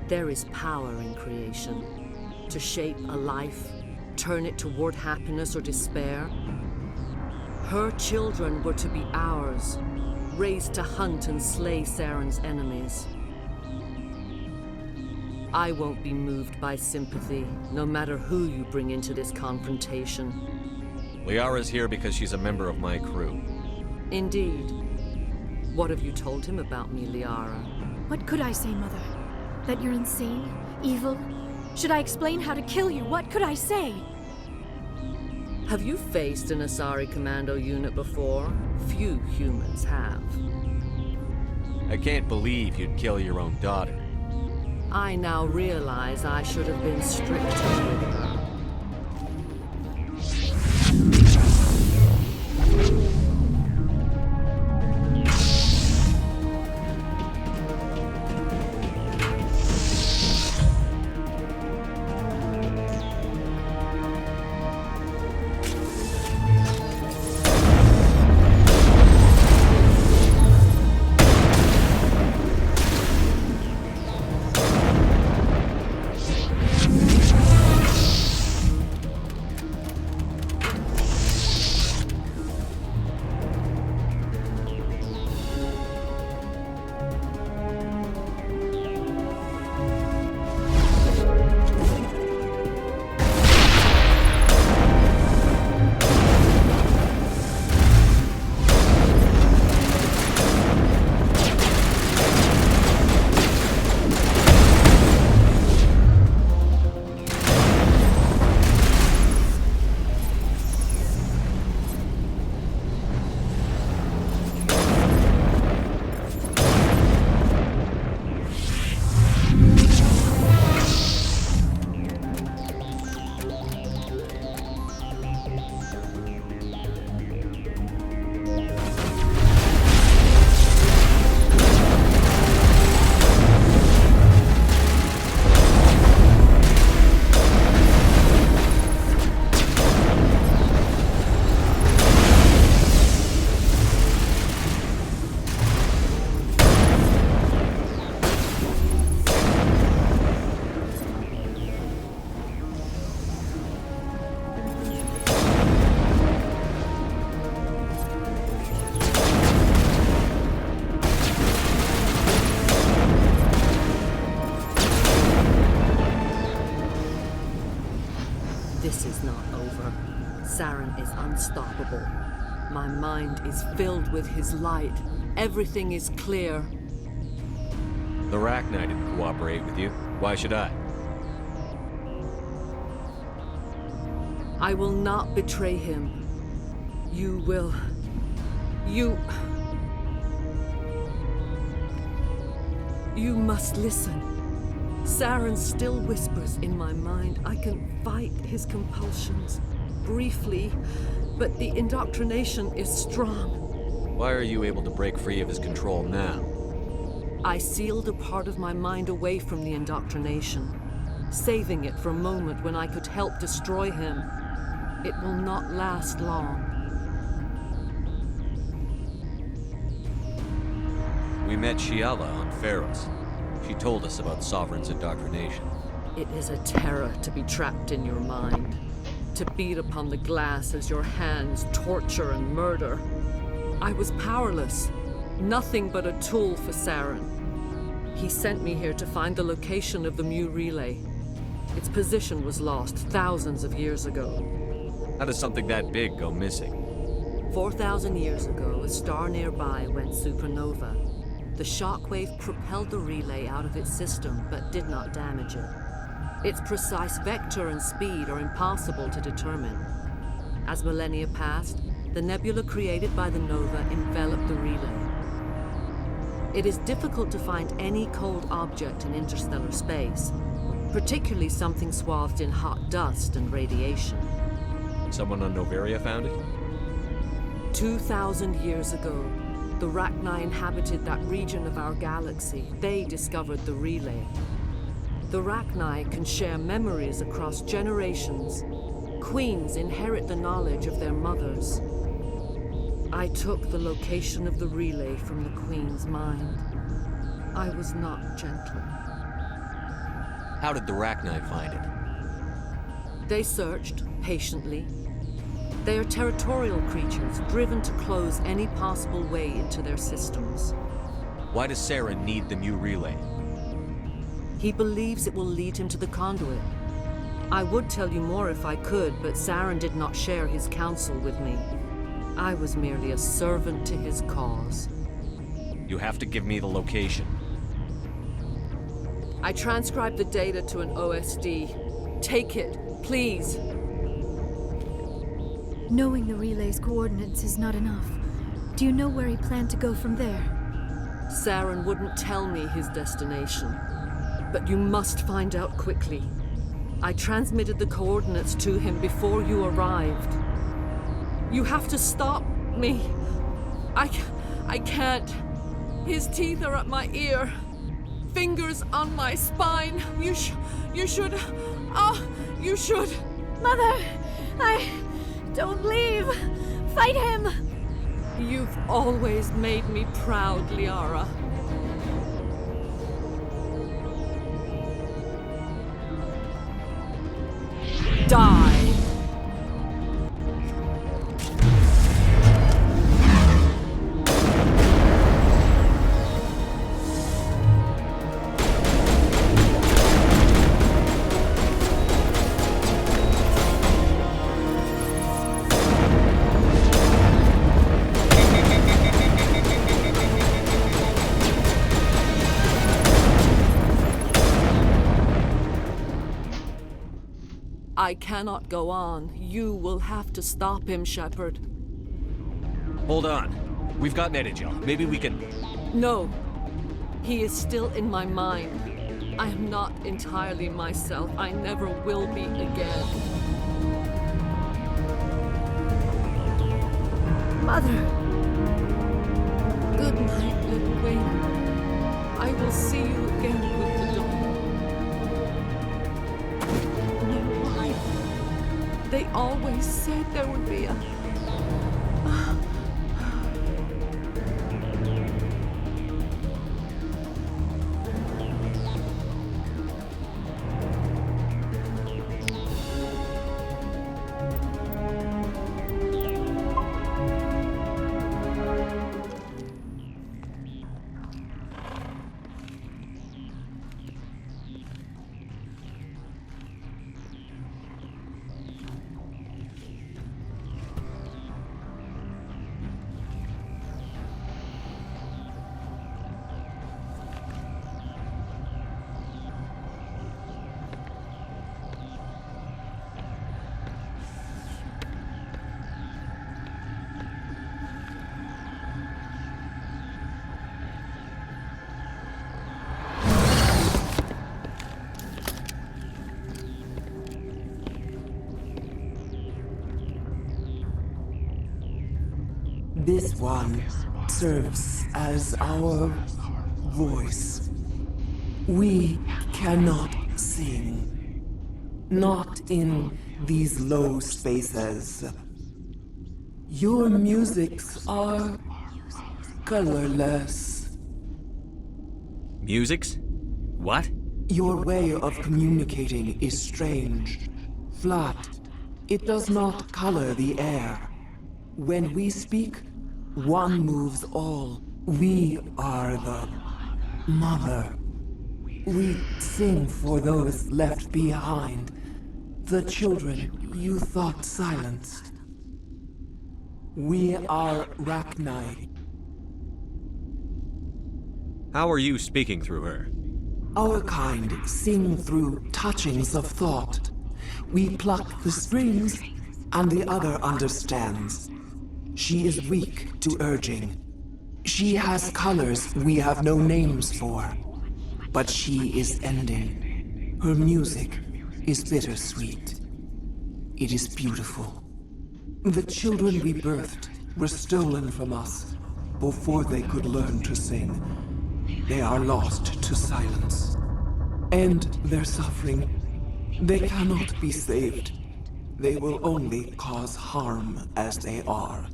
There is power in creation. To shape a life, turn it toward happiness or despair. Her children were to be ours, raised to hunt and slay Saren's enemies. I won't be moved by sympathy, no matter who you bring into this confrontation. Liara's here because she's a member of my crew. Indeed. What have you told him about me, Liara? What could I say, Mother? That you're insane? Evil? Should I explain how to kill you? What could I say? Have you faced an Asari commando unit before? Few humans have. I can't believe you'd kill your own daughter. I now realize I should have been stricter with her. unstoppable. My mind is filled with his light. Everything is clear. The Rachni didn't cooperate with you. Why should I? I will not betray him. You will. You must listen. Saren still whispers in my mind. I can fight his compulsions. Briefly, but the indoctrination is strong. Why are you able to break free of his control now? I sealed a part of my mind away from the indoctrination, saving it for a moment when I could help destroy him. It will not last long. We met Shiala on Pharos. She told us about Sovereign's indoctrination. It is a terror to be trapped in your mind, to beat upon the glass as your hands torture and murder. I was powerless, nothing but a tool for Saren. He sent me here to find the location of the Mu relay. Its position was lost thousands of years ago. How does something that big go missing? 4,000 years ago, a star nearby went supernova. The shockwave propelled the relay out of its system, but did not damage it. Its precise vector and speed are impossible to determine. As millennia passed, the nebula created by the nova enveloped the relay. It is difficult to find any cold object in interstellar space, particularly something swathed in hot dust and radiation. Someone on Noveria found it? 2,000 years ago, the Rachni inhabited that region of our galaxy. They discovered the relay. The Rachni can share memories across generations. Queens inherit the knowledge of their mothers. I took the location of the relay from the Queen's mind. I was not gentle. How did the Rachni find it? They searched, patiently. They are territorial creatures, driven to close any possible way into their systems. Why does Saren need the Mu relay? He believes it will lead him to the conduit. I would tell you more if I could, but Saren did not share his counsel with me. I was merely a servant to his cause. You have to give me the location. I transcribed the data to an OSD. Take it, please. Knowing the relay's coordinates is not enough. Do you know where he planned to go from there? Saren wouldn't tell me his destination. But you must find out quickly. I transmitted the coordinates to him before you arrived. You have to stop me. I can't. His teeth are at my ear. Fingers on my spine. You should. You should. Mother! Don't leave! Fight him! You've always made me proud, Liara. Die! I cannot go on. You will have to stop him, Shepard. Hold on. We've got Netagel. Maybe we can... No. He is still in my mind. I am not entirely myself. I never will be again. Mother! Good night, little Wayne. I will see you again with the dawn. They always said there would be a... This one serves as our voice. We cannot sing. Not in these low spaces. Your musics are colorless. Musics? What? Your way of communicating is strange. Flat. It does not color the air. When we speak, one moves all. We are the mother. We sing for those left behind. The children you thought silenced. We are Rachni. How are you speaking through her? Our kind sing through touchings of thought. We pluck the strings, and the other understands. She is weak to urging. She has colors we have no names for. But she is ending. Her music is bittersweet. It is beautiful. The children we birthed were stolen from us before they could learn to sing. They are lost to silence. And their suffering, they cannot be saved. They will only cause harm as they are.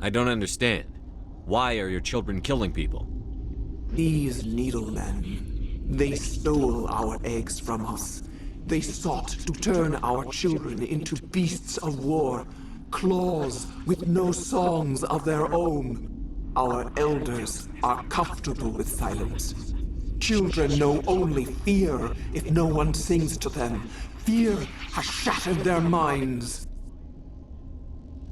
I don't understand. Why are your children killing people? These needlemen, they stole our eggs from us. They sought to turn our children into beasts of war, claws with no songs of their own. Our elders are comfortable with silence. Children know only fear if no one sings to them. Fear has shattered their minds.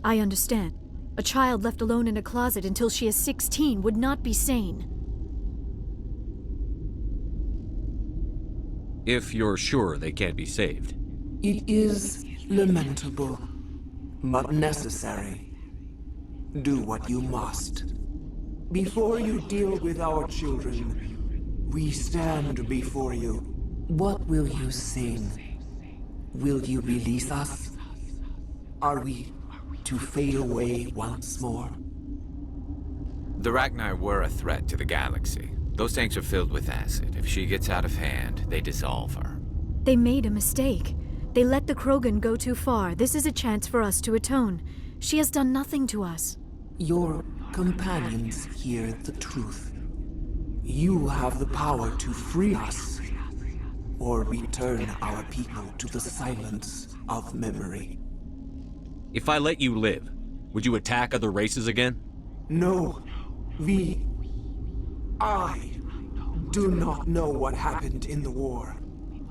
I understand. A child left alone in a closet until she is 16 would not be sane. If you're sure they can't be saved. It is lamentable, but necessary. Do what you must. Before you deal with our children, we stand before you. What will you sing? Will you release us? Are we to fade away once more? The Rachni were a threat to the galaxy. Those tanks are filled with acid. If she gets out of hand, they dissolve her. They made a mistake. They let the Krogan go too far. This is a chance for us to atone. She has done nothing to us. Your companions hear the truth. You have the power to free us, or return our people to the silence of memory. If I let you live, would you attack other races again? No. I do not know what happened in the war.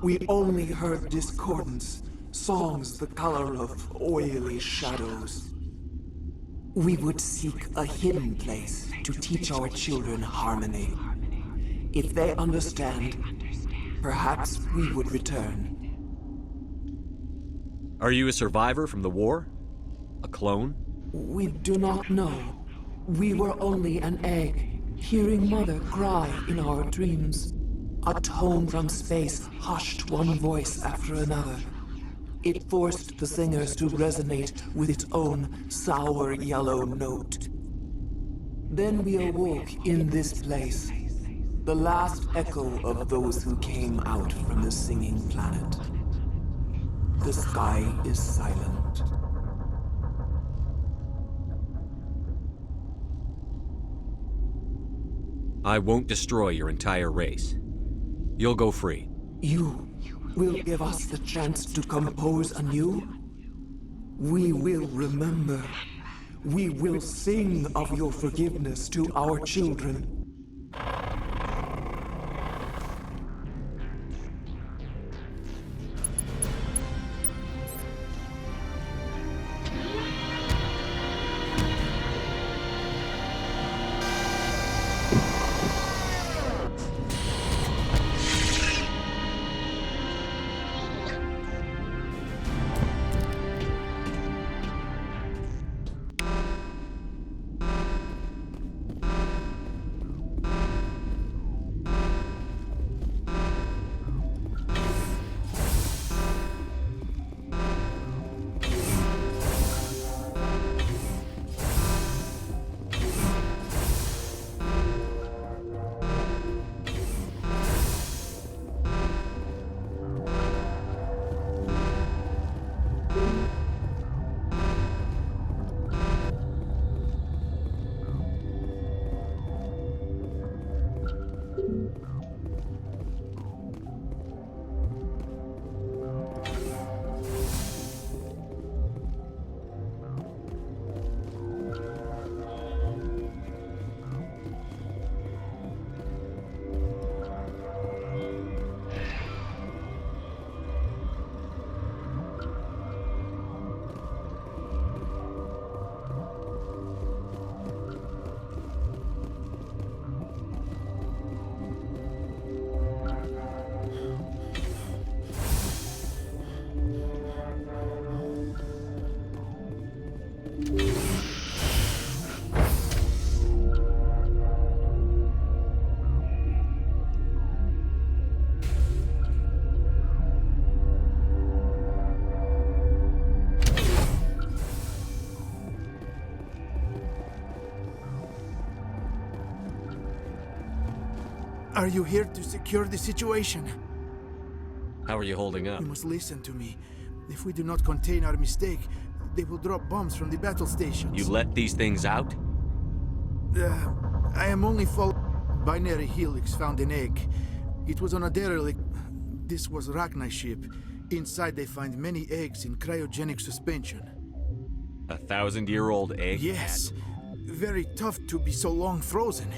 We only heard discordance, songs the color of oily shadows. We would seek a hidden place to teach our children harmony. If they understand, perhaps we would return. Are you a survivor from the war? A clone? We do not know. We were only an egg, hearing Mother cry in our dreams. A tone from space hushed one voice after another. It forced the singers to resonate with its own sour yellow note. Then we awoke in this place, the last echo of those who came out from the singing planet. The sky is silent. I won't destroy your entire race. You'll go free. You will give us the chance to compose anew? We will remember. We will sing of your forgiveness to our children. Are you here to secure the situation? How are you holding up? You must listen to me. If we do not contain our mistake, they will drop bombs from the battle stations. You let these things out? I am only Binary Helix found an egg. It was on a derelict. This was Rachni ship. Inside they find many eggs in cryogenic suspension. 1,000-year-old egg? Yes. Very tough to be so long frozen.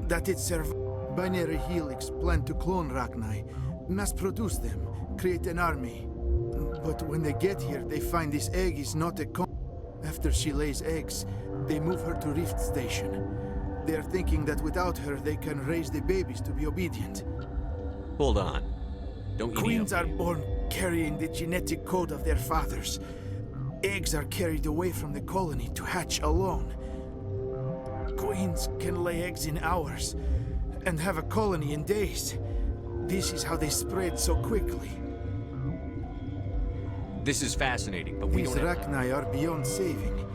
That it survived. Binary Helix planned to clone Rachni, mass produce them, create an army. But when they get here, they find this egg is not a After she lays eggs, they move her to Rift Station. They're thinking that without her, they can raise the babies to be obedient. Hold on. Don't you Queens are born carrying the genetic code of their fathers. Eggs are carried away from the colony to hatch alone. Queens can lay eggs in hours and have a colony in days. This is how they spread so quickly. This is fascinating, but we These don't Rachni are beyond saving.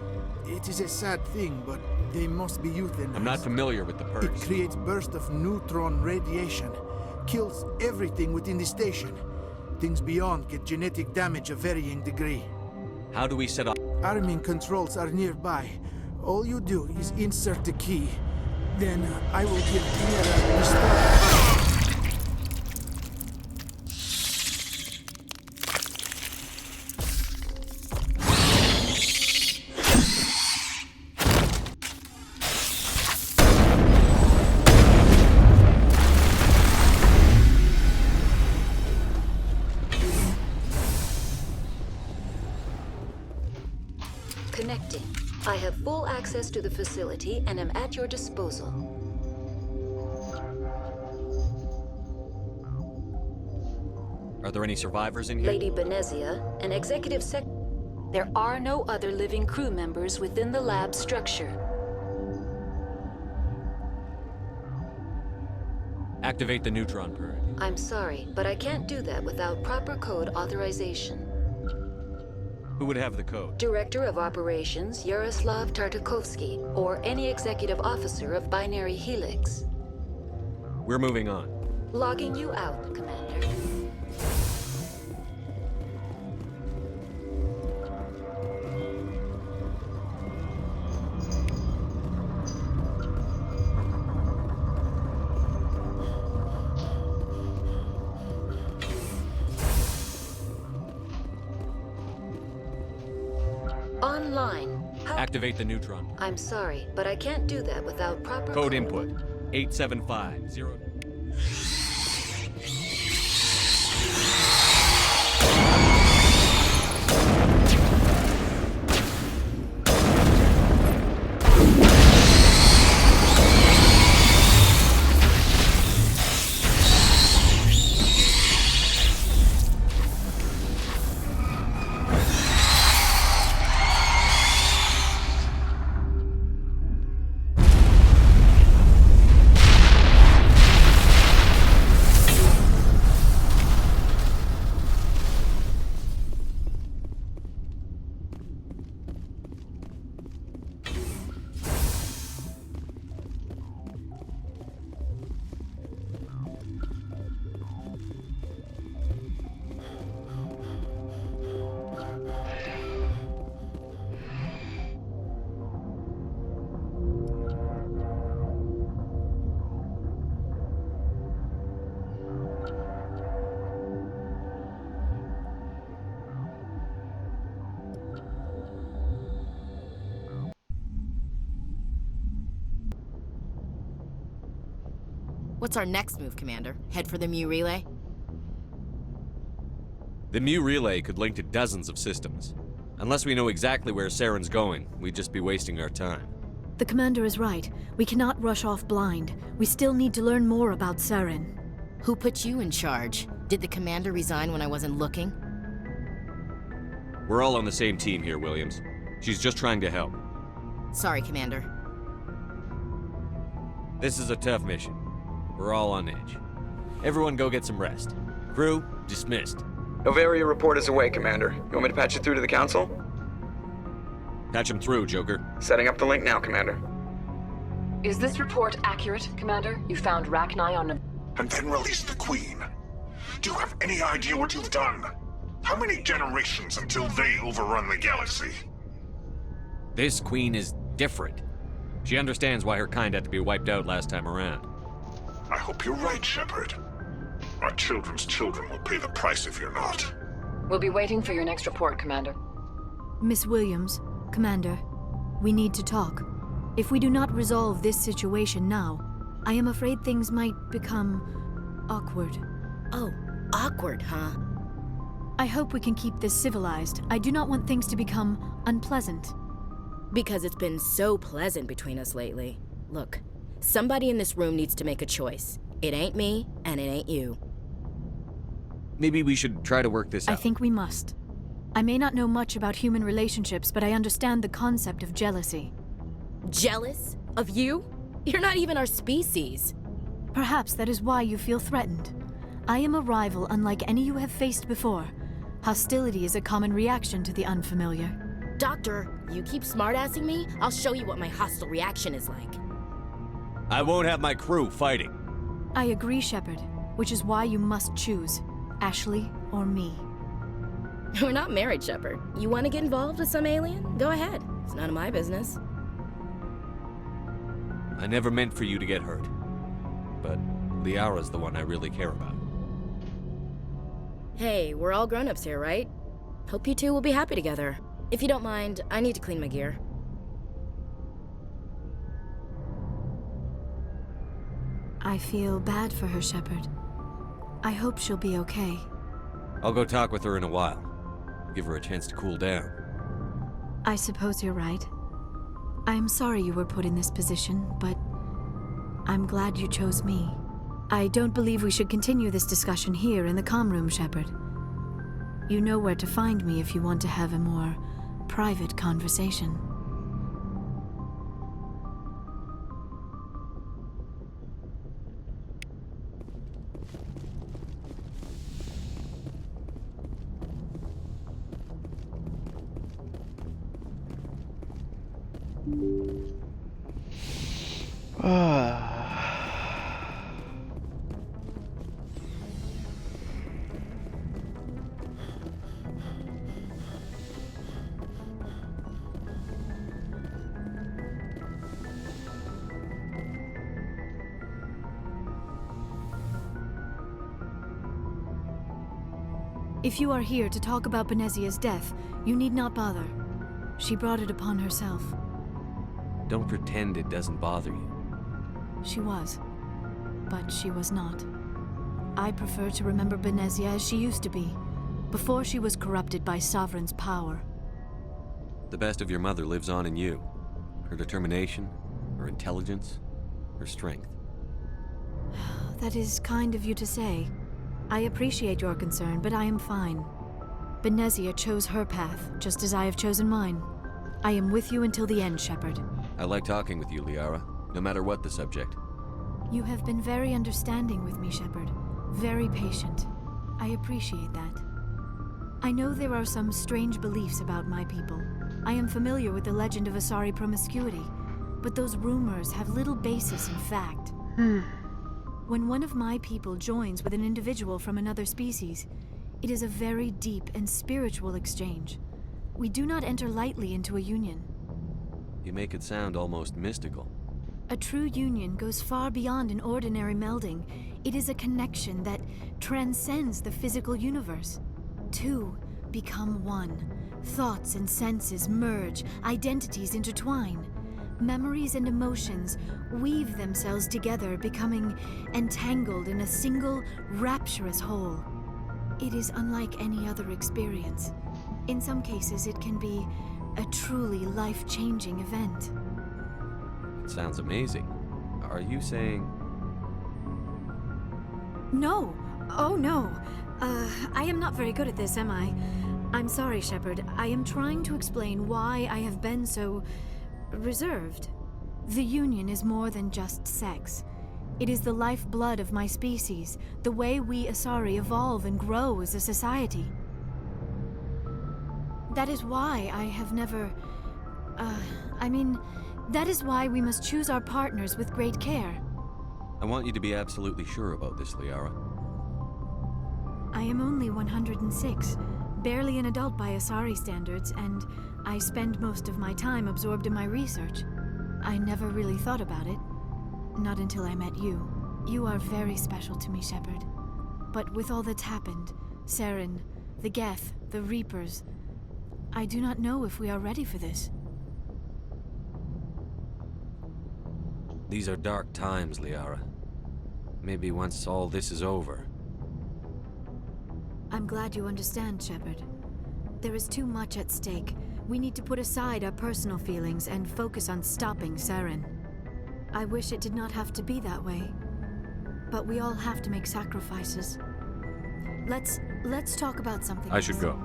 It is a sad thing, but they must be euthanized. I'm not familiar with the purge. It creates bursts of neutron radiation, kills everything within the station. Things beyond get genetic damage of varying degree. How do we set up? Arming controls are nearby. All you do is insert the key. Then I will give Kira the start. Connecting. I have full access to the facility and am at your disposal. Are there any survivors in here? Lady Benezia, an executive sec... There are no other living crew members within the lab structure. Activate the neutron purge. I'm sorry, but I can't do that without proper code authorization. Who would have the code? Director of Operations Yaroslav Tartakovsky, or any executive officer of Binary Helix. We're moving on. Logging you out, Commander. Online. Activate the neutron. I'm sorry, but I can't do that without proper Code input 8750. What's our next move, Commander? Head for the Mu Relay? The Mu Relay could link to dozens of systems. Unless we know exactly where Saren's going, we'd just be wasting our time. The Commander is right. We cannot rush off blind. We still need to learn more about Saren. Who put you in charge? Did the Commander resign when I wasn't looking? We're all on the same team here, Williams. She's just trying to help. Sorry, Commander. This is a tough mission. We're all on edge. Everyone go get some rest. Crew, dismissed. Novaria report is away, Commander. You want me to patch it through to the Council? Patch him through, Joker. Setting up the link now, Commander. Is this report accurate, Commander? You found Rachni on... and then release the Queen. Do you have any idea what you've done? How many generations until they overrun the galaxy? This Queen is different. She understands why her kind had to be wiped out last time around. I hope you're right, Shepard. Our children's children will pay the price if you're not. We'll be waiting for your next report, Commander. Miss Williams, Commander, we need to talk. If we do not resolve this situation now, I am afraid things might become awkward. Oh, awkward, huh? I hope we can keep this civilized. I do not want things to become unpleasant. Because it's been so pleasant between us lately. Look, somebody in this room needs to make a choice. It ain't me, and it ain't you. Maybe we should try to work this out. I think we must. I may not know much about human relationships, but I understand the concept of jealousy. Jealous? Of you? You're not even our species. Perhaps that is why you feel threatened. I am a rival unlike any you have faced before. Hostility is a common reaction to the unfamiliar. Doctor, you keep smartassing me, I'll show you what my hostile reaction is like. I won't have my crew fighting. I agree, Shepard, which is why you must choose. Ashley or me. We're not married, Shepard. You want to get involved with some alien? Go ahead. It's none of my business. I never meant for you to get hurt. But Liara's the one I really care about. Hey, we're all grown-ups here, right? Hope you two will be happy together. If you don't mind, I need to clean my gear. I feel bad for her, Shepard. I hope she'll be okay. I'll go talk with her in a while. Give her a chance to cool down. I suppose you're right. I'm sorry you were put in this position, but I'm glad you chose me. I don't believe we should continue this discussion here in the comm room, Shepard. You know where to find me if you want to have a more private conversation. If you are here to talk about Benezia's death, you need not bother. She brought it upon herself. Don't pretend it doesn't bother you. She was, but she was not. I prefer to remember Benezia as she used to be, before she was corrupted by Sovereign's power. The best of your mother lives on in you. Her determination, her intelligence, her strength. That is kind of you to say. I appreciate your concern, but I am fine. Benezia chose her path, just as I have chosen mine. I am with you until the end, Shepard. I like talking with you, Liara, no matter what the subject. You have been very understanding with me, Shepard. Very patient. I appreciate that. I know there are some strange beliefs about my people. I am familiar with the legend of Asari promiscuity, but those rumors have little basis in fact. When one of my people joins with an individual from another species, it is a very deep and spiritual exchange. We do not enter lightly into a union. You make it sound almost mystical. A true union goes far beyond an ordinary melding. It is a connection that transcends the physical universe. Two become one. Thoughts and senses merge, identities intertwine. Memories and emotions weave themselves together, becoming entangled in a single, rapturous whole. It is unlike any other experience. In some cases, it can be a truly life-changing event. It sounds amazing. Are you saying... No! Oh, no! I am not very good at this, am I? I'm sorry, Shepard. I am trying to explain why I have been so... reserved. The Union is more than just sex. It is the lifeblood of my species, the way we Asari evolve and grow as a society. That is why I have never... that is why we must choose our partners with great care. I want you to be absolutely sure about this, Liara. I am only 106, barely an adult by Asari standards, and I spend most of my time absorbed in my research. I never really thought about it. Not until I met you. You are very special to me, Shepard. But with all that's happened, Saren, the Geth, the Reapers, I do not know if we are ready for this. These are dark times, Liara. Maybe once all this is over. I'm glad you understand, Shepard. There is too much at stake. We need to put aside our personal feelings and focus on stopping Saren. I wish it did not have to be that way. But we all have to make sacrifices. Let's talk about something I should go.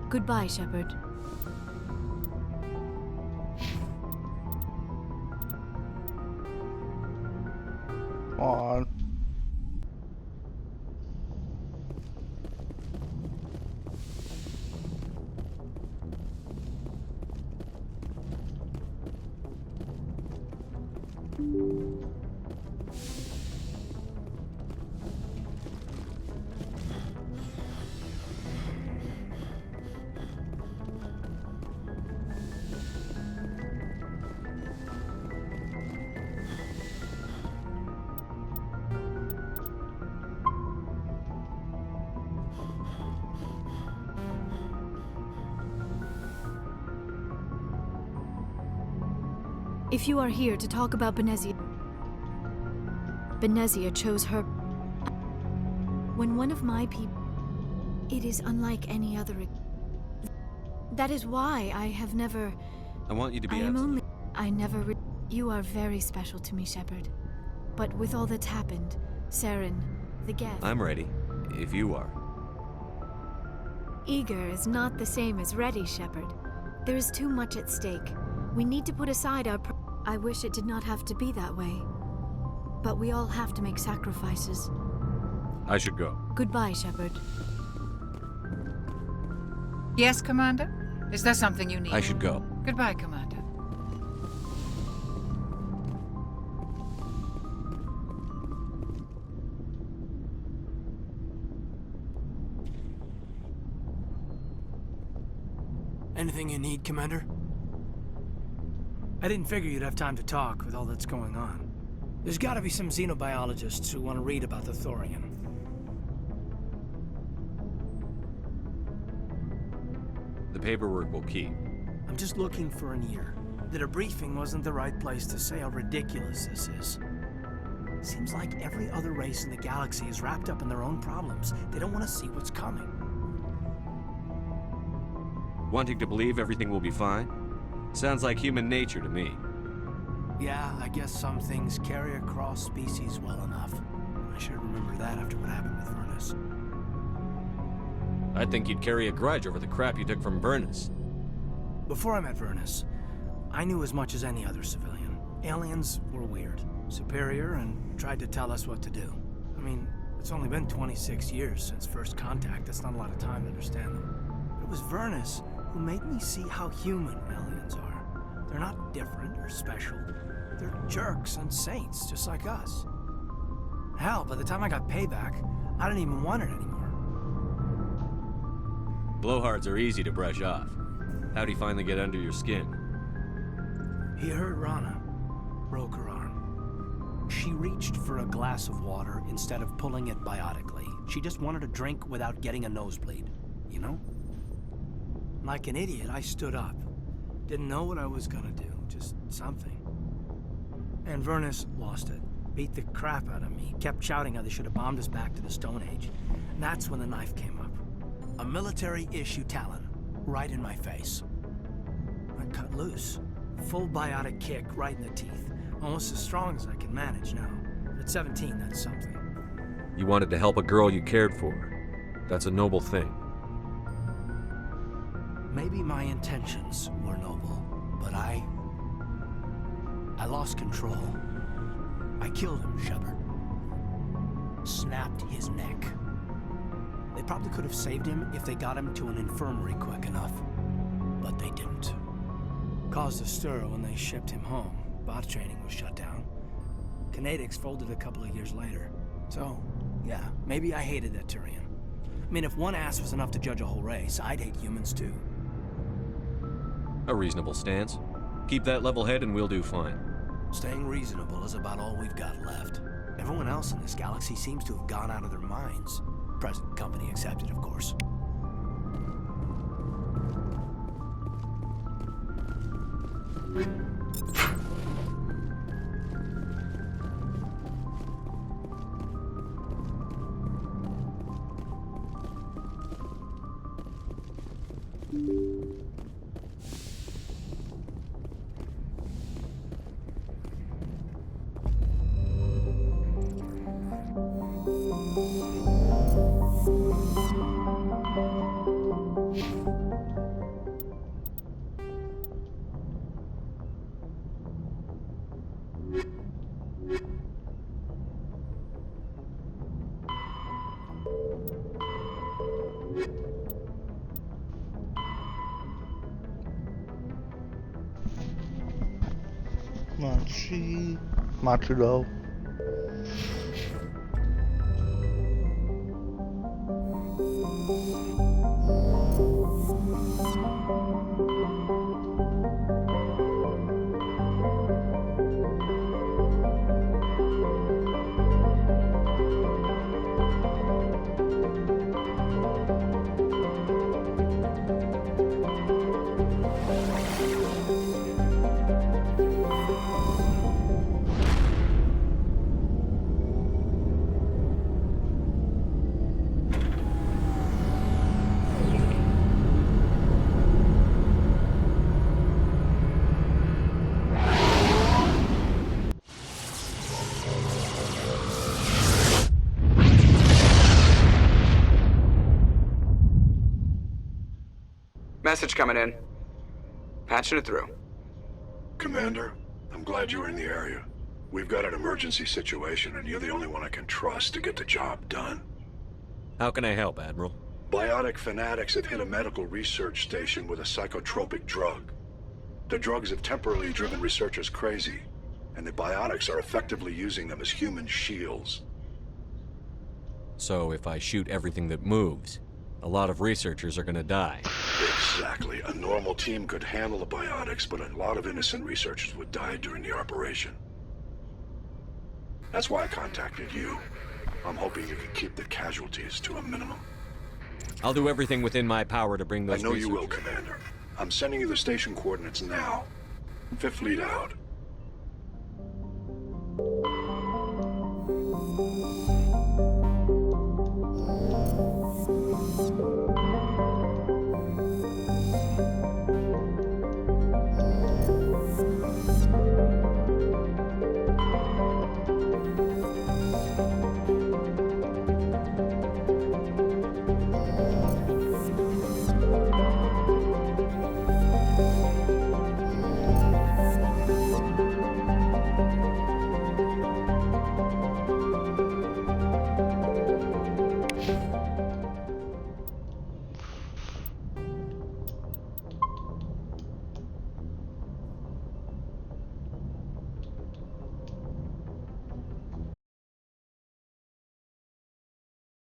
Goodbye, Shepard. Come on. If you are here to talk about Benezia... Benezia chose her... When one of my people... It is unlike any other... That is why I have never... I want you to be I am only... I never... You are very special to me, Shepard. But with all that's happened, Saren, the Geth... I'm ready, if you are. Eager is not the same as ready, Shepard. There is too much at stake. We need to put aside our... I wish it did not have to be that way. But we all have to make sacrifices. I should go. Goodbye, Shepard. Yes, Commander? Is there something you need? I should go. Goodbye, Commander. Anything you need, Commander? I didn't figure you'd have time to talk with all that's going on. There's gotta be some xenobiologists who want to read about the Thorian. The paperwork will keep. I'm just looking for an ear. The debriefing wasn't the right place to say how ridiculous this is. Seems like every other race in the galaxy is wrapped up in their own problems. They don't want to see what's coming. Wanting to believe everything will be fine? Sounds like human nature to me. Yeah, I guess some things carry across species well enough. I should remember that after what happened with Vernus. I think you'd carry a grudge over the crap you took from Vernus. Before I met Vernus, I knew as much as any other civilian. Aliens were weird, superior, and tried to tell us what to do. I mean, it's only been 26 years since first contact. That's not a lot of time to understand them. But it was Vernus who made me see how human aliens are. They're not different or special. They're jerks and saints, just like us. Hell, by the time I got payback, I didn't even want it anymore. Blowhards are easy to brush off. How'd he finally get under your skin? He hurt Rana, broke her arm. She reached for a glass of water instead of pulling it biotically. She just wanted a drink without getting a nosebleed, you know? Like an idiot, I stood up. Didn't know what I was gonna do, just something. And Vernus lost it. Beat the crap out of me. Kept shouting how they should have bombed us back to the Stone Age. And that's when the knife came up. A military-issue Talon, right in my face. I cut loose. Full biotic kick right in the teeth. Almost as strong as I can manage now. But at 17, that's something. You wanted to help a girl you cared for. That's a noble thing. Maybe my intentions were noble, but I lost control. I killed him, Shepard. Snapped his neck. They probably could have saved him if they got him to an infirmary quick enough, but they didn't. Caused a stir when they shipped him home. Bot training was shut down. Canadix folded a couple of years later. So, yeah, maybe I hated that Turian. I mean, if one ass was enough to judge a whole race, I'd hate humans too. A reasonable stance. Keep that level head and we'll do fine. Staying reasonable is about all we've got left. Everyone else in this galaxy seems to have gone out of their minds. Present company accepted, of course. Matsudo. Message coming in. Patching it through. Commander, I'm glad you're in the area. We've got an emergency situation, and you're the only one I can trust to get the job done. How can I help, Admiral? Biotic fanatics have hit a medical research station with a psychotropic drug. The drugs have temporarily driven researchers crazy, and the biotics are effectively using them as human shields. So if I shoot everything that moves, a lot of researchers are gonna die. Exactly. A normal team could handle the biotics, but a lot of innocent researchers would die during the operation. That's why I contacted you. I'm hoping you can keep the casualties to a minimum. I'll do everything within my power to bring those I know you will, researchers. Commander. I'm sending you the station coordinates now. Fifth Fleet out.